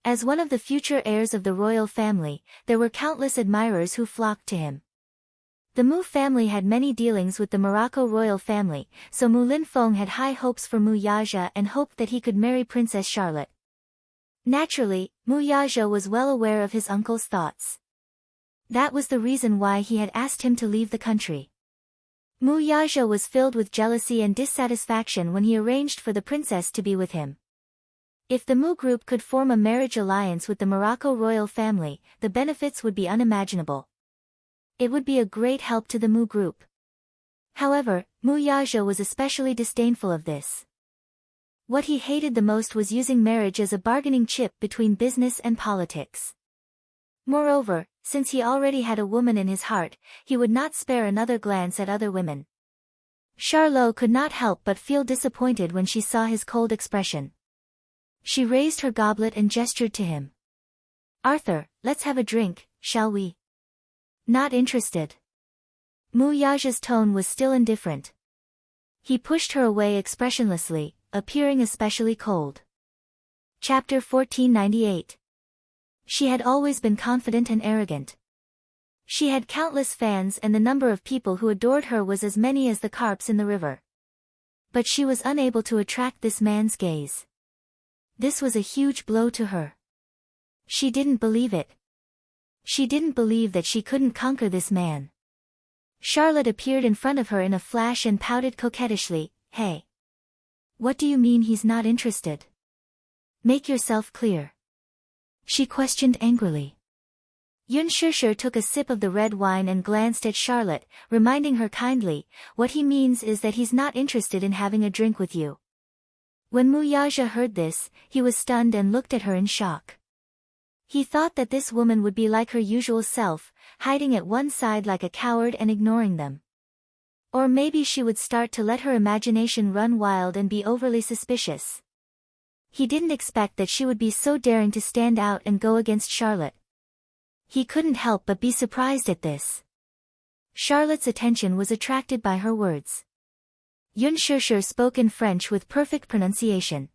As one of the future heirs of the royal family, there were countless admirers who flocked to him. The Mu family had many dealings with the Morocco royal family, so Mu Linfeng had high hopes for Mu Yaja and hoped that he could marry Princess Charlotte. Naturally, Mu Yaja was well aware of his uncle's thoughts. That was the reason why he had asked him to leave the country. Mu Yaja was filled with jealousy and dissatisfaction when he arranged for the princess to be with him. If the Mu group could form a marriage alliance with the Morocco royal family, the benefits would be unimaginable. It would be a great help to the Mu group. However, Mu Yaja was especially disdainful of this. What he hated the most was using marriage as a bargaining chip between business and politics. Moreover, since he already had a woman in his heart, he would not spare another glance at other women. Charlot could not help but feel disappointed when she saw his cold expression. She raised her goblet and gestured to him. "Arthur, let's have a drink, shall we?" "Not interested." Mu Yaja's tone was still indifferent. He pushed her away expressionlessly, appearing especially cold. Chapter 1498. She had always been confident and arrogant. She had countless fans and the number of people who adored her was as many as the carps in the river. But she was unable to attract this man's gaze. This was a huge blow to her. She didn't believe it. She didn't believe that she couldn't conquer this man. Charlotte appeared in front of her in a flash and pouted coquettishly, "Hey. What do you mean he's not interested? Make yourself clear." She questioned angrily. Yun Shishir took a sip of the red wine and glanced at Charlotte, reminding her kindly, "What he means is that he's not interested in having a drink with you." When Mu Yaja heard this, he was stunned and looked at her in shock. He thought that this woman would be like her usual self, hiding at one side like a coward and ignoring them. Or maybe she would start to let her imagination run wild and be overly suspicious. He didn't expect that she would be so daring to stand out and go against Charlotte. He couldn't help but be surprised at this. Charlotte's attention was attracted by her words. Yun Shishir spoke in French with perfect pronunciation.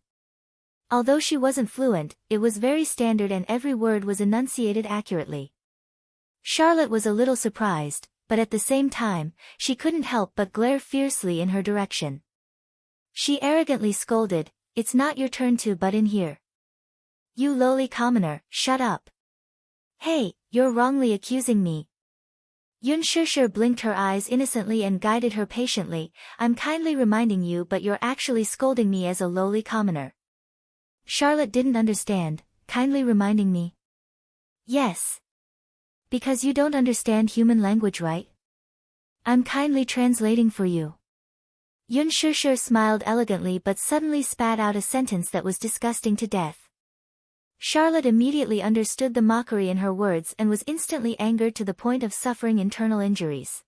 Although she wasn't fluent, it was very standard and every word was enunciated accurately. Charlotte was a little surprised, but at the same time, she couldn't help but glare fiercely in her direction. She arrogantly scolded, "It's not your turn to butt in here. You lowly commoner, shut up. Hey, you're wrongly accusing me." Yun Shishir blinked her eyes innocently and guided her patiently, "I'm kindly reminding you but you're actually scolding me as a lowly commoner." Charlotte didn't understand, "Kindly reminding me?" "Yes. Because you don't understand human language, right? I'm kindly translating for you." Yun Shishir smiled elegantly but suddenly spat out a sentence that was disgusting to death. Charlotte immediately understood the mockery in her words and was instantly angered to the point of suffering internal injuries.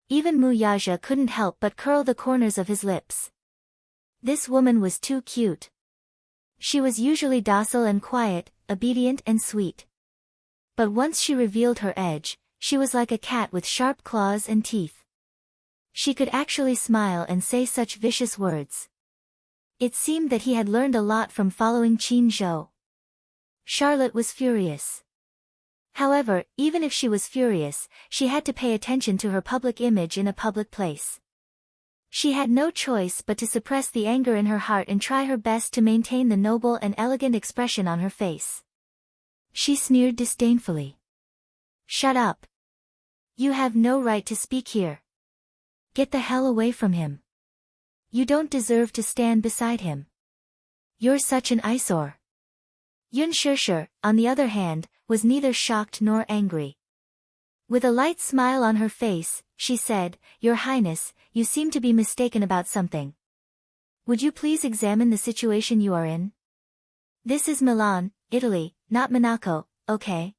Even Mu Yaja couldn't help but curl the corners of his lips. This woman was too cute. She was usually docile and quiet, obedient and sweet. But once she revealed her edge, she was like a cat with sharp claws and teeth. She could actually smile and say such vicious words. It seemed that he had learned a lot from following Qin Zhou. Charlotte was furious. However, even if she was furious, she had to pay attention to her public image in a public place. She had no choice but to suppress the anger in her heart and try her best to maintain the noble and elegant expression on her face. She sneered disdainfully. "Shut up. You have no right to speak here. Get the hell away from him. You don't deserve to stand beside him. You're such an eyesore." Yun Shishir, on the other hand, was neither shocked nor angry. With a light smile on her face, she said, "Your Highness, you seem to be mistaken about something. Would you please examine the situation you are in? This is Milan, Italy, not Monaco, okay?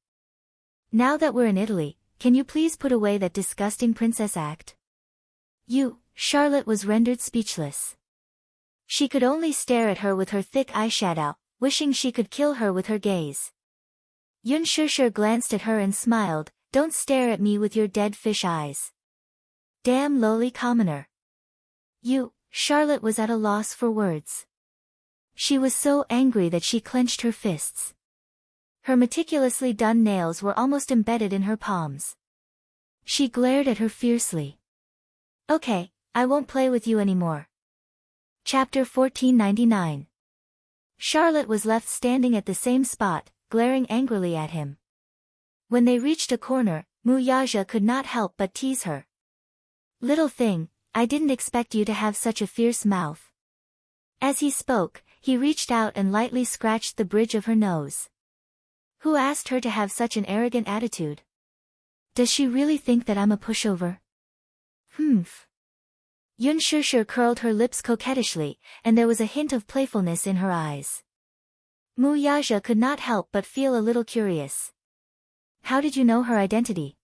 Now that we're in Italy, can you please put away that disgusting princess act?" Charlotte was rendered speechless. She could only stare at her with her thick eyeshadow, wishing she could kill her with her gaze. Yun Shishir glanced at her and smiled, "Don't stare at me with your dead fish eyes. Damn lowly commoner." Charlotte was at a loss for words. She was so angry that she clenched her fists. Her meticulously done nails were almost embedded in her palms. She glared at her fiercely. "Okay, I won't play with you anymore." Chapter 1499. Charlotte was left standing at the same spot, glaring angrily at him. When they reached a corner, Mu Yaja could not help but tease her. "Little thing, I didn't expect you to have such a fierce mouth." As he spoke, he reached out and lightly scratched the bridge of her nose. "Who asked her to have such an arrogant attitude? Does she really think that I'm a pushover?" "Humph." Yun Shishir curled her lips coquettishly, and there was a hint of playfulness in her eyes. Mu Yaja could not help but feel a little curious. "How did you know her identity?"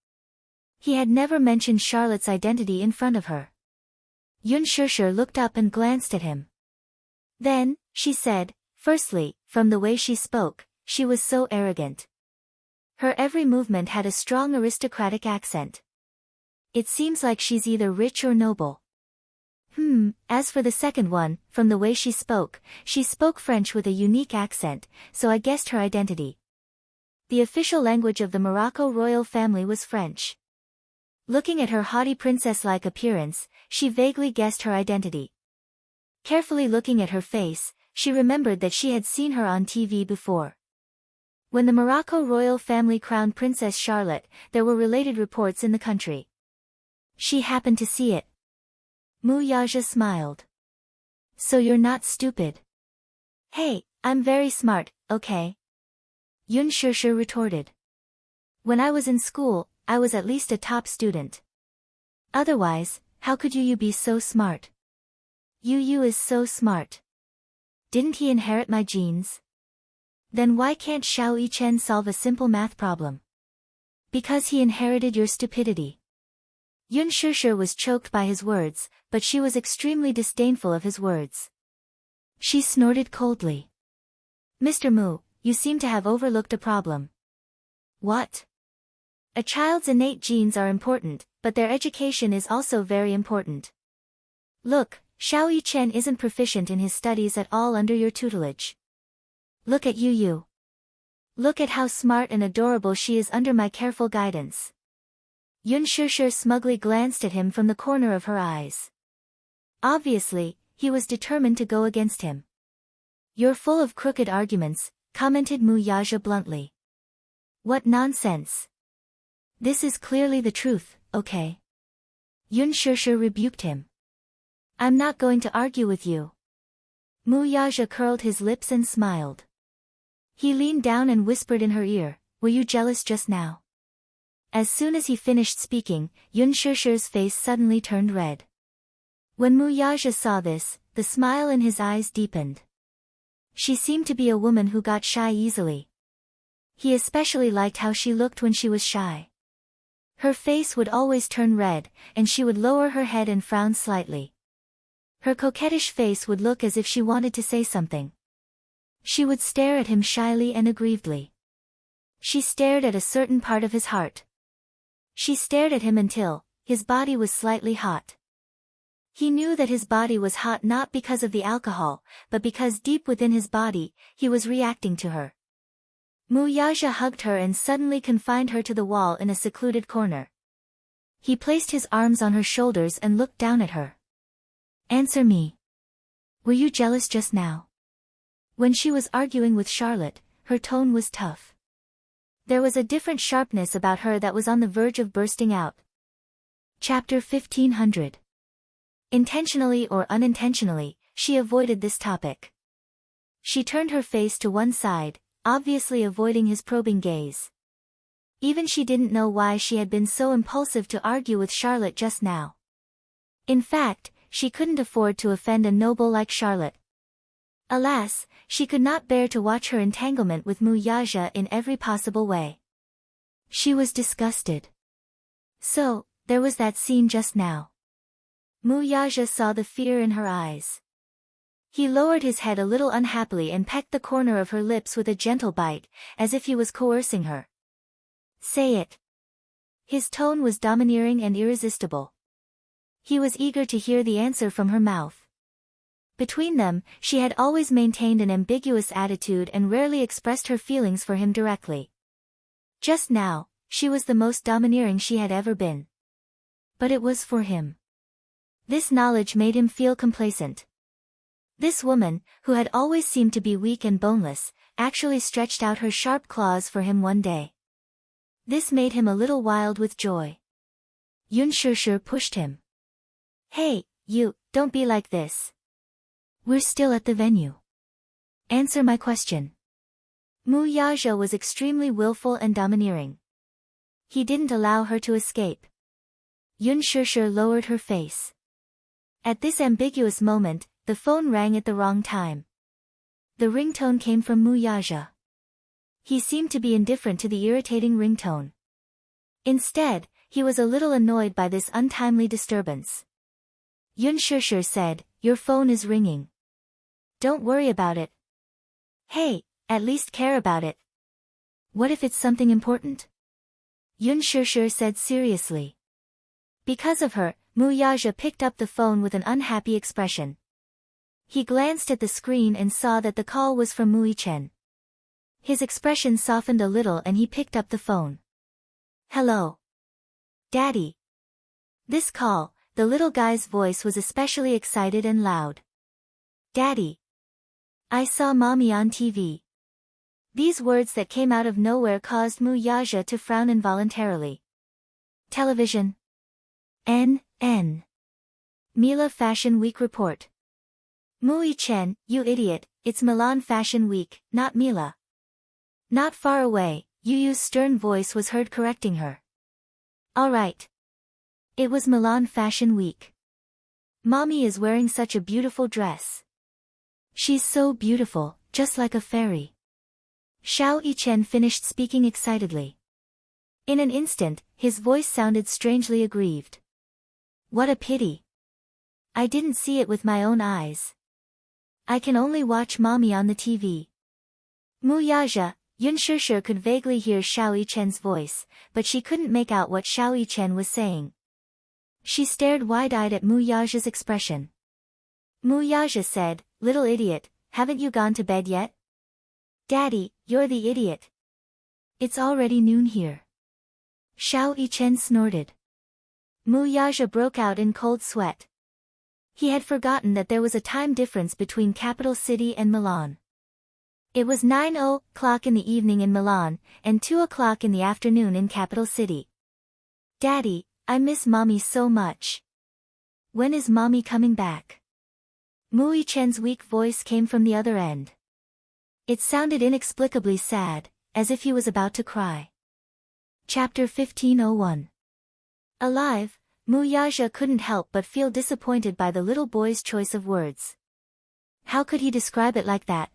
He had never mentioned Charlotte's identity in front of her. Yun Shishir looked up and glanced at him. Then, she said, "Firstly, from the way she spoke, she was so arrogant. Her every movement had a strong aristocratic accent. It seems like she's either rich or noble. As for the second one, from the way she spoke French with a unique accent, so I guessed her identity. The official language of the Morocco royal family was French. Looking at her haughty princess-like appearance, she vaguely guessed her identity. Carefully looking at her face, she remembered that she had seen her on TV before. When the Morocco royal family crowned Princess Charlotte, there were related reports in the country. She happened to see it. Muyaja smiled. So you're not stupid. Hey, I'm very smart, okay? Yun Shishir retorted. When I was in school, I was at least a top student. Otherwise, how could you be so smart? Yu is so smart. Didn't he inherit my genes? Then why can't Xiao Yichen solve a simple math problem? Because he inherited your stupidity. Yun Shishir was choked by his words, but she was extremely disdainful of his words. She snorted coldly. Mr. Mu, you seem to have overlooked a problem. What? A child's innate genes are important, but their education is also very important. Look, Xiao Yichen isn't proficient in his studies at all under your tutelage. Look at Yu. Look at how smart and adorable she is under my careful guidance. Yun Shishir smugly glanced at him from the corner of her eyes. Obviously, he was determined to go against him. You're full of crooked arguments, commented Muyaja bluntly. What nonsense. This is clearly the truth, okay? Yun Shishir rebuked him. I'm not going to argue with you. Muyaja curled his lips and smiled. He leaned down and whispered in her ear, were you jealous just now? As soon as he finished speaking, Yun Shishir's face suddenly turned red. When Muyaja saw this, the smile in his eyes deepened. She seemed to be a woman who got shy easily. He especially liked how she looked when she was shy. Her face would always turn red, and she would lower her head and frown slightly. Her coquettish face would look as if she wanted to say something. She would stare at him shyly and aggrievedly. She stared at a certain part of his heart. She stared at him until his body was slightly hot. He knew that his body was hot not because of the alcohol, but because deep within his body, he was reacting to her. Muyaja hugged her and suddenly confined her to the wall in a secluded corner. He placed his arms on her shoulders and looked down at her. Answer me. Were you jealous just now? When she was arguing with Charlotte, her tone was tough. There was a different sharpness about her that was on the verge of bursting out. Chapter 1500. Intentionally or unintentionally, she avoided this topic. She turned her face to one side, obviously avoiding his probing gaze. Even she didn't know why she had been so impulsive to argue with Charlotte just now. In fact, she couldn't afford to offend a noble like Charlotte. Alas, she could not bear to watch her entanglement with Muyaja in every possible way. She was disgusted. So, there was that scene just now. Muyaja saw the fear in her eyes. He lowered his head a little unhappily and pecked the corner of her lips with a gentle bite, as if he was coercing her. Say it. His tone was domineering and irresistible. He was eager to hear the answer from her mouth. Between them, she had always maintained an ambiguous attitude and rarely expressed her feelings for him directly. Just now, she was the most domineering she had ever been. But it was for him. This knowledge made him feel complacent. This woman, who had always seemed to be weak and boneless, actually stretched out her sharp claws for him one day. This made him a little wild with joy. Yun Shishir pushed him. Hey, you, don't be like this. We're still at the venue. Answer my question. Muyaja was extremely willful and domineering. He didn't allow her to escape. Yun Shishir lowered her face. At this ambiguous moment, the phone rang at the wrong time. The ringtone came from Muyaja. He seemed to be indifferent to the irritating ringtone. Instead, he was a little annoyed by this untimely disturbance. Yun Shishir said, your phone is ringing. Don't worry about it. Hey, at least care about it. What if it's something important? Yun Shishir said seriously. Because of her, Mu Yaja picked up the phone with an unhappy expression. He glanced at the screen and saw that the call was from Mu Yichen. His expression softened a little and he picked up the phone. Hello. Daddy. This call, the little guy's voice was especially excited and loud. Daddy. I saw Mommy on TV. These words that came out of nowhere caused Mu Yaja to frown involuntarily. Television. N. Mila Fashion Week report. Mu Yichen, you idiot, it's Milan Fashion Week, not Mila. Not far away, Yu's stern voice was heard correcting her. All right. It was Milan Fashion Week. Mommy is wearing such a beautiful dress. She's so beautiful, just like a fairy. Xiao Yichen finished speaking excitedly. In an instant, his voice sounded strangely aggrieved. What a pity. I didn't see it with my own eyes. I can only watch Mommy on the TV. Mu Yaja, Yun Shishir could vaguely hear Xiao Yichen's voice, but she couldn't make out what Xiao Yichen was saying. She stared wide-eyed at Mu Yaja's expression. Mu Yaja said, Little idiot, haven't you gone to bed yet? Daddy, you're the idiot. It's already noon here. Xiao Yichen snorted. Mu Yaja broke out in cold sweat. He had forgotten that there was a time difference between capital city and Milan. It was 9:00 in the evening in Milan, and 2:00 in the afternoon in capital city. Daddy, I miss Mommy so much. When is Mommy coming back? Mu Yichen's weak voice came from the other end. It sounded inexplicably sad, as if he was about to cry. Chapter 1501. Alive, Mu Yaja couldn't help but feel disappointed by the little boy's choice of words. How could he describe it like that?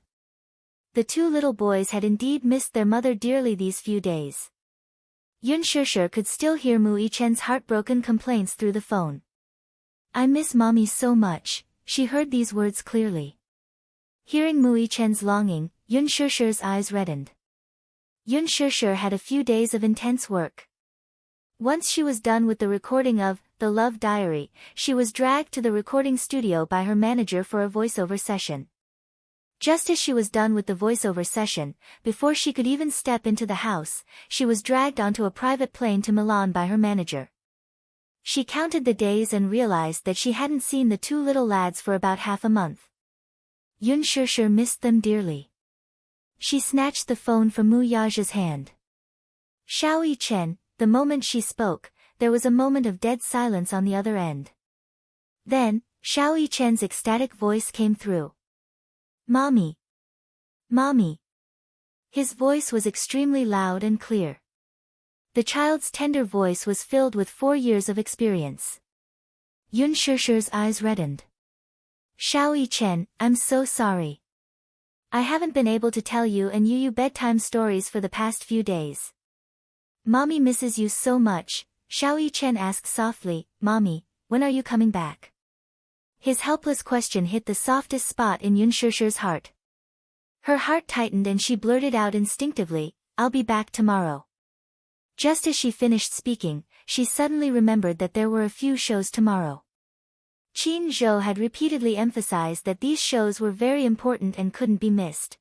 The two little boys had indeed missed their mother dearly these few days. Yun Shishir could still hear Mu Yichen's heartbroken complaints through the phone. I miss Mommy so much, she heard these words clearly. Hearing Mu Yichen's longing, Yun Shishir's eyes reddened. Yun Shishir had a few days of intense work. Once she was done with the recording of The Love Diary, she was dragged to the recording studio by her manager for a voiceover session. Just as she was done with the voiceover session, before she could even step into the house, she was dragged onto a private plane to Milan by her manager. She counted the days and realized that she hadn't seen the two little lads for about half a month. Yun Shishir missed them dearly. She snatched the phone from Mu Yaja's hand. Xiao Yichen, the moment she spoke, there was a moment of dead silence on the other end. Then, Xiao Yichen's ecstatic voice came through. Mommy. Mommy. His voice was extremely loud and clear. The child's tender voice was filled with 4 years of experience. Yun Shishir's eyes reddened. Xiao Yichen, I'm so sorry. I haven't been able to tell you and Yu bedtime stories for the past few days. Mommy misses you so much, Xiao Yichen asked softly, Mommy, when are you coming back? His helpless question hit the softest spot in Yun Shishir's heart. Her heart tightened and she blurted out instinctively, I'll be back tomorrow. Just as she finished speaking, she suddenly remembered that there were a few shows tomorrow. Qin Zhou had repeatedly emphasized that these shows were very important and couldn't be missed.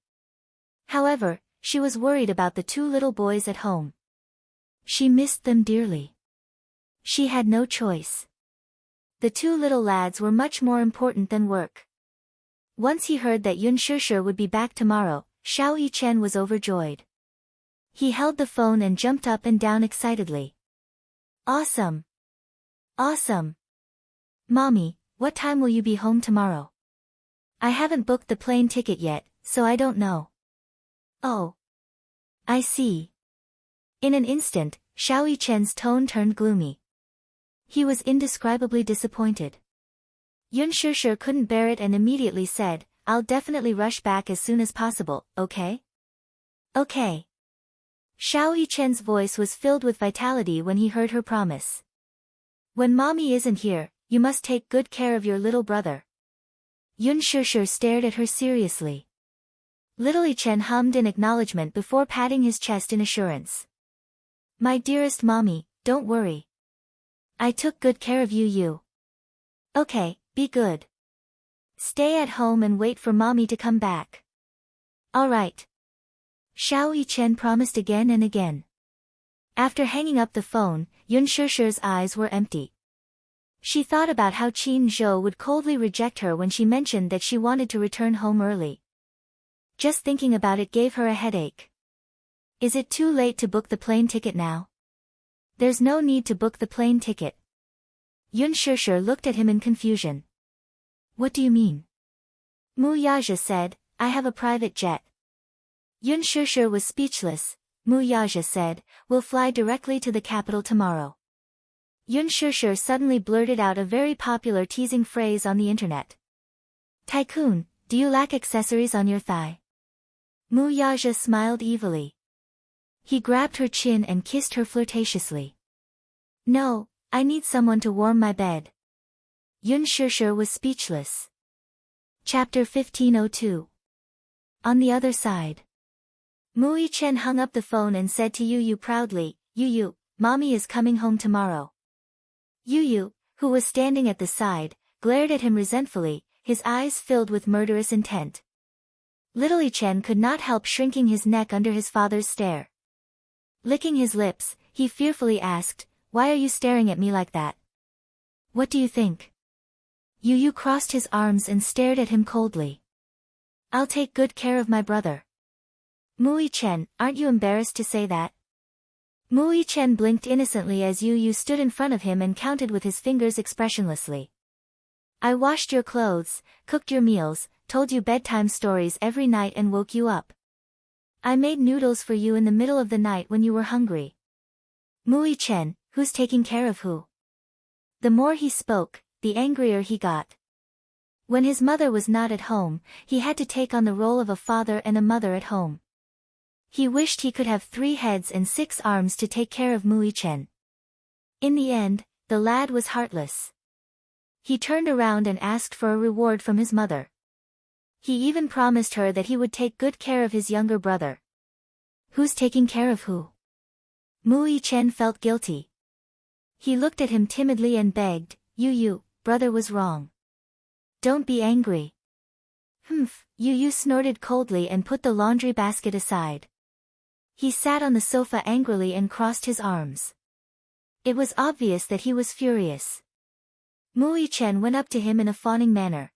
However, she was worried about the two little boys at home. She missed them dearly. She had no choice. The two little lads were much more important than work. Once he heard that Yun Shishir would be back tomorrow, Xiao Yichen was overjoyed. He held the phone and jumped up and down excitedly. Awesome! Awesome! Mommy, what time will you be home tomorrow? I haven't booked the plane ticket yet, so I don't know. Oh. I see. In an instant, Xiao Yichen's tone turned gloomy. He was indescribably disappointed. Yun Shishir couldn't bear it and immediately said, I'll definitely rush back as soon as possible, okay? Okay. Xiao Yichen's voice was filled with vitality when he heard her promise. When Mommy isn't here, you must take good care of your little brother. Yun Shishir stared at her seriously. Little Yichen hummed in acknowledgement before patting his chest in assurance. My dearest Mommy, don't worry. I took good care of you. Okay, be good. Stay at home and wait for mommy to come back. Alright. Xiao Yichen promised again and again. After hanging up the phone, Yun Shusher's eyes were empty. She thought about how Qin Zhou would coldly reject her when she mentioned that she wanted to return home early. Just thinking about it gave her a headache. Is it too late to book the plane ticket now? There's no need to book the plane ticket. Yun Shusher looked at him in confusion. What do you mean? Mu Yazhe said, I have a private jet. Yun Shusher was speechless. Mu Yazhe said, we'll fly directly to the capital tomorrow. Yun Shusher suddenly blurted out a very popular teasing phrase on the internet. Tycoon, do you lack accessories on your thigh? Mu Yazhe smiled evilly. He grabbed her chin and kissed her flirtatiously. No, I need someone to warm my bed. Yun Shusher was speechless. Chapter 1502. On the other side. Mu Yichen hung up the phone and said to Yu Yu proudly, Yu Yu, mommy is coming home tomorrow. Yu Yu, who was standing at the side, glared at him resentfully, his eyes filled with murderous intent. Little Yichen could not help shrinking his neck under his father's stare. Licking his lips, he fearfully asked, Why are you staring at me like that? What do you think? Yu Yu crossed his arms and stared at him coldly. I'll take good care of my brother. Mu Yichen, aren't you embarrassed to say that? Mu Yichen blinked innocently as Yu Yu stood in front of him and counted with his fingers expressionlessly. I washed your clothes, cooked your meals, told you bedtime stories every night and woke you up. I made noodles for you in the middle of the night when you were hungry. Mu Yichen, who's taking care of who? The more he spoke, the angrier he got. When his mother was not at home, he had to take on the role of a father and a mother at home. He wished he could have 3 heads and 6 arms to take care of Mu Yichen. In the end, the lad was heartless. He turned around and asked for a reward from his mother. He even promised her that he would take good care of his younger brother. Who's taking care of who? Mu Yichen felt guilty. He looked at him timidly and begged, Yu Yu, brother was wrong. Don't be angry. Humph, Yu Yu snorted coldly and put the laundry basket aside. He sat on the sofa angrily and crossed his arms. It was obvious that he was furious. Mu Yichen went up to him in a fawning manner.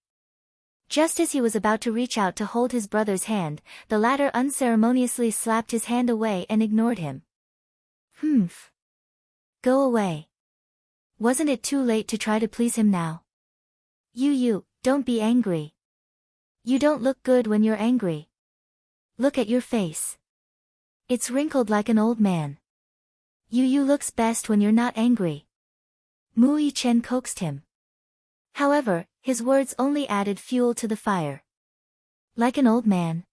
Just as he was about to reach out to hold his brother's hand, the latter unceremoniously slapped his hand away and ignored him. Humph. Go away. Wasn't it too late to try to please him now? Yu Yu, don't be angry. You don't look good when you're angry. Look at your face. It's wrinkled like an old man. Yu Yu looks best when you're not angry. Mu Yichen coaxed him. However, his words only added fuel to the fire. Like an old man.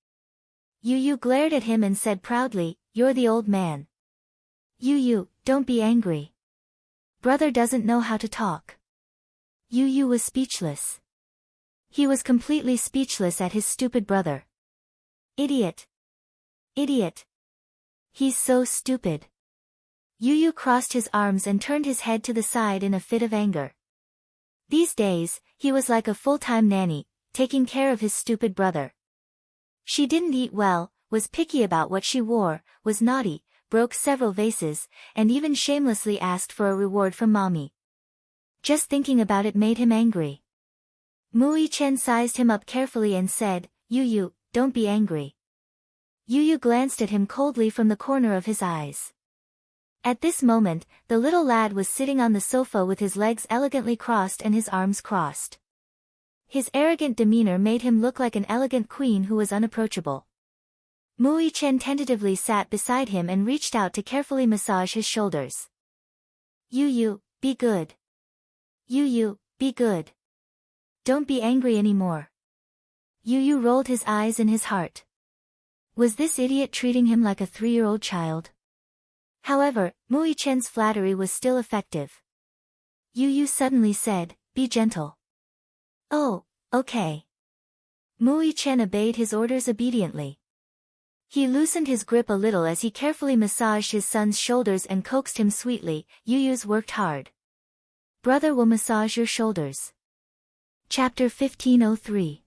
Yu Yu glared at him and said proudly, You're the old man. Yu Yu, don't be angry. Brother doesn't know how to talk. Yu Yu was speechless. He was completely speechless at his stupid brother. Idiot. Idiot. He's so stupid. Yu Yu crossed his arms and turned his head to the side in a fit of anger. These days, he was like a full-time nanny, taking care of his stupid brother. She didn't eat well, was picky about what she wore, was naughty, broke several vases, and even shamelessly asked for a reward from mommy. Just thinking about it made him angry. Mu Yichen sized him up carefully and said, Yu Yu, don't be angry. Yu Yu glanced at him coldly from the corner of his eyes. At this moment, the little lad was sitting on the sofa with his legs elegantly crossed and his arms crossed. His arrogant demeanor made him look like an elegant queen who was unapproachable. Mu Yichen tentatively sat beside him and reached out to carefully massage his shoulders. Yu Yu, be good. Yu Yu, be good. Don't be angry anymore. Yu Yu rolled his eyes in his heart. Was this idiot treating him like a 3-year-old child? However, Mu Yichen's flattery was still effective. Yu Yu suddenly said, Be gentle. Oh, okay. Mu Yichen obeyed his orders obediently. He loosened his grip a little as he carefully massaged his son's shoulders and coaxed him sweetly, Yu Yu's worked hard. Brother will massage your shoulders. Chapter 1503.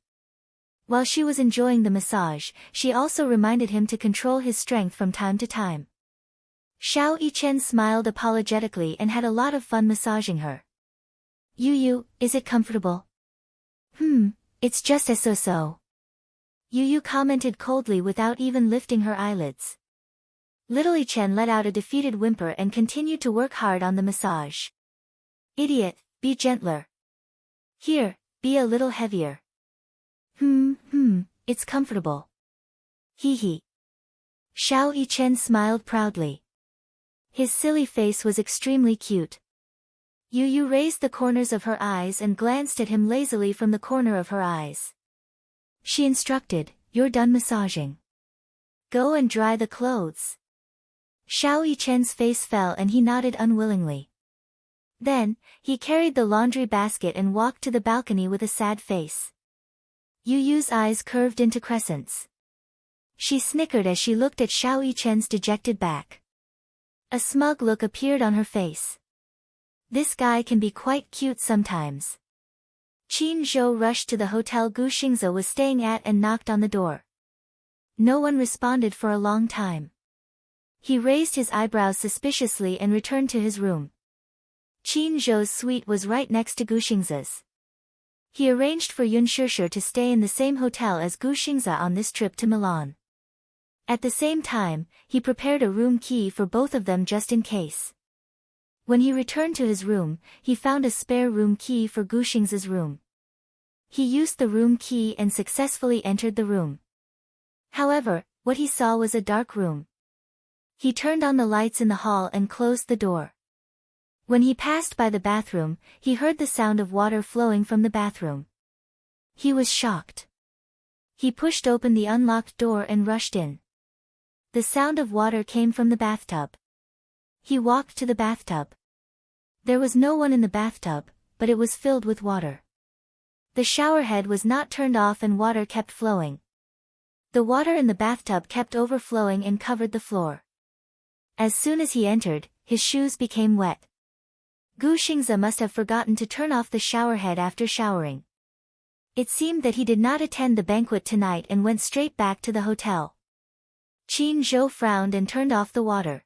While she was enjoying the massage, she also reminded him to control his strength from time to time. Xiao Yichen smiled apologetically and had a lot of fun massaging her. Yu, is it comfortable? It's just as so. Yu commented coldly without even lifting her eyelids. Little Yichen let out a defeated whimper and continued to work hard on the massage. Idiot, be gentler. Here, be a little heavier. It's comfortable. Hee. Xiao Yichen smiled proudly. His silly face was extremely cute. Yu raised the corners of her eyes and glanced at him lazily from the corner of her eyes. She instructed, "You're done massaging. Go and dry the clothes." Xiao Yichen's face fell and he nodded unwillingly. Then, he carried the laundry basket and walked to the balcony with a sad face. Yu's eyes curved into crescents. She snickered as she looked at Xiao Yichen's dejected back. A smug look appeared on her face. This guy can be quite cute sometimes. Qin Zhou rushed to the hotel Gu Xingze was staying at and knocked on the door. No one responded for a long time. He raised his eyebrows suspiciously and returned to his room. Qin Zhou's suite was right next to Gu Xingze's. He arranged for Yun Shishir to stay in the same hotel as Gu Xingze on this trip to Milan. At the same time, he prepared a room key for both of them just in case. When he returned to his room, he found a spare room key for Gu Xingze's room. He used the room key and successfully entered the room. However, what he saw was a dark room. He turned on the lights in the hall and closed the door. When he passed by the bathroom, he heard the sound of water flowing from the bathroom. He was shocked. He pushed open the unlocked door and rushed in. The sound of water came from the bathtub. He walked to the bathtub. There was no one in the bathtub, but it was filled with water. The shower head was not turned off and water kept flowing. The water in the bathtub kept overflowing and covered the floor. As soon as he entered, his shoes became wet. Gu Xingze must have forgotten to turn off the shower head after showering. It seemed that he did not attend the banquet tonight and went straight back to the hotel. Qin Zhou frowned and turned off the water.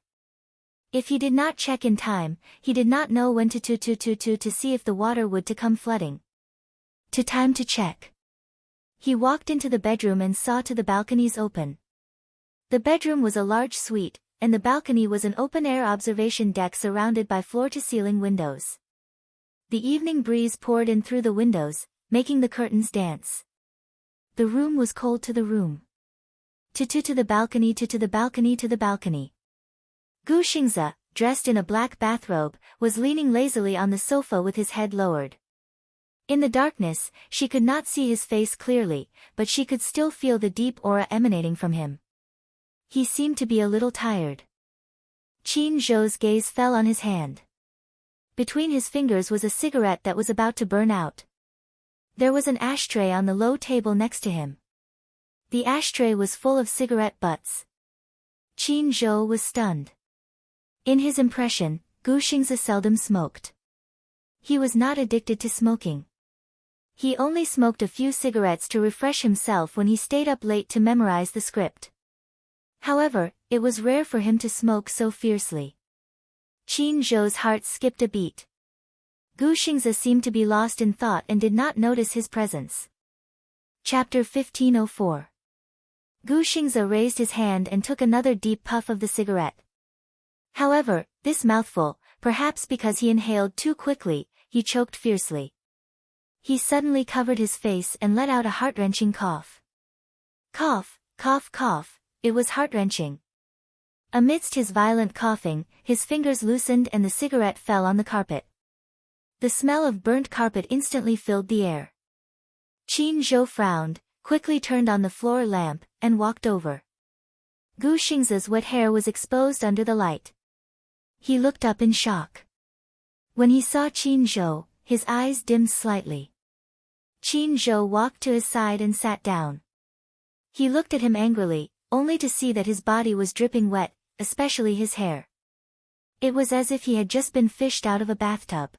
If he did not check in time, he did not know when to see if the water would to come flooding. Time to check. He walked into the bedroom and saw to the balconies open. The bedroom was a large suite, and the balcony was an open-air observation deck surrounded by floor-to-ceiling windows. The evening breeze poured in through the windows, making the curtains dance. The room was cold to the room. To the balcony to the balcony to the balcony. Gu Xingze, dressed in a black bathrobe, was leaning lazily on the sofa with his head lowered. In the darkness, she could not see his face clearly, but she could still feel the deep aura emanating from him. He seemed to be a little tired. Qin Zhou's gaze fell on his hand. Between his fingers was a cigarette that was about to burn out. There was an ashtray on the low table next to him. The ashtray was full of cigarette butts. Qin Zhou was stunned. In his impression, Gu Xingze seldom smoked. He was not addicted to smoking. He only smoked a few cigarettes to refresh himself when he stayed up late to memorize the script. However, it was rare for him to smoke so fiercely. Qin Zhou's heart skipped a beat. Gu Xingze seemed to be lost in thought and did not notice his presence. Chapter 1504. Gu Xingze raised his hand and took another deep puff of the cigarette. However, this mouthful, perhaps because he inhaled too quickly, he choked fiercely. He suddenly covered his face and let out a heart-wrenching cough. Cough, cough, cough. It was heart-wrenching. Amidst his violent coughing, his fingers loosened and the cigarette fell on the carpet. The smell of burnt carpet instantly filled the air. Qin Zhou frowned, quickly turned on the floor lamp, and walked over. Gu Xingze's wet hair was exposed under the light. He looked up in shock. When he saw Qin Zhou, his eyes dimmed slightly. Qin Zhou walked to his side and sat down. He looked at him angrily, only to see that his body was dripping wet, especially his hair. It was as if he had just been fished out of a bathtub.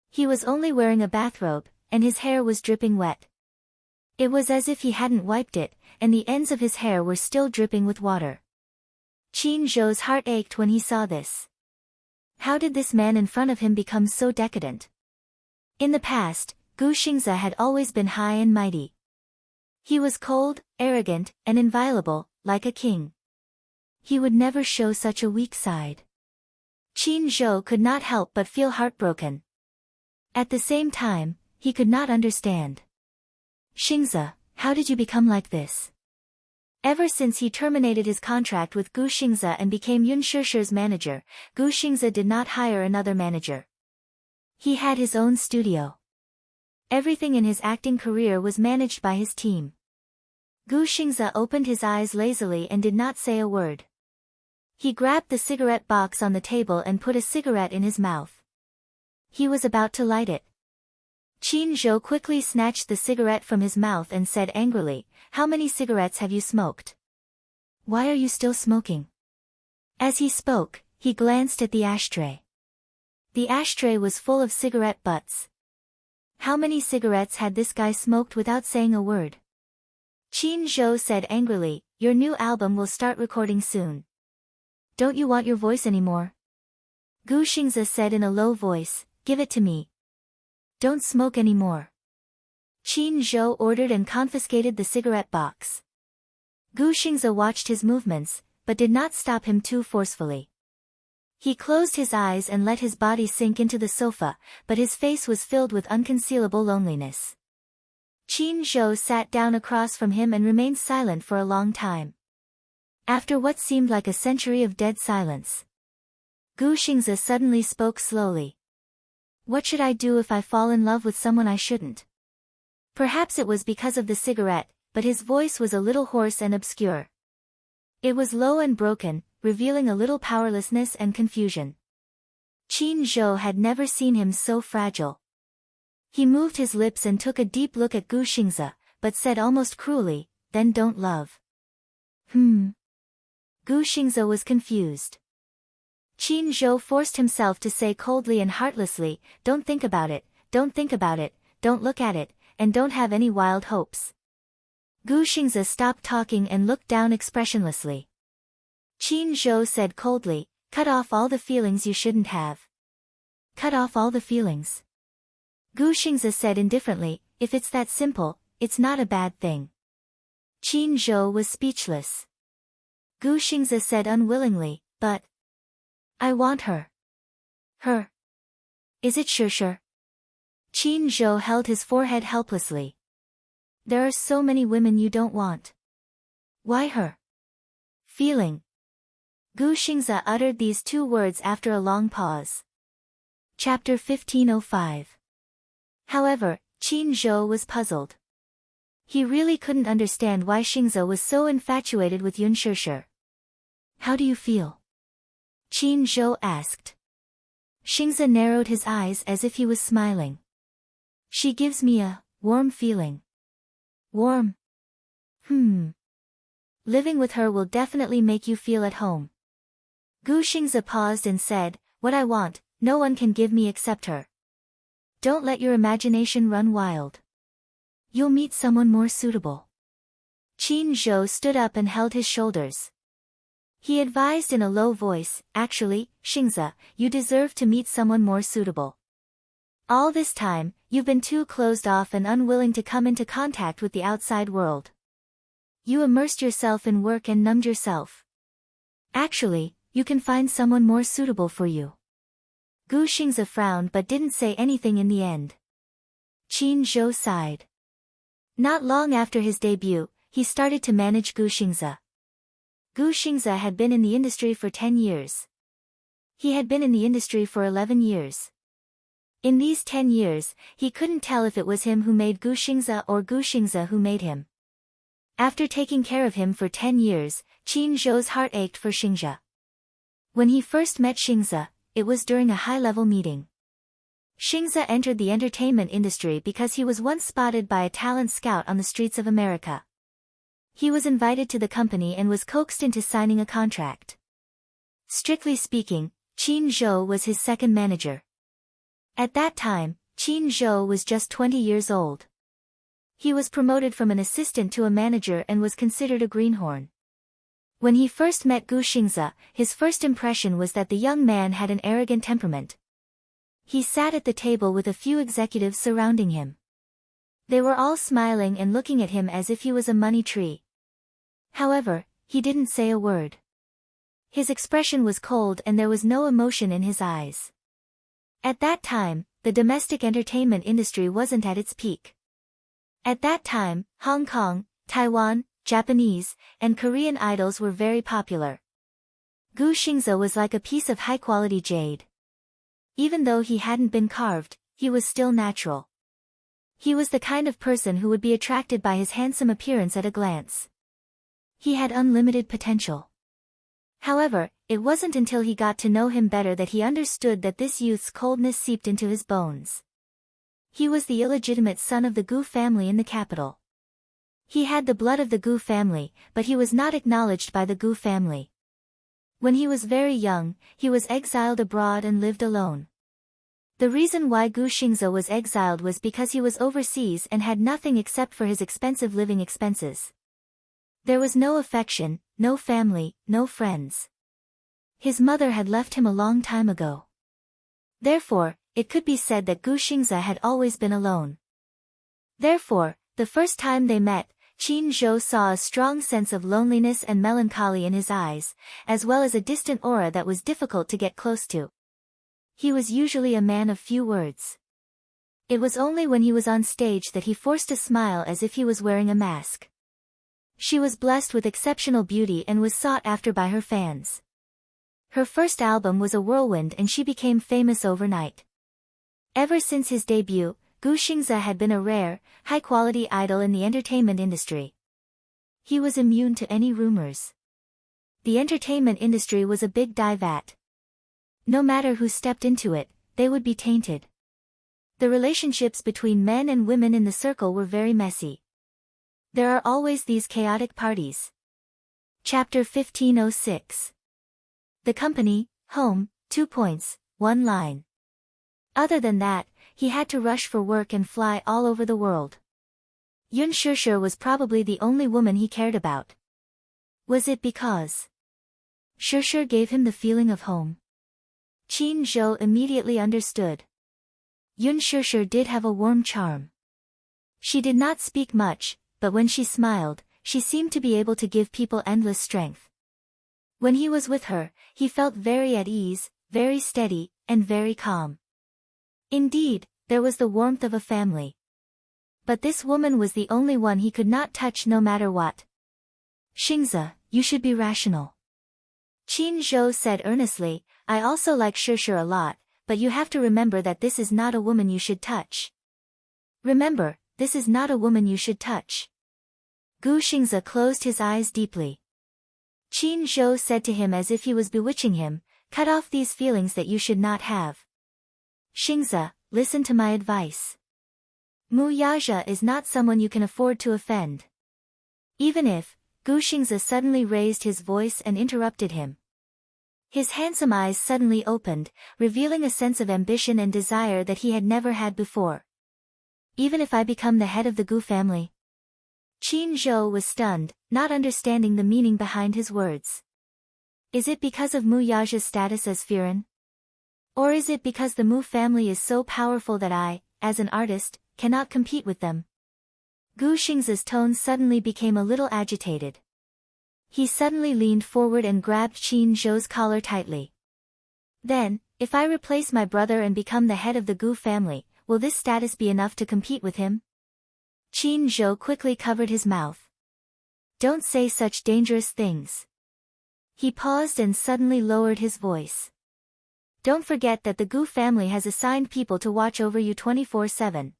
He was only wearing a bathrobe, and his hair was dripping wet. It was as if he hadn't wiped it, and the ends of his hair were still dripping with water. Qin Zhou's heart ached when he saw this. How did this man in front of him become so decadent? In the past, Gu Xingze had always been high and mighty. He was cold, arrogant, and inviolable, like a king. He would never show such a weak side. Qin Zhou could not help but feel heartbroken. At the same time, he could not understand. Xingze, how did you become like this? Ever since he terminated his contract with Gu Xingze and became Yun Shishir's manager, Gu Xingze did not hire another manager. He had his own studio. Everything in his acting career was managed by his team. Gu Xingze opened his eyes lazily and did not say a word. He grabbed the cigarette box on the table and put a cigarette in his mouth. He was about to light it. Qin Zhou quickly snatched the cigarette from his mouth and said angrily, "How many cigarettes have you smoked? Why are you still smoking?" As he spoke, he glanced at the ashtray. The ashtray was full of cigarette butts. How many cigarettes had this guy smoked without saying a word? Qin Zhou said angrily, "Your new album will start recording soon. Don't you want your voice anymore?" Gu Xingze said in a low voice, "Give it to me. Don't smoke anymore." Qin Zhou ordered and confiscated the cigarette box. Gu Xingze watched his movements, but did not stop him too forcefully. He closed his eyes and let his body sink into the sofa, but his face was filled with unconcealable loneliness. Qin Zhou sat down across from him and remained silent for a long time. After what seemed like a century of dead silence, Gu Xingze suddenly spoke slowly. "What should I do if I fall in love with someone I shouldn't?" Perhaps it was because of the cigarette, but his voice was a little hoarse and obscure. It was low and broken, revealing a little powerlessness and confusion. Qin Zhou had never seen him so fragile. He moved his lips and took a deep look at Gu Xingze, but said almost cruelly, "Then don't love." Gu Xingze was confused. Qin Zhou forced himself to say coldly and heartlessly, "Don't think about it, don't think about it, don't look at it, and don't have any wild hopes." Gu Xingze stopped talking and looked down expressionlessly. Qin Zhou said coldly, "Cut off all the feelings you shouldn't have." "Cut off all the feelings?" Gu Xingze said indifferently, "If it's that simple, it's not a bad thing." Qin Zhou was speechless. Gu Xingze said unwillingly, "But I want her." "Her? Is it sure?" Qin Zhou held his forehead helplessly. "There are so many women you don't want." "Why her?" "Feeling." Gu Xingze uttered these two words after a long pause. Chapter 1505. However, Qin Zhou was puzzled. He really couldn't understand why Xingze was so infatuated with Yun Shishir. "How do you feel?" Qin Zhou asked. Xingze narrowed his eyes as if he was smiling. "She gives me a warm feeling." "Warm? Living with her will definitely make you feel at home." Gu Xingze paused and said, "What I want, no one can give me except her. Don't let your imagination run wild. You'll meet someone more suitable." Qin Zhou stood up and held his shoulders. He advised in a low voice, "Actually, Xingze, you deserve to meet someone more suitable. All this time, you've been too closed off and unwilling to come into contact with the outside world. You immersed yourself in work and numbed yourself. Actually, you can find someone more suitable for you." Gu Xingze frowned but didn't say anything in the end. Qin Zhou sighed. Not long after his debut, he started to manage Gu Xingze. Gu Xingze had been in the industry for 10 years. He had been in the industry for 11 years. In these 10 years, he couldn't tell if it was him who made Gu Xingze or Gu Xingze who made him. After taking care of him for 10 years, Qin Zhou's heart ached for Xingze. When he first met Xingze, it was during a high-level meeting. Xingze entered the entertainment industry because he was once spotted by a talent scout on the streets of America. He was invited to the company and was coaxed into signing a contract. Strictly speaking, Qin Zhou was his second manager. At that time, Qin Zhou was just 20 years old. He was promoted from an assistant to a manager and was considered a greenhorn. When he first met Gu Xingze, his first impression was that the young man had an arrogant temperament. He sat at the table with a few executives surrounding him. They were all smiling and looking at him as if he was a money tree. However, he didn't say a word. His expression was cold and there was no emotion in his eyes. At that time, the domestic entertainment industry wasn't at its peak. At that time, Hong Kong, Taiwan, Japanese, and Korean idols were very popular. Gu Xingze was like a piece of high-quality jade. Even though he hadn't been carved, he was still natural. He was the kind of person who would be attracted by his handsome appearance at a glance. He had unlimited potential. However, it wasn't until he got to know him better that he understood that this youth's coldness seeped into his bones. He was the illegitimate son of the Gu family in the capital. He had the blood of the Gu family, but he was not acknowledged by the Gu family. When he was very young, he was exiled abroad and lived alone. The reason why Gu Xingze was exiled was because he was overseas and had nothing except for his expensive living expenses. There was no affection, no family, no friends. His mother had left him a long time ago. Therefore, it could be said that Gu Xingze had always been alone. Therefore, the first time they met, Qin Zhou saw a strong sense of loneliness and melancholy in his eyes, as well as a distant aura that was difficult to get close to. He was usually a man of few words. It was only when he was on stage that he forced a smile as if he was wearing a mask. She was blessed with exceptional beauty and was sought after by her fans. Her first album was a whirlwind and she became famous overnight. Ever since his debut, Gu Xingze had been a rare, high-quality idol in the entertainment industry. He was immune to any rumors. The entertainment industry was a big dye vat. No matter who stepped into it, they would be tainted. The relationships between men and women in the circle were very messy. There are always these chaotic parties. Chapter 1506. The company, home, 2 points, 1 line. Other than that, he had to rush for work and fly all over the world. Yun Shishir was probably the only woman he cared about. Was it because Shishir gave him the feeling of home? Qin Zhou immediately understood. Yun Shishir did have a warm charm. She did not speak much, but when she smiled, she seemed to be able to give people endless strength. When he was with her, he felt very at ease, very steady, and very calm. Indeed, there was the warmth of a family. But this woman was the only one he could not touch no matter what. Xingze, you should be rational. Qin Zhou said earnestly, I also like Shishir a lot, but you have to remember that this is not a woman you should touch. Remember, this is not a woman you should touch. Gu Xingze closed his eyes deeply. Qin Zhou said to him as if he was bewitching him, cut off these feelings that you should not have. Xingze, listen to my advice. Mu Yaja is not someone you can afford to offend. Even if, Gu Xingze suddenly raised his voice and interrupted him. His handsome eyes suddenly opened, revealing a sense of ambition and desire that he had never had before. Even if I become the head of the Gu family? Qin Zhou was stunned, not understanding the meaning behind his words. Is it because of Mu Yaja's status as Firen? Or is it because the Mu family is so powerful that I, as an artist, cannot compete with them? Gu Xingze's tone suddenly became a little agitated. He suddenly leaned forward and grabbed Qin Zhou's collar tightly. Then, if I replace my brother and become the head of the Gu family, will this status be enough to compete with him? Qin Zhou quickly covered his mouth. Don't say such dangerous things. He paused and suddenly lowered his voice. Don't forget that the Gu family has assigned people to watch over you 24/7.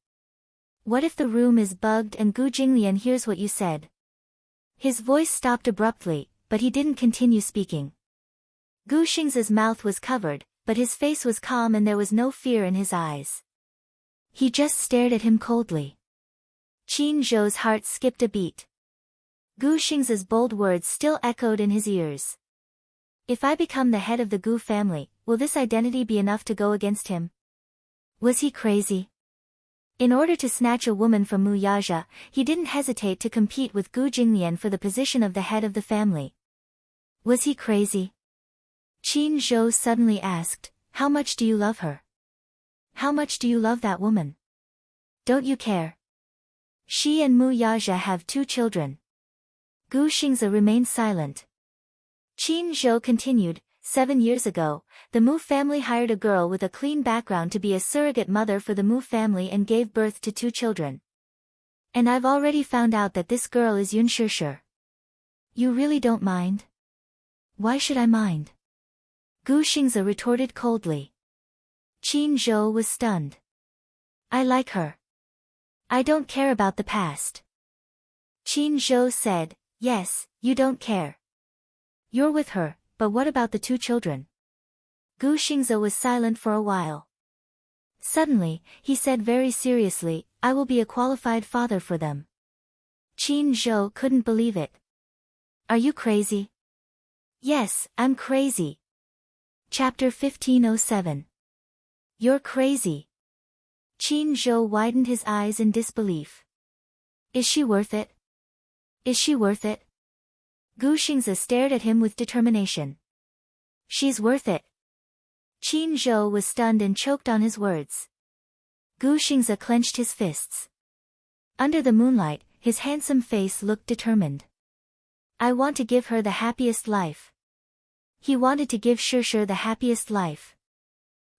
What if the room is bugged and Gu Jinglian hears what you said? His voice stopped abruptly, but he didn't continue speaking. Gu Xingze's mouth was covered, but his face was calm and there was no fear in his eyes. He just stared at him coldly. Qin Zhou's heart skipped a beat. Gu Xingze's bold words still echoed in his ears. If I become the head of the Gu family, will this identity be enough to go against him? Was he crazy? In order to snatch a woman from Mu Yaja, he didn't hesitate to compete with Gu Jinglian for the position of the head of the family. Was he crazy? Qin Zhou suddenly asked, "How much do you love her? How much do you love that woman? Don't you care?" She and Mu Yaja have 2 children. Gu Xingze remained silent. Qin Zhou continued, 7 years ago, the Mu family hired a girl with a clean background to be a surrogate mother for the Mu family and gave birth to 2 children. And I've already found out that this girl is Yun Shishir. You really don't mind? Why should I mind? Gu Xingze retorted coldly. Qin Zhou was stunned. I like her. I don't care about the past. Qin Zhou said, yes, you don't care. You're with her, but what about the 2 children? Gu Xingze was silent for a while. Suddenly, he said very seriously, I will be a qualified father for them. Qin Zhou couldn't believe it. Are you crazy? Yes, I'm crazy. Chapter 1507. You're crazy. Qin Zhou widened his eyes in disbelief. Is she worth it? Is she worth it? Gu Xingze stared at him with determination. She's worth it. Qin Zhou was stunned and choked on his words. Gu Xingze clenched his fists. Under the moonlight, his handsome face looked determined. I want to give her the happiest life. He wanted to give Shishir the happiest life.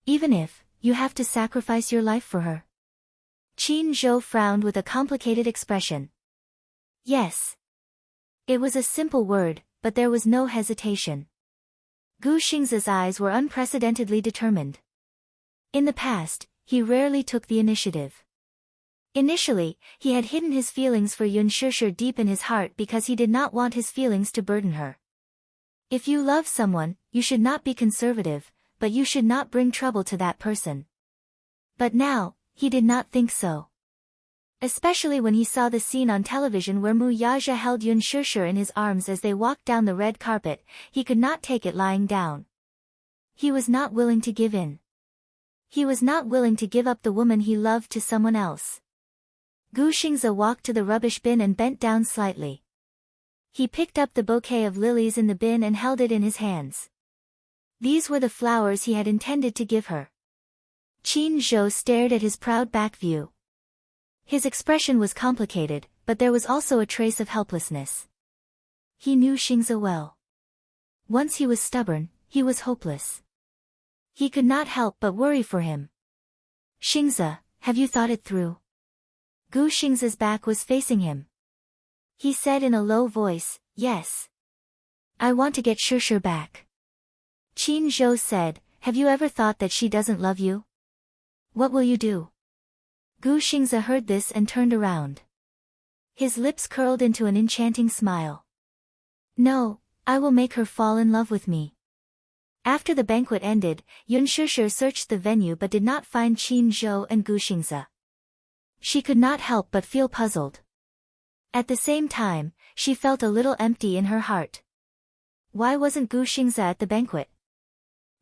Even if you have to sacrifice your life for her. Qin Zhou frowned with a complicated expression. Yes. It was a simple word, but there was no hesitation. Gu Xingze's eyes were unprecedentedly determined. In the past, he rarely took the initiative. Initially, he had hidden his feelings for Yun Shishir deep in his heart because he did not want his feelings to burden her. If you love someone, you should not be conservative, but you should not bring trouble to that person. But now, he did not think so. Especially when he saw the scene on television where Mu Yaja held Yun Shishir in his arms as they walked down the red carpet, he could not take it lying down. He was not willing to give in. He was not willing to give up the woman he loved to someone else. Gu Xingze walked to the rubbish bin and bent down slightly. He picked up the bouquet of lilies in the bin and held it in his hands. These were the flowers he had intended to give her. Qin Zhou stared at his proud back view. His expression was complicated, but there was also a trace of helplessness. He knew Xingze well. Once he was stubborn, he was hopeless. He could not help but worry for him. Xingze, have you thought it through? Gu Xingze's back was facing him. He said in a low voice, yes. I want to get Shishir back. Qin Zhou said, have you ever thought that she doesn't love you? What will you do? Gu Xingze heard this and turned around. His lips curled into an enchanting smile. No, I will make her fall in love with me. After the banquet ended, Yun Shishir searched the venue but did not find Qin Zhou and Gu Xingze. She could not help but feel puzzled. At the same time, she felt a little empty in her heart. Why wasn't Gu Xingze at the banquet?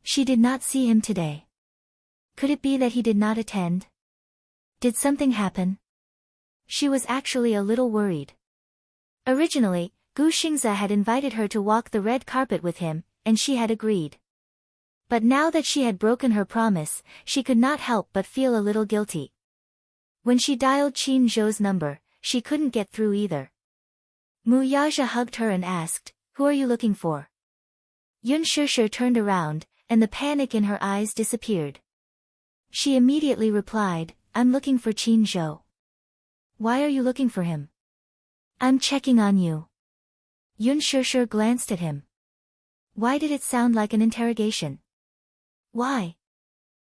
She did not see him today. Could it be that he did not attend? Did something happen? She was actually a little worried. Originally, Gu Xingze had invited her to walk the red carpet with him, and she had agreed. But now that she had broken her promise, she could not help but feel a little guilty. When she dialed Qin Zhou's number, she couldn't get through either. Mu Yaja hugged her and asked, who are you looking for? Yun Shishir turned around, and the panic in her eyes disappeared. She immediately replied, I'm looking for Qin Zhou. Why are you looking for him? I'm checking on you. Yun Shishir glanced at him. Why did it sound like an interrogation? Why?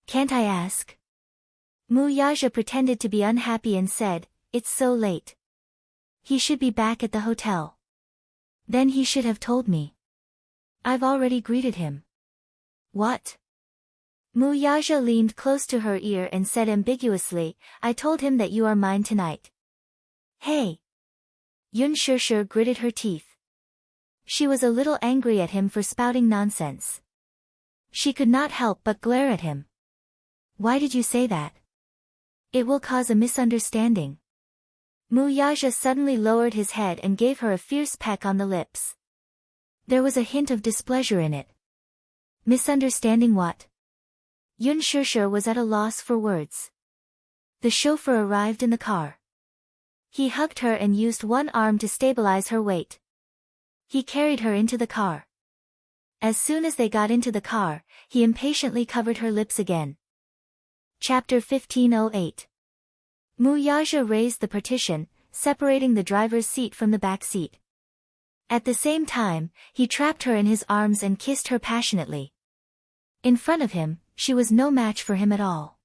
Can't I ask? Mu Yaja pretended to be unhappy and said, it's so late. He should be back at the hotel. Then he should have told me. I've already greeted him. What? Mu Yaja leaned close to her ear and said ambiguously, I told him that you are mine tonight. Hey! Yun Shishir gritted her teeth. She was a little angry at him for spouting nonsense. She could not help but glare at him. Why did you say that? It will cause a misunderstanding. Muyaja suddenly lowered his head and gave her a fierce peck on the lips. There was a hint of displeasure in it. Misunderstanding what? Yun Shishir was at a loss for words. The chauffeur arrived in the car. He hugged her and used one arm to stabilize her weight. He carried her into the car. As soon as they got into the car, he impatiently covered her lips again. Chapter 1508. Muyaja raised the partition, separating the driver's seat from the back seat. At the same time, he trapped her in his arms and kissed her passionately. In front of him, she was no match for him at all.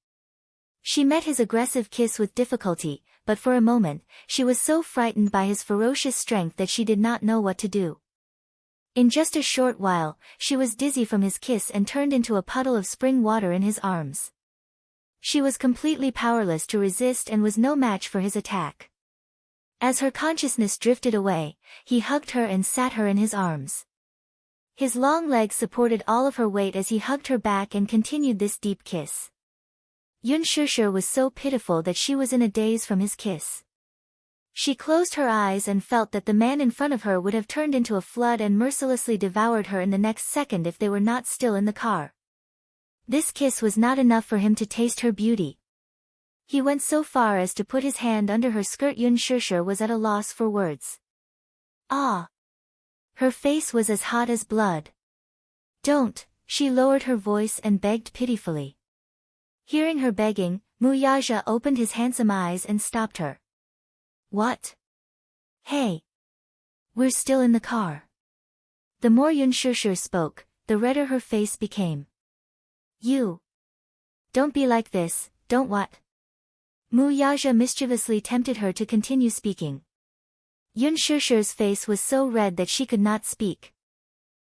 She met his aggressive kiss with difficulty, but for a moment, she was so frightened by his ferocious strength that she did not know what to do. In just a short while, she was dizzy from his kiss and turned into a puddle of spring water in his arms. She was completely powerless to resist and was no match for his attack. As her consciousness drifted away, he hugged her and sat her in his arms. His long legs supported all of her weight as he hugged her back and continued this deep kiss. Yun Shishir was so pitiful that she was in a daze from his kiss. She closed her eyes and felt that the man in front of her would have turned into a flood and mercilessly devoured her in the next second if they were not still in the car. This kiss was not enough for him to taste her beauty. He went so far as to put his hand under her skirt. Yun Shishir was at a loss for words. Ah! Her face was as hot as blood. Don't, she lowered her voice and begged pitifully. Hearing her begging, Muyaja opened his handsome eyes and stopped her. What? Hey! We're still in the car. The more Yun Shishir spoke, the redder her face became. You! Don't be like this, don't what? Muyaja mischievously tempted her to continue speaking. Yun Shishir's face was so red that she could not speak.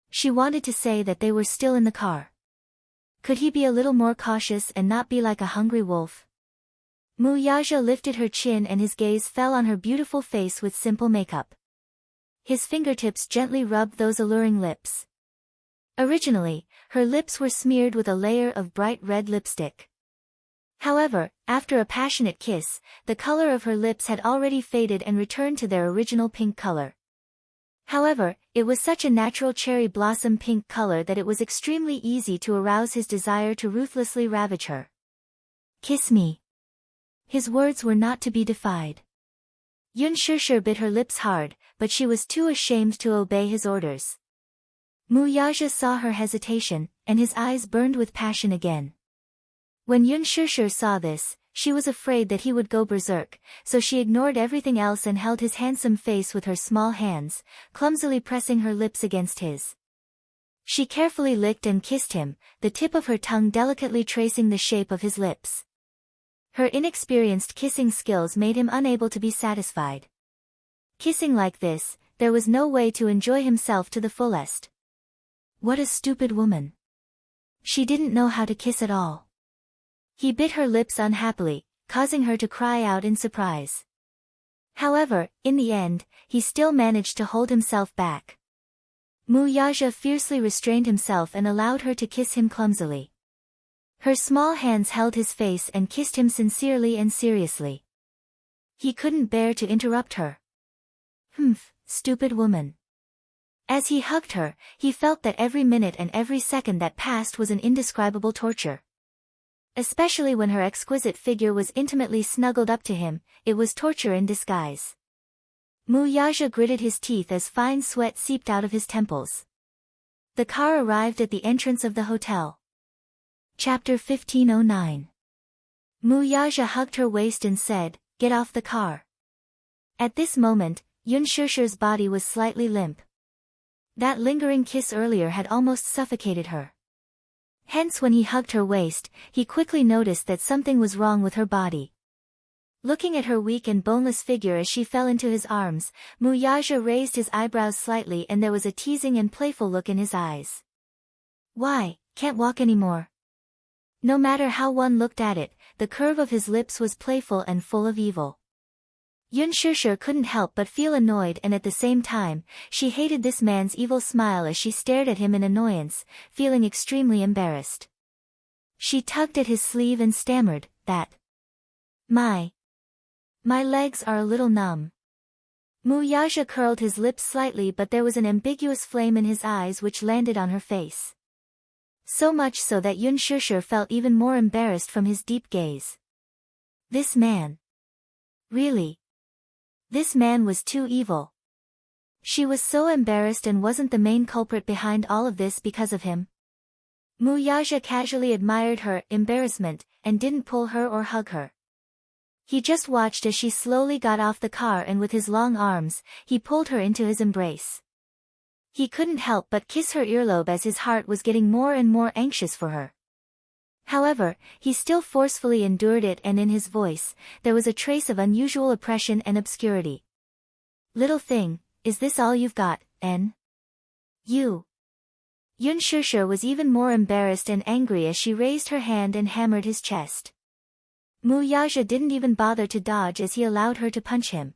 She wanted to say that they were still in the car. Could he be a little more cautious and not be like a hungry wolf? Muyaja lifted her chin and his gaze fell on her beautiful face with simple makeup. His fingertips gently rubbed those alluring lips. Originally, her lips were smeared with a layer of bright red lipstick. However, after a passionate kiss, the color of her lips had already faded and returned to their original pink color. However, it was such a natural cherry blossom pink color that it was extremely easy to arouse his desire to ruthlessly ravage her. Kiss me. His words were not to be defied. Yun Shishir bit her lips hard, but she was too ashamed to obey his orders. Muyaja saw her hesitation, and his eyes burned with passion again. When Yun Shishir saw this, she was afraid that he would go berserk, so she ignored everything else and held his handsome face with her small hands, clumsily pressing her lips against his. She carefully licked and kissed him, the tip of her tongue delicately tracing the shape of his lips. Her inexperienced kissing skills made him unable to be satisfied. Kissing like this, there was no way to enjoy himself to the fullest. What a stupid woman. She didn't know how to kiss at all. He bit her lips unhappily, causing her to cry out in surprise. However, in the end, he still managed to hold himself back. Muyaja fiercely restrained himself and allowed her to kiss him clumsily. Her small hands held his face and kissed him sincerely and seriously. He couldn't bear to interrupt her. Humph, stupid woman. As he hugged her, he felt that every minute and every second that passed was an indescribable torture. Especially when her exquisite figure was intimately snuggled up to him, it was torture in disguise. Muyaja gritted his teeth as fine sweat seeped out of his temples. The car arrived at the entrance of the hotel. Chapter 1509. Muyaja hugged her waist and said, "Get off the car." At this moment, Yun Shishir's body was slightly limp. That lingering kiss earlier had almost suffocated her. Hence when he hugged her waist, he quickly noticed that something was wrong with her body. Looking at her weak and boneless figure as she fell into his arms, Muyaja raised his eyebrows slightly and there was a teasing and playful look in his eyes. Why, can't walk anymore? No matter how one looked at it, the curve of his lips was playful and full of evil. Yun Shishir couldn't help but feel annoyed and at the same time, she hated this man's evil smile as she stared at him in annoyance, feeling extremely embarrassed. She tugged at his sleeve and stammered, "That My legs are a little numb. Mu Yaja curled his lips slightly, but there was an ambiguous flame in his eyes which landed on her face. So much so that Yun Shishir felt even more embarrassed from his deep gaze. This man. Really? This man was too evil. She was so embarrassed and wasn't the main culprit behind all of this because of him. Mu Yaja casually admired her embarrassment, and didn't pull her or hug her. He just watched as she slowly got off the car, and with his long arms, he pulled her into his embrace. He couldn't help but kiss her earlobe as his heart was getting more and more anxious for her. However, he still forcefully endured it, and in his voice, there was a trace of unusual oppression and obscurity. Little thing, is this all you've got, N? You. Yun Shishir was even more embarrassed and angry as she raised her hand and hammered his chest. Mu Yaja didn't even bother to dodge as he allowed her to punch him.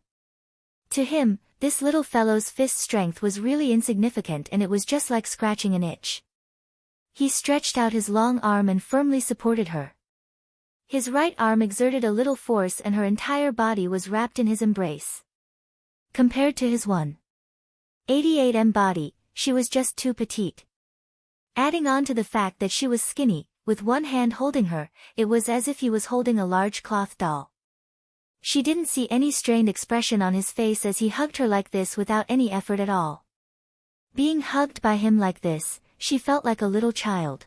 To him, this little fellow's fist strength was really insignificant, and it was just like scratching an itch. He stretched out his long arm and firmly supported her. His right arm exerted a little force, and her entire body was wrapped in his embrace. Compared to his 188 body, she was just too petite. Adding on to the fact that she was skinny, with one hand holding her, it was as if he was holding a large cloth doll. She didn't see any strained expression on his face as he hugged her like this without any effort at all. Being hugged by him like this, she felt like a little child.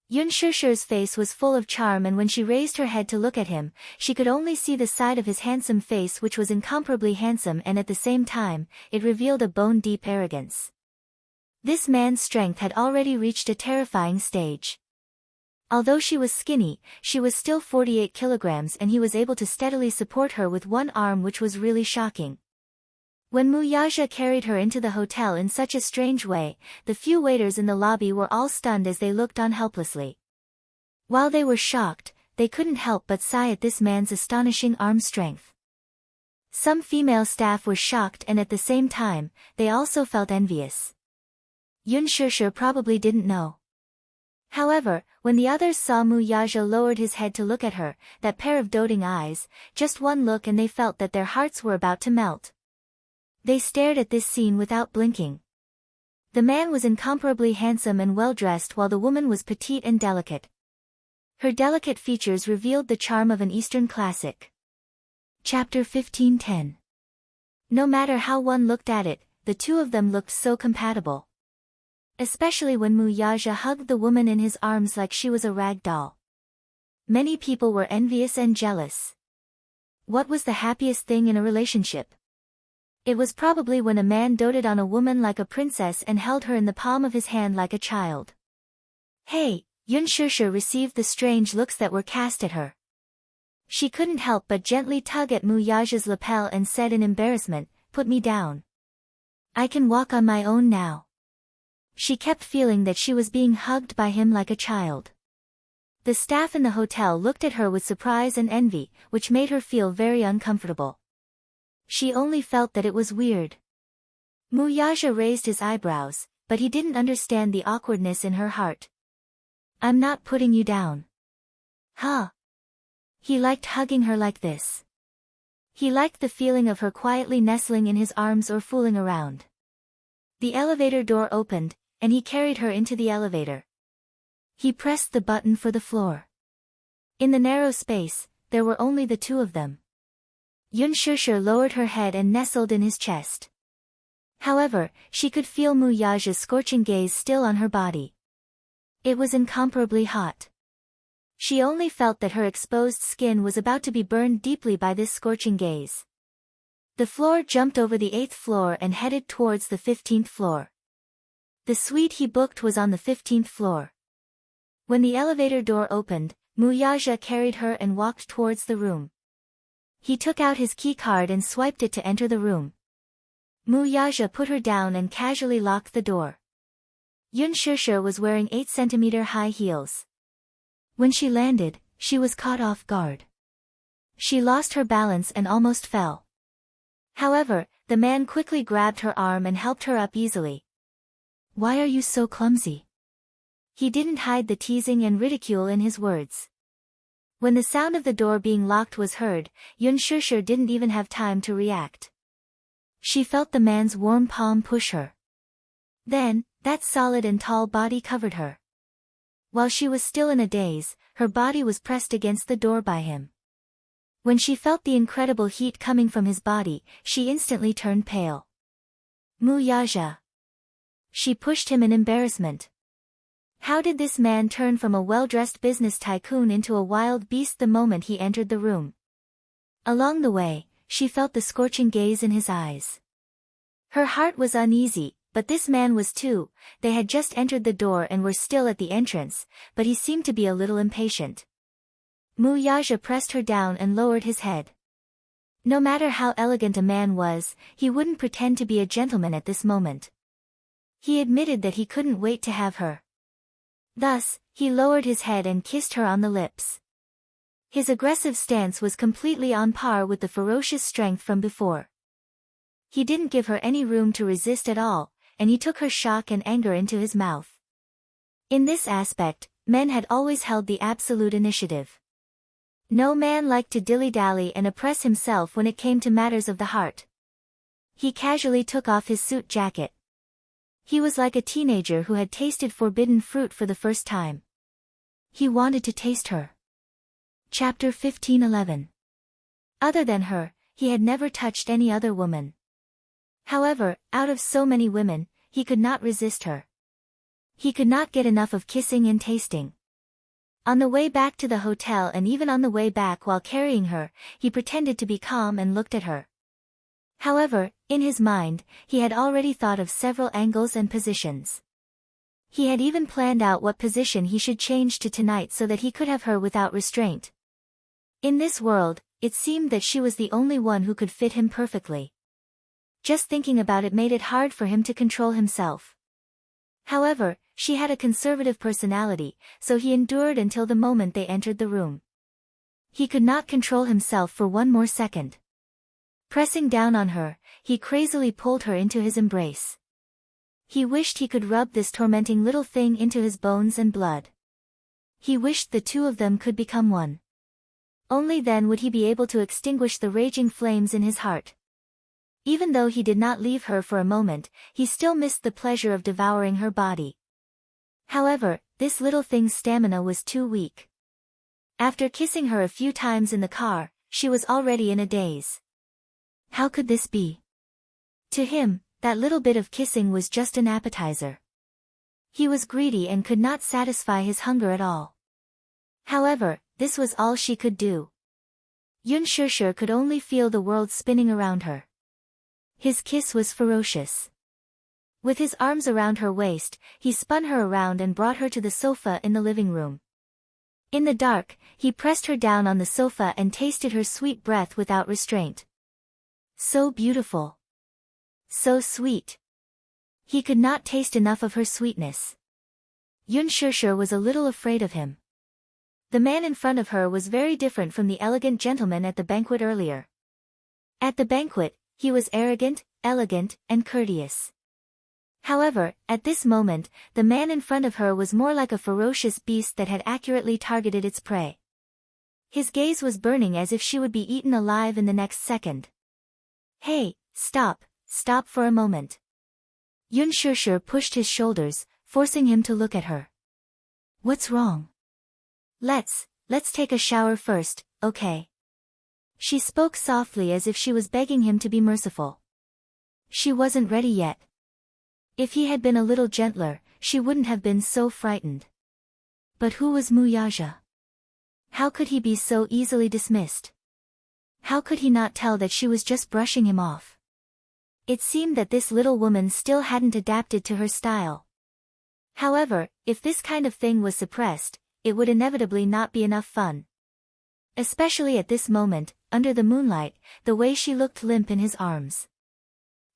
Yun Shishir's face was full of charm, and when she raised her head to look at him, she could only see the side of his handsome face, which was incomparably handsome, and at the same time, it revealed a bone-deep arrogance. This man's strength had already reached a terrifying stage. Although she was skinny, she was still 48 kilograms, and he was able to steadily support her with one arm, which was really shocking. When Mu Yaja carried her into the hotel in such a strange way, the few waiters in the lobby were all stunned as they looked on helplessly. While they were shocked, they couldn't help but sigh at this man's astonishing arm strength. Some female staff were shocked, and at the same time, they also felt envious. Yun Shishir probably didn't know. However, when the others saw Mu Yaja lowered his head to look at her, that pair of doting eyes, just one look and they felt that their hearts were about to melt. They stared at this scene without blinking. The man was incomparably handsome and well-dressed, while the woman was petite and delicate. Her delicate features revealed the charm of an Eastern classic. Chapter 1510. No matter how one looked at it, the two of them looked so compatible. Especially when Mu Yaja hugged the woman in his arms like she was a rag doll. Many people were envious and jealous. What was the happiest thing in a relationship? It was probably when a man doted on a woman like a princess and held her in the palm of his hand like a child. Hey, Yun Shishir received the strange looks that were cast at her. She couldn't help but gently tug at Mu Yaja's lapel and said in embarrassment, "Put me down. I can walk on my own now." She kept feeling that she was being hugged by him like a child. The staff in the hotel looked at her with surprise and envy, which made her feel very uncomfortable. She only felt that it was weird. Mu Yaja raised his eyebrows, but he didn't understand the awkwardness in her heart. "I'm not putting you down." Huh? He liked hugging her like this. He liked the feeling of her quietly nestling in his arms or fooling around. The elevator door opened, and he carried her into the elevator. He pressed the button for the floor. In the narrow space, there were only the two of them. Yun Shishir lowered her head and nestled in his chest. However, she could feel Mu Yaja's scorching gaze still on her body. It was incomparably hot. She only felt that her exposed skin was about to be burned deeply by this scorching gaze. The floor jumped over the 8th floor and headed towards the 15th floor. The suite he booked was on the 15th floor. When the elevator door opened, Mu Yaja carried her and walked towards the room. He took out his key card and swiped it to enter the room. Mu Yaja put her down and casually locked the door. Yun Shishir was wearing 8-centimeter high heels. When she landed, she was caught off guard. She lost her balance and almost fell. However, the man quickly grabbed her arm and helped her up easily. "Why are you so clumsy?" He didn't hide the teasing and ridicule in his words. When the sound of the door being locked was heard, Yun Shusher didn't even have time to react. She felt the man's warm palm push her. Then, that solid and tall body covered her. While she was still in a daze, her body was pressed against the door by him. When she felt the incredible heat coming from his body, she instantly turned pale. Mu Yaja. She pushed him in embarrassment. How did this man turn from a well-dressed business tycoon into a wild beast the moment he entered the room? Along the way, she felt the scorching gaze in his eyes. Her heart was uneasy, but this man was too. They had just entered the door and were still at the entrance, but he seemed to be a little impatient. Mu Yaja pressed her down and lowered his head. No matter how elegant a man was, he wouldn't pretend to be a gentleman at this moment. He admitted that he couldn't wait to have her. Thus, he lowered his head and kissed her on the lips. His aggressive stance was completely on par with the ferocious strength from before. He didn't give her any room to resist at all, and he took her shock and anger into his mouth. In this aspect, men had always held the absolute initiative. No man liked to dilly-dally and oppress himself when it came to matters of the heart. He casually took off his suit jacket. He was like a teenager who had tasted forbidden fruit for the first time. He wanted to taste her. Chapter 15:11. Other than her, he had never touched any other woman. However, out of so many women, he could not resist her. He could not get enough of kissing and tasting. On the way back to the hotel and even on the way back while carrying her, he pretended to be calm and looked at her. However, in his mind, he had already thought of several angles and positions. He had even planned out what position he should change to tonight so that he could have her without restraint. In this world, it seemed that she was the only one who could fit him perfectly. Just thinking about it made it hard for him to control himself. However, she had a conservative personality, so he endured until the moment they entered the room. He could not control himself for one more second. Pressing down on her, he crazily pulled her into his embrace. He wished he could rub this tormenting little thing into his bones and blood. He wished the two of them could become one. Only then would he be able to extinguish the raging flames in his heart. Even though he did not leave her for a moment, he still missed the pleasure of devouring her body. However, this little thing's stamina was too weak. After kissing her a few times in the car, she was already in a daze. How could this be? To him, that little bit of kissing was just an appetizer. He was greedy and could not satisfy his hunger at all. However, this was all she could do. Yun Shusher could only feel the world spinning around her. His kiss was ferocious. With his arms around her waist, he spun her around and brought her to the sofa in the living room. In the dark, he pressed her down on the sofa and tasted her sweet breath without restraint. So beautiful. So sweet. He could not taste enough of her sweetness. Yun Shusher was a little afraid of him. The man in front of her was very different from the elegant gentleman at the banquet earlier. At the banquet, he was arrogant, elegant, and courteous. However, at this moment, the man in front of her was more like a ferocious beast that had accurately targeted its prey. His gaze was burning as if she would be eaten alive in the next second. Hey, stop for a moment. Yun Shusher pushed his shoulders, forcing him to look at her. What's wrong? Let's take a shower first, okay? She spoke softly as if she was begging him to be merciful. She wasn't ready yet. If he had been a little gentler, she wouldn't have been so frightened. But who was Mu Yaja? How could he be so easily dismissed? How could he not tell that she was just brushing him off? It seemed that this little woman still hadn't adapted to her style. However, if this kind of thing was suppressed, it would inevitably not be enough fun. Especially at this moment, under the moonlight, the way she looked limp in his arms.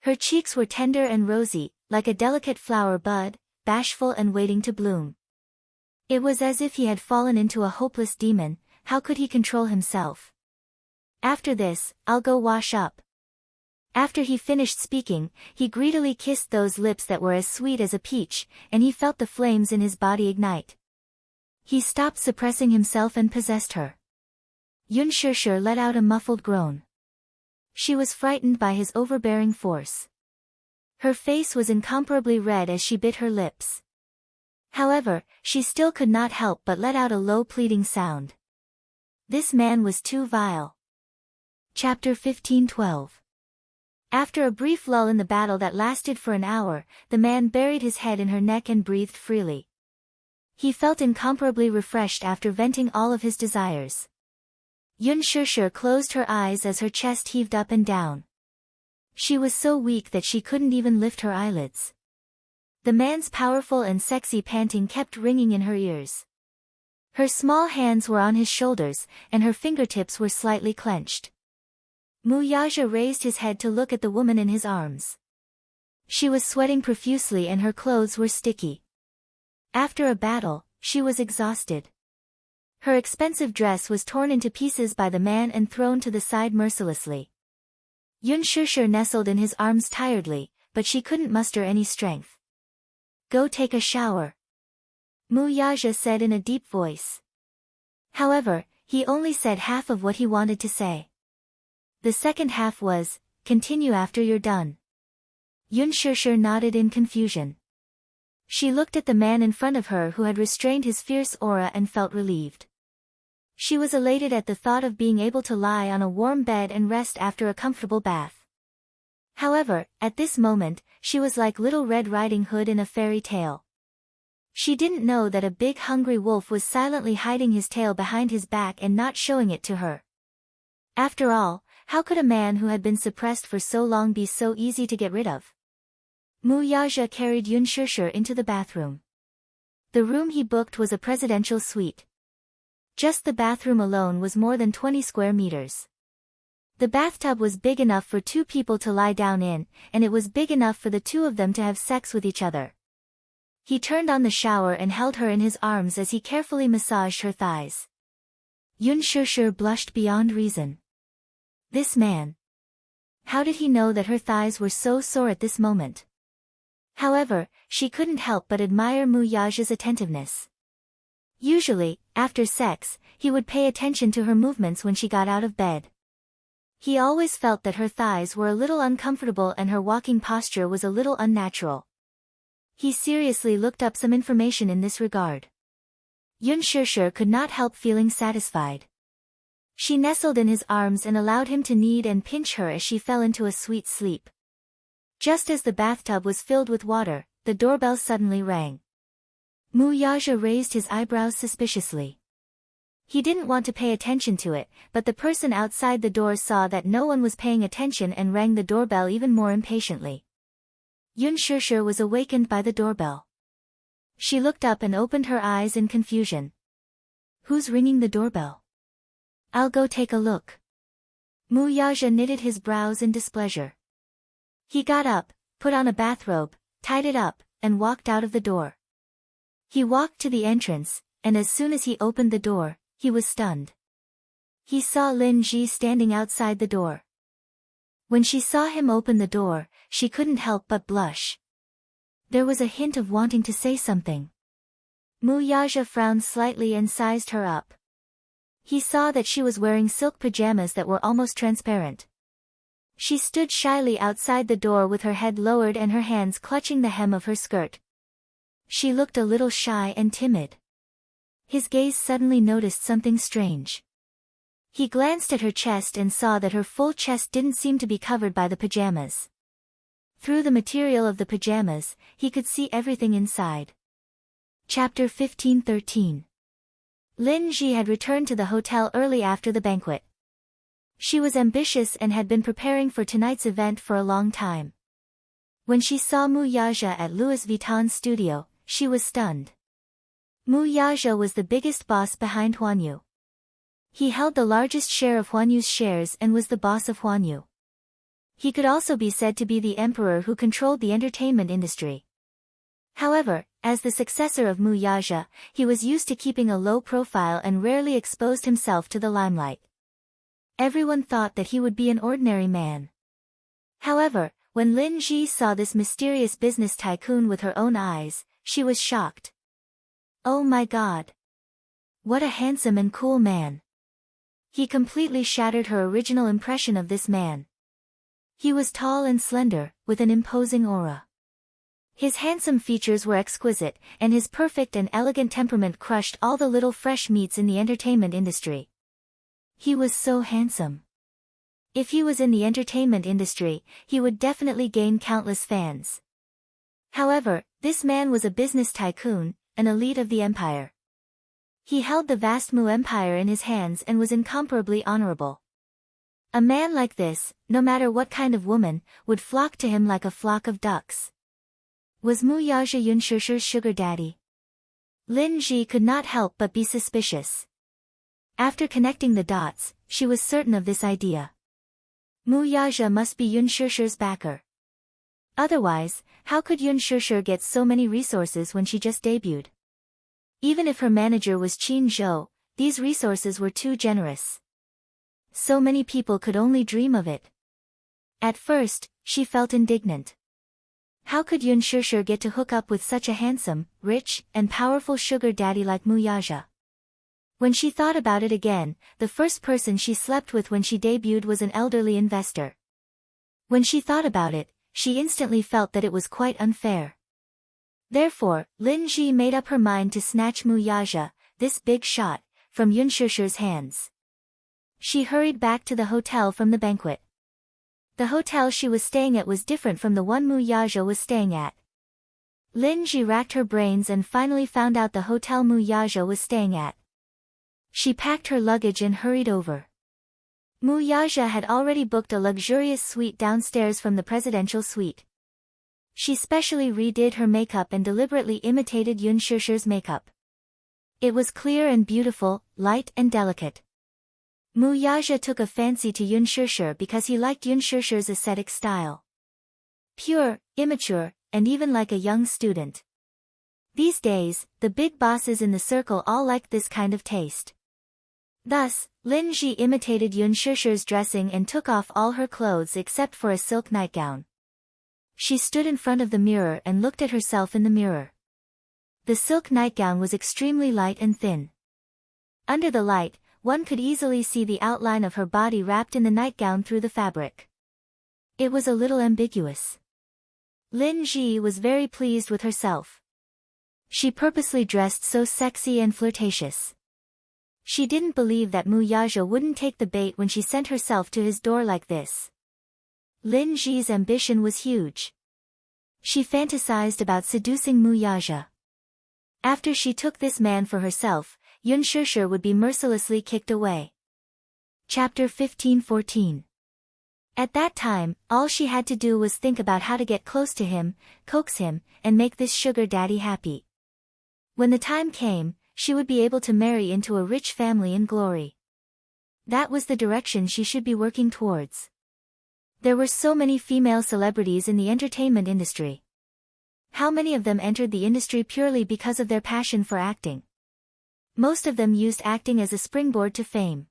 Her cheeks were tender and rosy, like a delicate flower bud, bashful and waiting to bloom. It was as if he had fallen into a hopeless demon. How could he control himself? After this, I'll go wash up. After he finished speaking, he greedily kissed those lips that were as sweet as a peach, and he felt the flames in his body ignite. He stopped suppressing himself and possessed her. Yun Shishir let out a muffled groan. She was frightened by his overbearing force. Her face was incomparably red as she bit her lips. However, she still could not help but let out a low pleading sound. This man was too vile. Chapter 15:12. After a brief lull in the battle that lasted for an hour, the man buried his head in her neck and breathed freely. He felt incomparably refreshed after venting all of his desires. Yun Shishir closed her eyes as her chest heaved up and down. She was so weak that she couldn't even lift her eyelids. The man's powerful and sexy panting kept ringing in her ears. Her small hands were on his shoulders, and her fingertips were slightly clenched. Muyaja raised his head to look at the woman in his arms. She was sweating profusely and her clothes were sticky. After a battle, she was exhausted. Her expensive dress was torn into pieces by the man and thrown to the side mercilessly. Yun Shishir nestled in his arms tiredly, but she couldn't muster any strength. "Go take a shower," Muyaja said in a deep voice. However, he only said half of what he wanted to say. The second half was, "Continue after you're done." Yun Shishir nodded in confusion. She looked at the man in front of her who had restrained his fierce aura and felt relieved. She was elated at the thought of being able to lie on a warm bed and rest after a comfortable bath. However, at this moment, she was like Little Red Riding Hood in a fairy tale. She didn't know that a big hungry wolf was silently hiding his tail behind his back and not showing it to her. After all, how could a man who had been suppressed for so long be so easy to get rid of? Muyaja carried Yun Shishir into the bathroom. The room he booked was a presidential suite. Just the bathroom alone was more than 20 square meters. The bathtub was big enough for two people to lie down in, and it was big enough for the two of them to have sex with each other. He turned on the shower and held her in his arms as he carefully massaged her thighs. Yun Shishir blushed beyond reason. This man. How did he know that her thighs were so sore at this moment? However, she couldn't help but admire Muyaja's attentiveness. Usually, after sex, he would pay attention to her movements when she got out of bed. He always felt that her thighs were a little uncomfortable and her walking posture was a little unnatural. He seriously looked up some information in this regard. Yun Shishir could not help feeling satisfied. She nestled in his arms and allowed him to knead and pinch her as she fell into a sweet sleep. Just as the bathtub was filled with water, the doorbell suddenly rang. Muyaja raised his eyebrows suspiciously. He didn't want to pay attention to it, but the person outside the door saw that no one was paying attention and rang the doorbell even more impatiently. Yun Shishir was awakened by the doorbell. She looked up and opened her eyes in confusion. "Who's ringing the doorbell?" "I'll go take a look." Muyaja knitted his brows in displeasure. He got up, put on a bathrobe, tied it up, and walked out of the door. He walked to the entrance, and as soon as he opened the door, he was stunned. He saw Lin Ji standing outside the door. When she saw him open the door, she couldn't help but blush. There was a hint of wanting to say something. Muyaja frowned slightly and sized her up. He saw that she was wearing silk pajamas that were almost transparent. She stood shyly outside the door with her head lowered and her hands clutching the hem of her skirt. She looked a little shy and timid. His gaze suddenly noticed something strange. He glanced at her chest and saw that her full chest didn't seem to be covered by the pajamas. Through the material of the pajamas, he could see everything inside. Chapter 15:13. Lin Ji had returned to the hotel early after the banquet. She was ambitious and had been preparing for tonight's event for a long time. When she saw Muyaja at Louis Vuitton's studio, she was stunned. Muyaja was the biggest boss behind Huanyu. He held the largest share of Huanyu's shares and was the boss of Huanyu. He could also be said to be the emperor who controlled the entertainment industry. However, as the successor of Muyaja, he was used to keeping a low profile and rarely exposed himself to the limelight. Everyone thought that he would be an ordinary man. However, when Lin Ji saw this mysterious business tycoon with her own eyes, she was shocked. "Oh my God! What a handsome and cool man! He completely shattered her original impression of this man. He was tall and slender, with an imposing aura. His handsome features were exquisite, and his perfect and elegant temperament crushed all the little fresh meats in the entertainment industry. He was so handsome. If he was in the entertainment industry, he would definitely gain countless fans. However, this man was a business tycoon, an elite of the empire. He held the vast Mu Empire in his hands and was incomparably honorable. A man like this, no matter what kind of woman, would flock to him like a flock of ducks. Was Mu Yaja Yun Shusher's sugar daddy? Lin Ji could not help but be suspicious. After connecting the dots, she was certain of this idea. Mu Yaja must be Yun Shusher's backer. Otherwise, how could Yun Shusher get so many resources when she just debuted? Even if her manager was Qin Zhou, these resources were too generous. So many people could only dream of it. At first, she felt indignant. How could Yun Shusher get to hook up with such a handsome, rich, and powerful sugar daddy like Mu Yaja? When she thought about it again, the first person she slept with when she debuted was an elderly investor. When she thought about it, she instantly felt that it was quite unfair. Therefore, Lin Ji made up her mind to snatch Mu Yaja, this big shot, from Yun Shusher's hands. She hurried back to the hotel from the banquet. The hotel she was staying at was different from the one Mu Yaja was staying at. Lin Ji racked her brains and finally found out the hotel Mu Yaja was staying at. She packed her luggage and hurried over. Mu Yaja had already booked a luxurious suite downstairs from the presidential suite. She specially redid her makeup and deliberately imitated Yun Shusher's makeup. It was clear and beautiful, light and delicate. Mu Yaja took a fancy to Yun Shusher because he liked Yun Shusher's aesthetic style. Pure, immature, and even like a young student. These days, the big bosses in the circle all liked this kind of taste. Thus, Lin Ji imitated Yun Shusher's dressing and took off all her clothes except for a silk nightgown. She stood in front of the mirror and looked at herself in the mirror. The silk nightgown was extremely light and thin. Under the light, one could easily see the outline of her body wrapped in the nightgown through the fabric. It was a little ambiguous. Lin Ji was very pleased with herself. She purposely dressed so sexy and flirtatious. She didn't believe that Mu Yaja wouldn't take the bait when she sent herself to his door like this. Lin Ji's ambition was huge. She fantasized about seducing Mu Yaja. After she took this man for herself, Yun Shusher would be mercilessly kicked away. Chapter 15-14. At that time, all she had to do was think about how to get close to him, coax him, and make this sugar daddy happy. When the time came, she would be able to marry into a rich family in glory. That was the direction she should be working towards. There were so many female celebrities in the entertainment industry. How many of them entered the industry purely because of their passion for acting? Most of them used acting as a springboard to fame.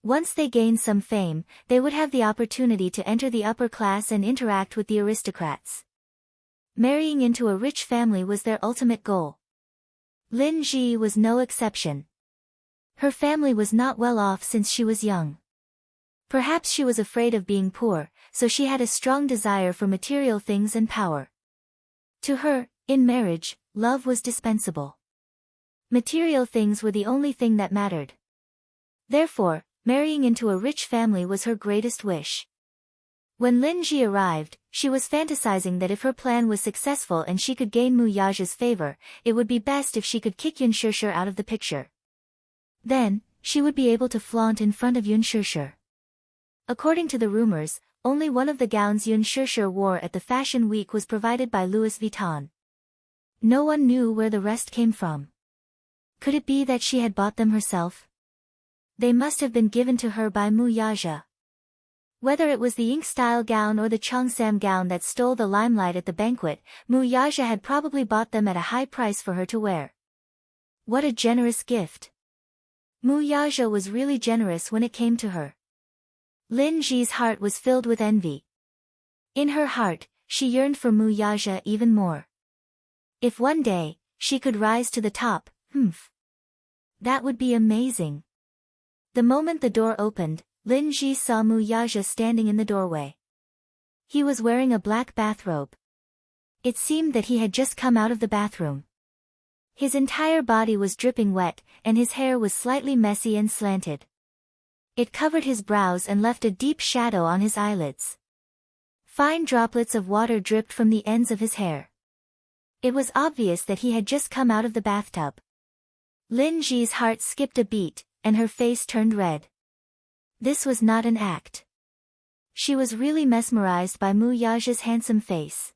Once they gained some fame, they would have the opportunity to enter the upper class and interact with the aristocrats. Marrying into a rich family was their ultimate goal. Lin Ji was no exception. Her family was not well off since she was young. Perhaps she was afraid of being poor, so she had a strong desire for material things and power. To her, in marriage, love was dispensable. Material things were the only thing that mattered. Therefore, marrying into a rich family was her greatest wish. When Lin Ji arrived, she was fantasizing that if her plan was successful and she could gain Mu Yaja's favor, it would be best if she could kick Yun Shusher out of the picture. Then, she would be able to flaunt in front of Yun Shusher. According to the rumors, only one of the gowns Yun Shusher wore at the Fashion Week was provided by Louis Vuitton. No one knew where the rest came from. Could it be that she had bought them herself? They must have been given to her by Mu Yaja. Whether it was the ink-style gown or the Cheongsam gown that stole the limelight at the banquet, Mu Yaja had probably bought them at a high price for her to wear. What a generous gift! Mu Yaja was really generous when it came to her. Lin Ji's heart was filled with envy. In her heart, she yearned for Mu Yaja even more. If one day, she could rise to the top, that would be amazing. The moment the door opened, Lin Ji saw Mu Yaja standing in the doorway. He was wearing a black bathrobe. It seemed that he had just come out of the bathroom. His entire body was dripping wet, and his hair was slightly messy and slanted. It covered his brows and left a deep shadow on his eyelids. Fine droplets of water dripped from the ends of his hair. It was obvious that he had just come out of the bathtub. Lin Ji's heart skipped a beat, and her face turned red. This was not an act. She was really mesmerized by Mu Yaja's handsome face.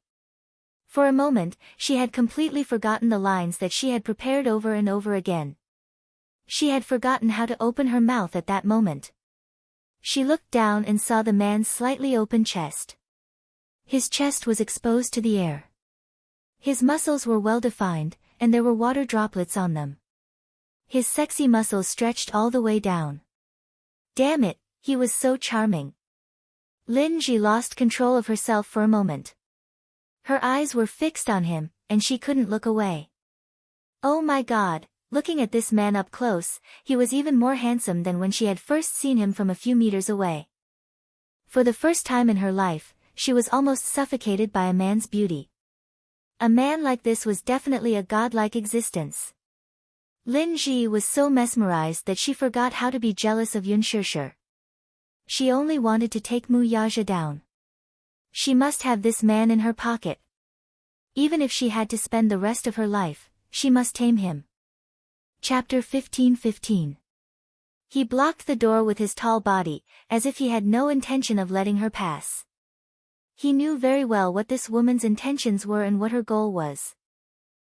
For a moment, she had completely forgotten the lines that she had prepared over and over again. She had forgotten how to open her mouth at that moment. She looked down and saw the man's slightly open chest. His chest was exposed to the air. His muscles were well defined, and there were water droplets on them. His sexy muscles stretched all the way down. Damn it, he was so charming. Lin Ji lost control of herself for a moment. Her eyes were fixed on him, and she couldn't look away. Oh my God, looking at this man up close, he was even more handsome than when she had first seen him from a few meters away. For the first time in her life, she was almost suffocated by a man's beauty. A man like this was definitely a godlike existence. Lin Ji was so mesmerized that she forgot how to be jealous of Yun Shishir. She only wanted to take Mu Yaja down. She must have this man in her pocket. Even if she had to spend the rest of her life, she must tame him. Chapter 15:15. He blocked the door with his tall body, as if he had no intention of letting her pass. He knew very well what this woman's intentions were and what her goal was.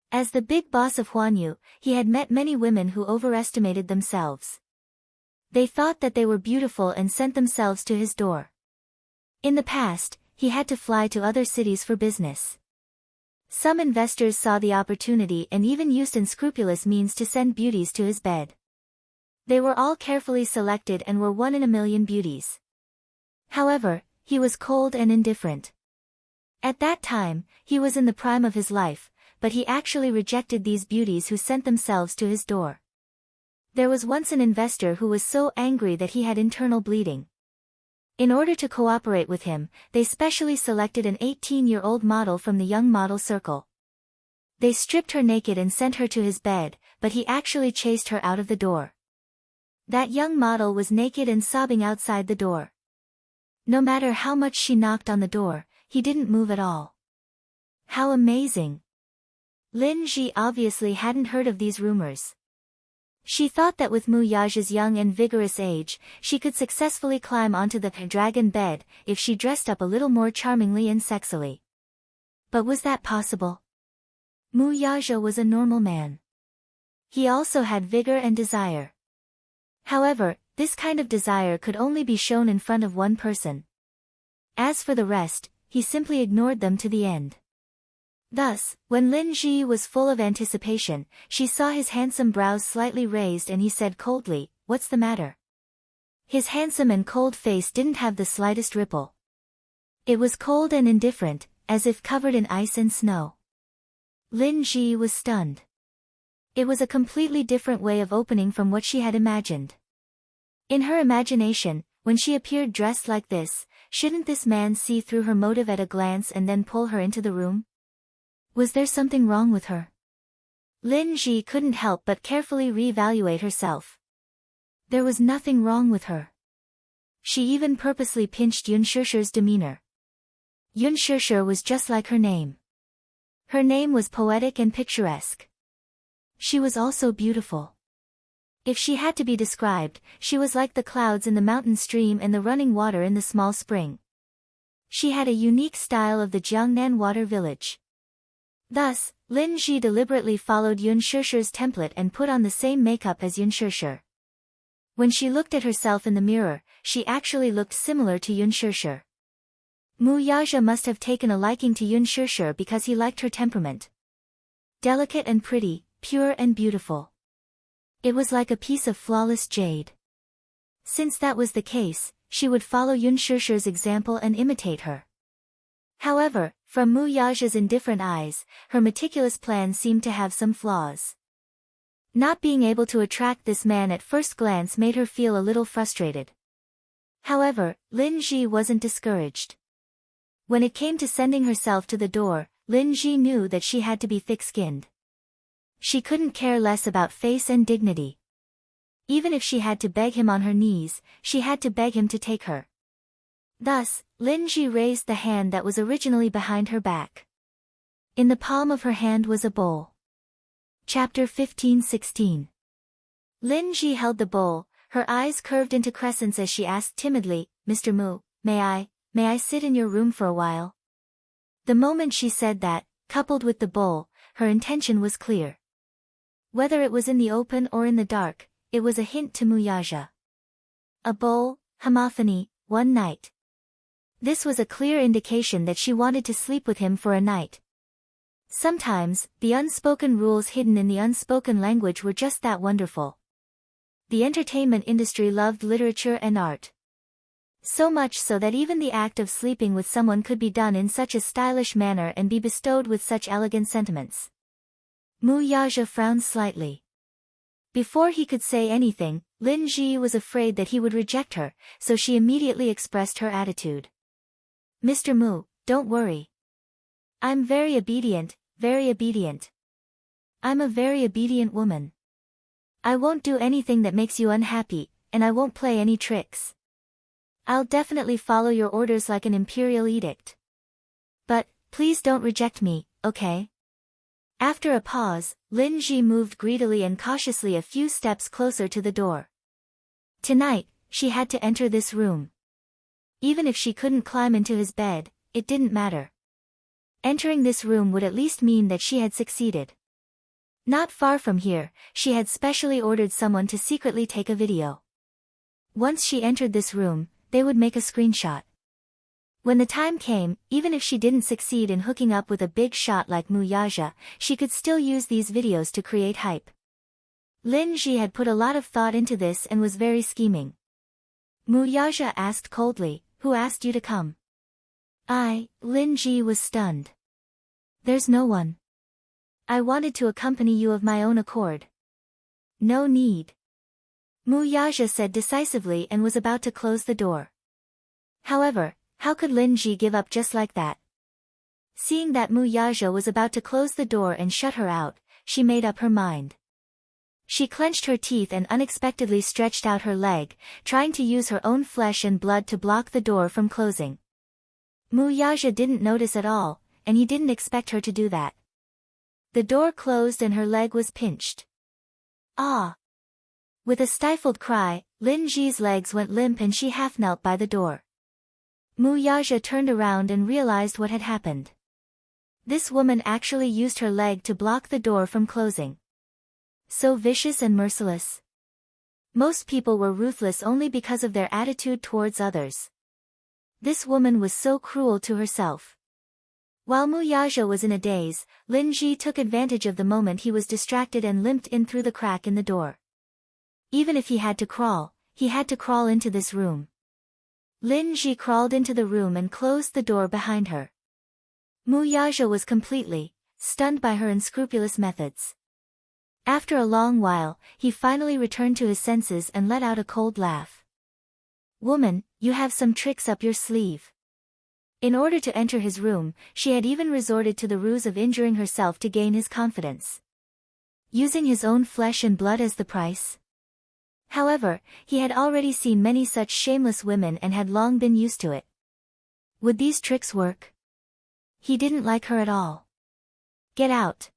As the big boss of Huanyu, he had met many women who overestimated themselves. They thought that they were beautiful and sent themselves to his door. In the past, he had to fly to other cities for business. Some investors saw the opportunity and even used unscrupulous means to send beauties to his bed. They were all carefully selected and were 1 in a million beauties. However, he was cold and indifferent. At that time, he was in the prime of his life, but he actually rejected these beauties who sent themselves to his door. There was once an investor who was so angry that he had internal bleeding. In order to cooperate with him, they specially selected an 18-year-old model from the young model circle. They stripped her naked and sent her to his bed, but he actually chased her out of the door. That young model was naked and sobbing outside the door. No matter how much she knocked on the door, he didn't move at all. How amazing! Lin Ji obviously hadn't heard of these rumors. She thought that with Mu Yaja's young and vigorous age, she could successfully climb onto the dragon bed, if she dressed up a little more charmingly and sexily. But was that possible? Mu Yaja was a normal man. He also had vigor and desire. However, this kind of desire could only be shown in front of one person. As for the rest, he simply ignored them to the end. Thus, when Lin Ji was full of anticipation, she saw his handsome brows slightly raised and he said coldly, "What's the matter?" His handsome and cold face didn't have the slightest ripple. It was cold and indifferent, as if covered in ice and snow. Lin Ji was stunned. It was a completely different way of opening from what she had imagined. In her imagination, when she appeared dressed like this, shouldn't this man see through her motive at a glance and then pull her into the room? Was there something wrong with her? Lin Ji couldn't help but carefully re-evaluate herself. There was nothing wrong with her. She even purposely pinched Yun Shishir's demeanor. Yun Shishir was just like her name. Her name was poetic and picturesque. She was also beautiful. If she had to be described, she was like the clouds in the mountain stream and the running water in the small spring. She had a unique style of the Jiangnan water village. Thus, Lin Ji deliberately followed Yun Shishir's template and put on the same makeup as Yun Shishir. When she looked at herself in the mirror, she actually looked similar to Yun Shishir. Mu Yaja must have taken a liking to Yun Shishir because he liked her temperament. Delicate and pretty, pure and beautiful. It was like a piece of flawless jade. Since that was the case, she would follow Yun Shishir's example and imitate her. However, from Mu Yaja's indifferent eyes, her meticulous plan seemed to have some flaws. Not being able to attract this man at first glance made her feel a little frustrated. However, Lin Ji wasn't discouraged. When it came to sending herself to the door, Lin Ji knew that she had to be thick-skinned. She couldn't care less about face and dignity. Even if she had to beg him on her knees, she had to beg him to take her. Thus, Lin Ji raised the hand that was originally behind her back. In the palm of her hand was a bowl. Chapter 15-16. Lin Ji held the bowl, her eyes curved into crescents as she asked timidly, "Mr. Mu, may I sit in your room for a while?" The moment she said that, coupled with the bowl, her intention was clear. Whether it was in the open or in the dark, it was a hint to Muyaja. A bowl, homophony, one night. This was a clear indication that she wanted to sleep with him for a night. Sometimes, the unspoken rules hidden in the unspoken language were just that wonderful. The entertainment industry loved literature and art. So much so that even the act of sleeping with someone could be done in such a stylish manner and be bestowed with such elegant sentiments. Muyaja frowned slightly. Before he could say anything, Lin Ji was afraid that he would reject her, so she immediately expressed her attitude. "Mr. Mu, don't worry. I'm very obedient, very obedient. I'm a very obedient woman. I won't do anything that makes you unhappy, and I won't play any tricks. I'll definitely follow your orders like an imperial edict. But, please don't reject me, okay?" After a pause, Lin Ji moved greedily and cautiously a few steps closer to the door. Tonight, she had to enter this room. Even if she couldn't climb into his bed, it didn't matter. Entering this room would at least mean that she had succeeded. Not far from here, she had specially ordered someone to secretly take a video. Once she entered this room, they would make a screenshot. When the time came, even if she didn't succeed in hooking up with a big shot like Muyaja, she could still use these videos to create hype. Lin Ji had put a lot of thought into this and was very scheming. Muyaja asked coldly, "Who asked you to come?" Lin Ji was stunned. "There's no one. I wanted to accompany you of my own accord." "No need," Muyaja said decisively and was about to close the door. However, how could Lin Ji give up just like that? Seeing that Muyaja was about to close the door and shut her out, she made up her mind. She clenched her teeth and unexpectedly stretched out her leg, trying to use her own flesh and blood to block the door from closing. Muyaja didn't notice at all, and he didn't expect her to do that. The door closed and her leg was pinched. "Ah!" With a stifled cry, Lin Ji's legs went limp and she half knelt by the door. Muyaja turned around and realized what had happened. This woman actually used her leg to block the door from closing. So vicious and merciless. Most people were ruthless only because of their attitude towards others. This woman was so cruel to herself. While Muyaja was in a daze, Lin Ji took advantage of the moment he was distracted and limped in through the crack in the door. Even if he had to crawl into this room. Lin Ji crawled into the room and closed the door behind her. Muyaja was completely stunned by her unscrupulous methods. After a long while, he finally returned to his senses and let out a cold laugh. "Woman, you have some tricks up your sleeve." In order to enter his room, she had even resorted to the ruse of injuring herself to gain his confidence. Using his own flesh and blood as the price. However, he had already seen many such shameless women and had long been used to it. Would these tricks work? He didn't like her at all. "Get out."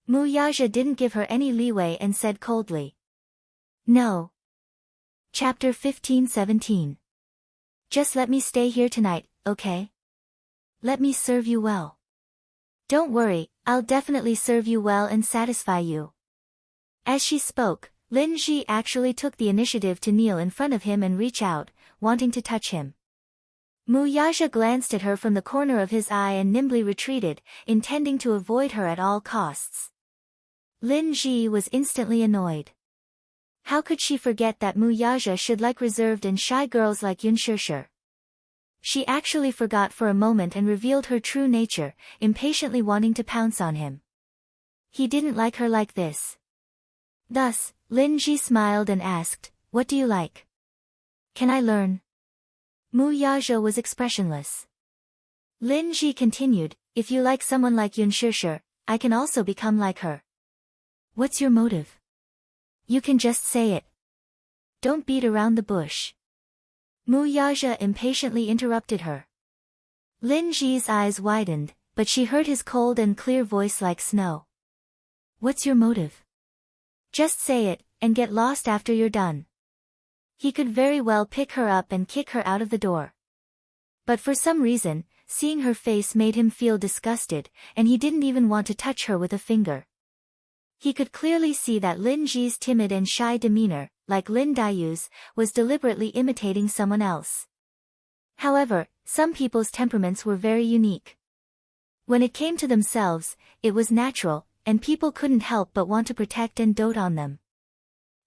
Muyaja didn't give her any leeway and said coldly. "No." Chapter 15-17. "Just let me stay here tonight, okay? Let me serve you well. Don't worry, I'll definitely serve you well and satisfy you." As she spoke, Lin Ji actually took the initiative to kneel in front of him and reach out, wanting to touch him. Muyaja glanced at her from the corner of his eye and nimbly retreated, intending to avoid her at all costs. Lin Ji was instantly annoyed. How could she forget that Muyaja should like reserved and shy girls like Yunshishir? She actually forgot for a moment and revealed her true nature, impatiently wanting to pounce on him. He didn't like her like this. Thus, Lin Ji smiled and asked, "What do you like? Can I learn?" Mu Yazhe was expressionless. Lin Ji continued, "If you like someone like Yun Shishir, I can also become like her." "What's your motive? You can just say it. Don't beat around the bush." Mu Yazhe impatiently interrupted her. Lin Ji's eyes widened, but she heard his cold and clear voice like snow. "What's your motive? Just say it, and get lost after you're done." He could very well pick her up and kick her out of the door. But for some reason, seeing her face made him feel disgusted, and he didn't even want to touch her with a finger. He could clearly see that Lin Ji's timid and shy demeanor, like Lin Dayu's, was deliberately imitating someone else. However, some people's temperaments were very unique. When it came to themselves, it was natural, and people couldn't help but want to protect and dote on them.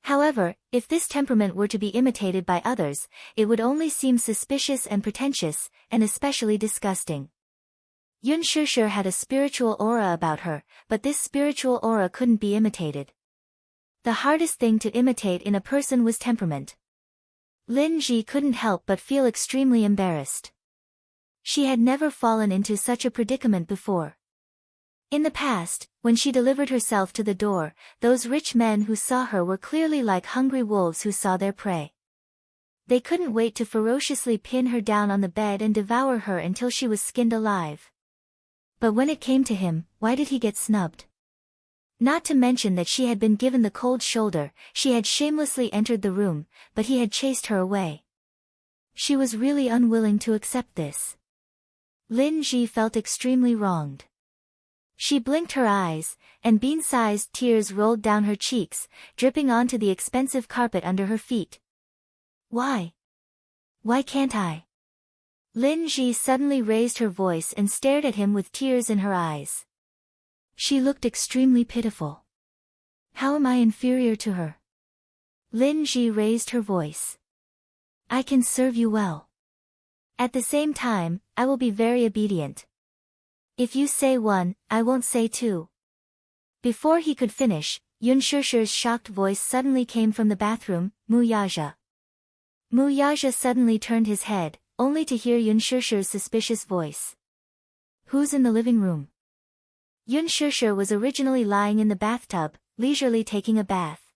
However, if this temperament were to be imitated by others, it would only seem suspicious and pretentious, and especially disgusting. Yun Shishir had a spiritual aura about her, but this spiritual aura couldn't be imitated. The hardest thing to imitate in a person was temperament. Lin Ji couldn't help but feel extremely embarrassed. She had never fallen into such a predicament before. In the past, when she delivered herself to the door, those rich men who saw her were clearly like hungry wolves who saw their prey. They couldn't wait to ferociously pin her down on the bed and devour her until she was skinned alive. But when it came to him, why did he get snubbed? Not to mention that she had been given the cold shoulder, she had shamelessly entered the room, but he had chased her away. She was really unwilling to accept this. Lin Ji felt extremely wronged. She blinked her eyes, and bean-sized tears rolled down her cheeks, dripping onto the expensive carpet under her feet. "Why? Why can't I?" Lin Ji suddenly raised her voice and stared at him with tears in her eyes. She looked extremely pitiful. "How am I inferior to her?" Lin Ji raised her voice. "I can serve you well. At the same time, I will be very obedient. If you say one, I won't say two." Before he could finish, Yun Shishir's shocked voice suddenly came from the bathroom, "Mu Yazhe." Mu Yazhe suddenly turned his head, only to hear Yun Shishir's suspicious voice. "Who's in the living room?" Yun Shishir was originally lying in the bathtub, leisurely taking a bath.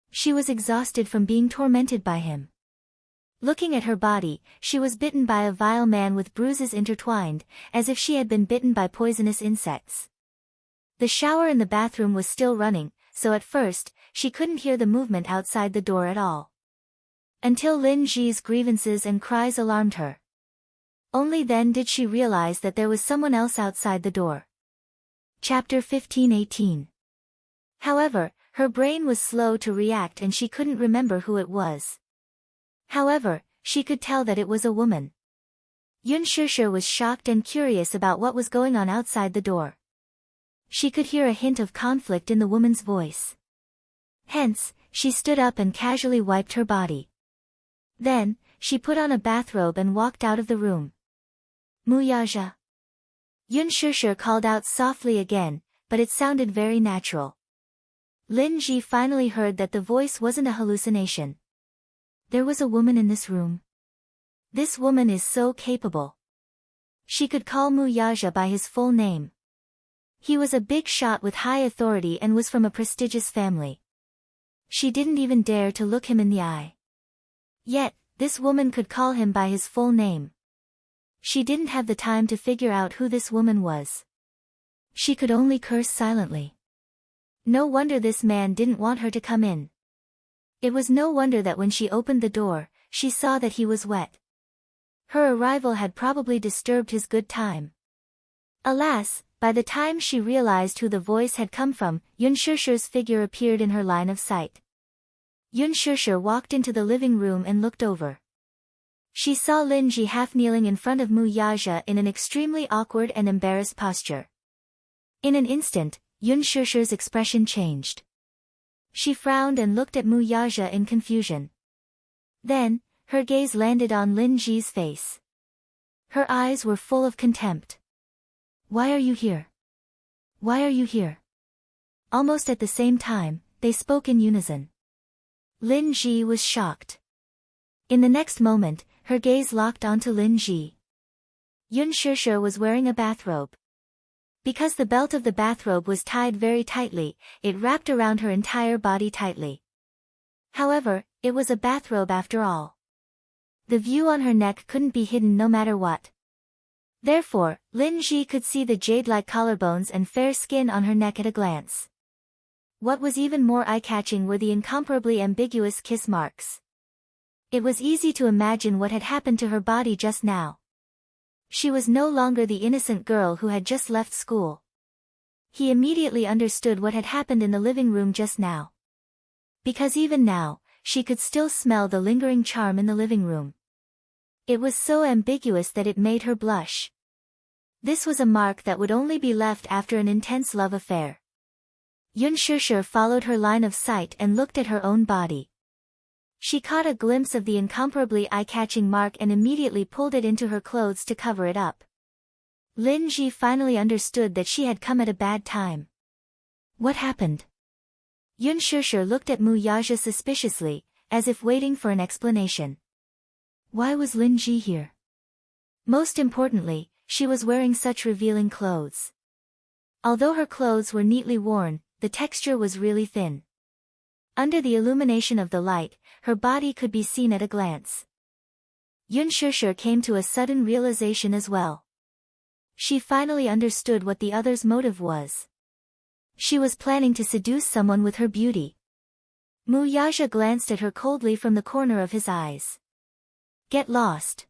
She was exhausted from being tormented by him. Looking at her body, she was bitten by a vile man with bruises intertwined, as if she had been bitten by poisonous insects. The shower in the bathroom was still running, so at first, she couldn't hear the movement outside the door at all. Until Lin Ji's grievances and cries alarmed her. Only then did she realize that there was someone else outside the door. Chapter 15:18. However, her brain was slow to react and she couldn't remember who it was. However, she could tell that it was a woman. Yun Shishir was shocked and curious about what was going on outside the door. She could hear a hint of conflict in the woman's voice. Hence, she stood up and casually wiped her body. Then, she put on a bathrobe and walked out of the room. "Mu Yazhe." Yun Shishir called out softly again, but it sounded very natural. Lin Ji finally heard that the voice wasn't a hallucination. There was a woman in this room. This woman is so capable. She could call Mu Yazhe by his full name. He was a big shot with high authority and was from a prestigious family. She didn't even dare to look him in the eye. Yet, this woman could call him by his full name. She didn't have the time to figure out who this woman was. She could only curse silently. No wonder this man didn't want her to come in. It was no wonder that when she opened the door, she saw that he was wet. Her arrival had probably disturbed his good time. Alas, by the time she realized who the voice had come from, Yun Shishir's figure appeared in her line of sight. Yun Shishir walked into the living room and looked over. She saw Lin Ji half kneeling in front of Mu Yazhe in an extremely awkward and embarrassed posture. In an instant, Yun Shishir's expression changed. She frowned and looked at Mu Yazhe in confusion. Then, her gaze landed on Lin Ji's face. Her eyes were full of contempt. "Why are you here? Why are you here?" Almost at the same time, they spoke in unison. Lin Ji was shocked. In the next moment, her gaze locked onto Lin Ji. Yun Shishir was wearing a bathrobe. Because the belt of the bathrobe was tied very tightly, it wrapped around her entire body tightly. However, it was a bathrobe after all. The view on her neck couldn't be hidden no matter what. Therefore, Lin Ji could see the jade-like collarbones and fair skin on her neck at a glance. What was even more eye-catching were the incomparably ambiguous kiss marks. It was easy to imagine what had happened to her body just now. She was no longer the innocent girl who had just left school. He immediately understood what had happened in the living room just now. Because even now, she could still smell the lingering charm in the living room. It was so ambiguous that it made her blush. This was a mark that would only be left after an intense love affair. Yun Shishir followed her line of sight and looked at her own body. She caught a glimpse of the incomparably eye-catching mark and immediately pulled it into her clothes to cover it up. Lin Ji finally understood that she had come at a bad time. What happened? Yun Shishir looked at Mu Yaja suspiciously, as if waiting for an explanation. Why was Lin Ji here? Most importantly, she was wearing such revealing clothes. Although her clothes were neatly worn, the texture was really thin. Under the illumination of the light, her body could be seen at a glance. Yun Shishir came to a sudden realization as well. She finally understood what the other's motive was. She was planning to seduce someone with her beauty. Mu Yaja glanced at her coldly from the corner of his eyes. Get lost.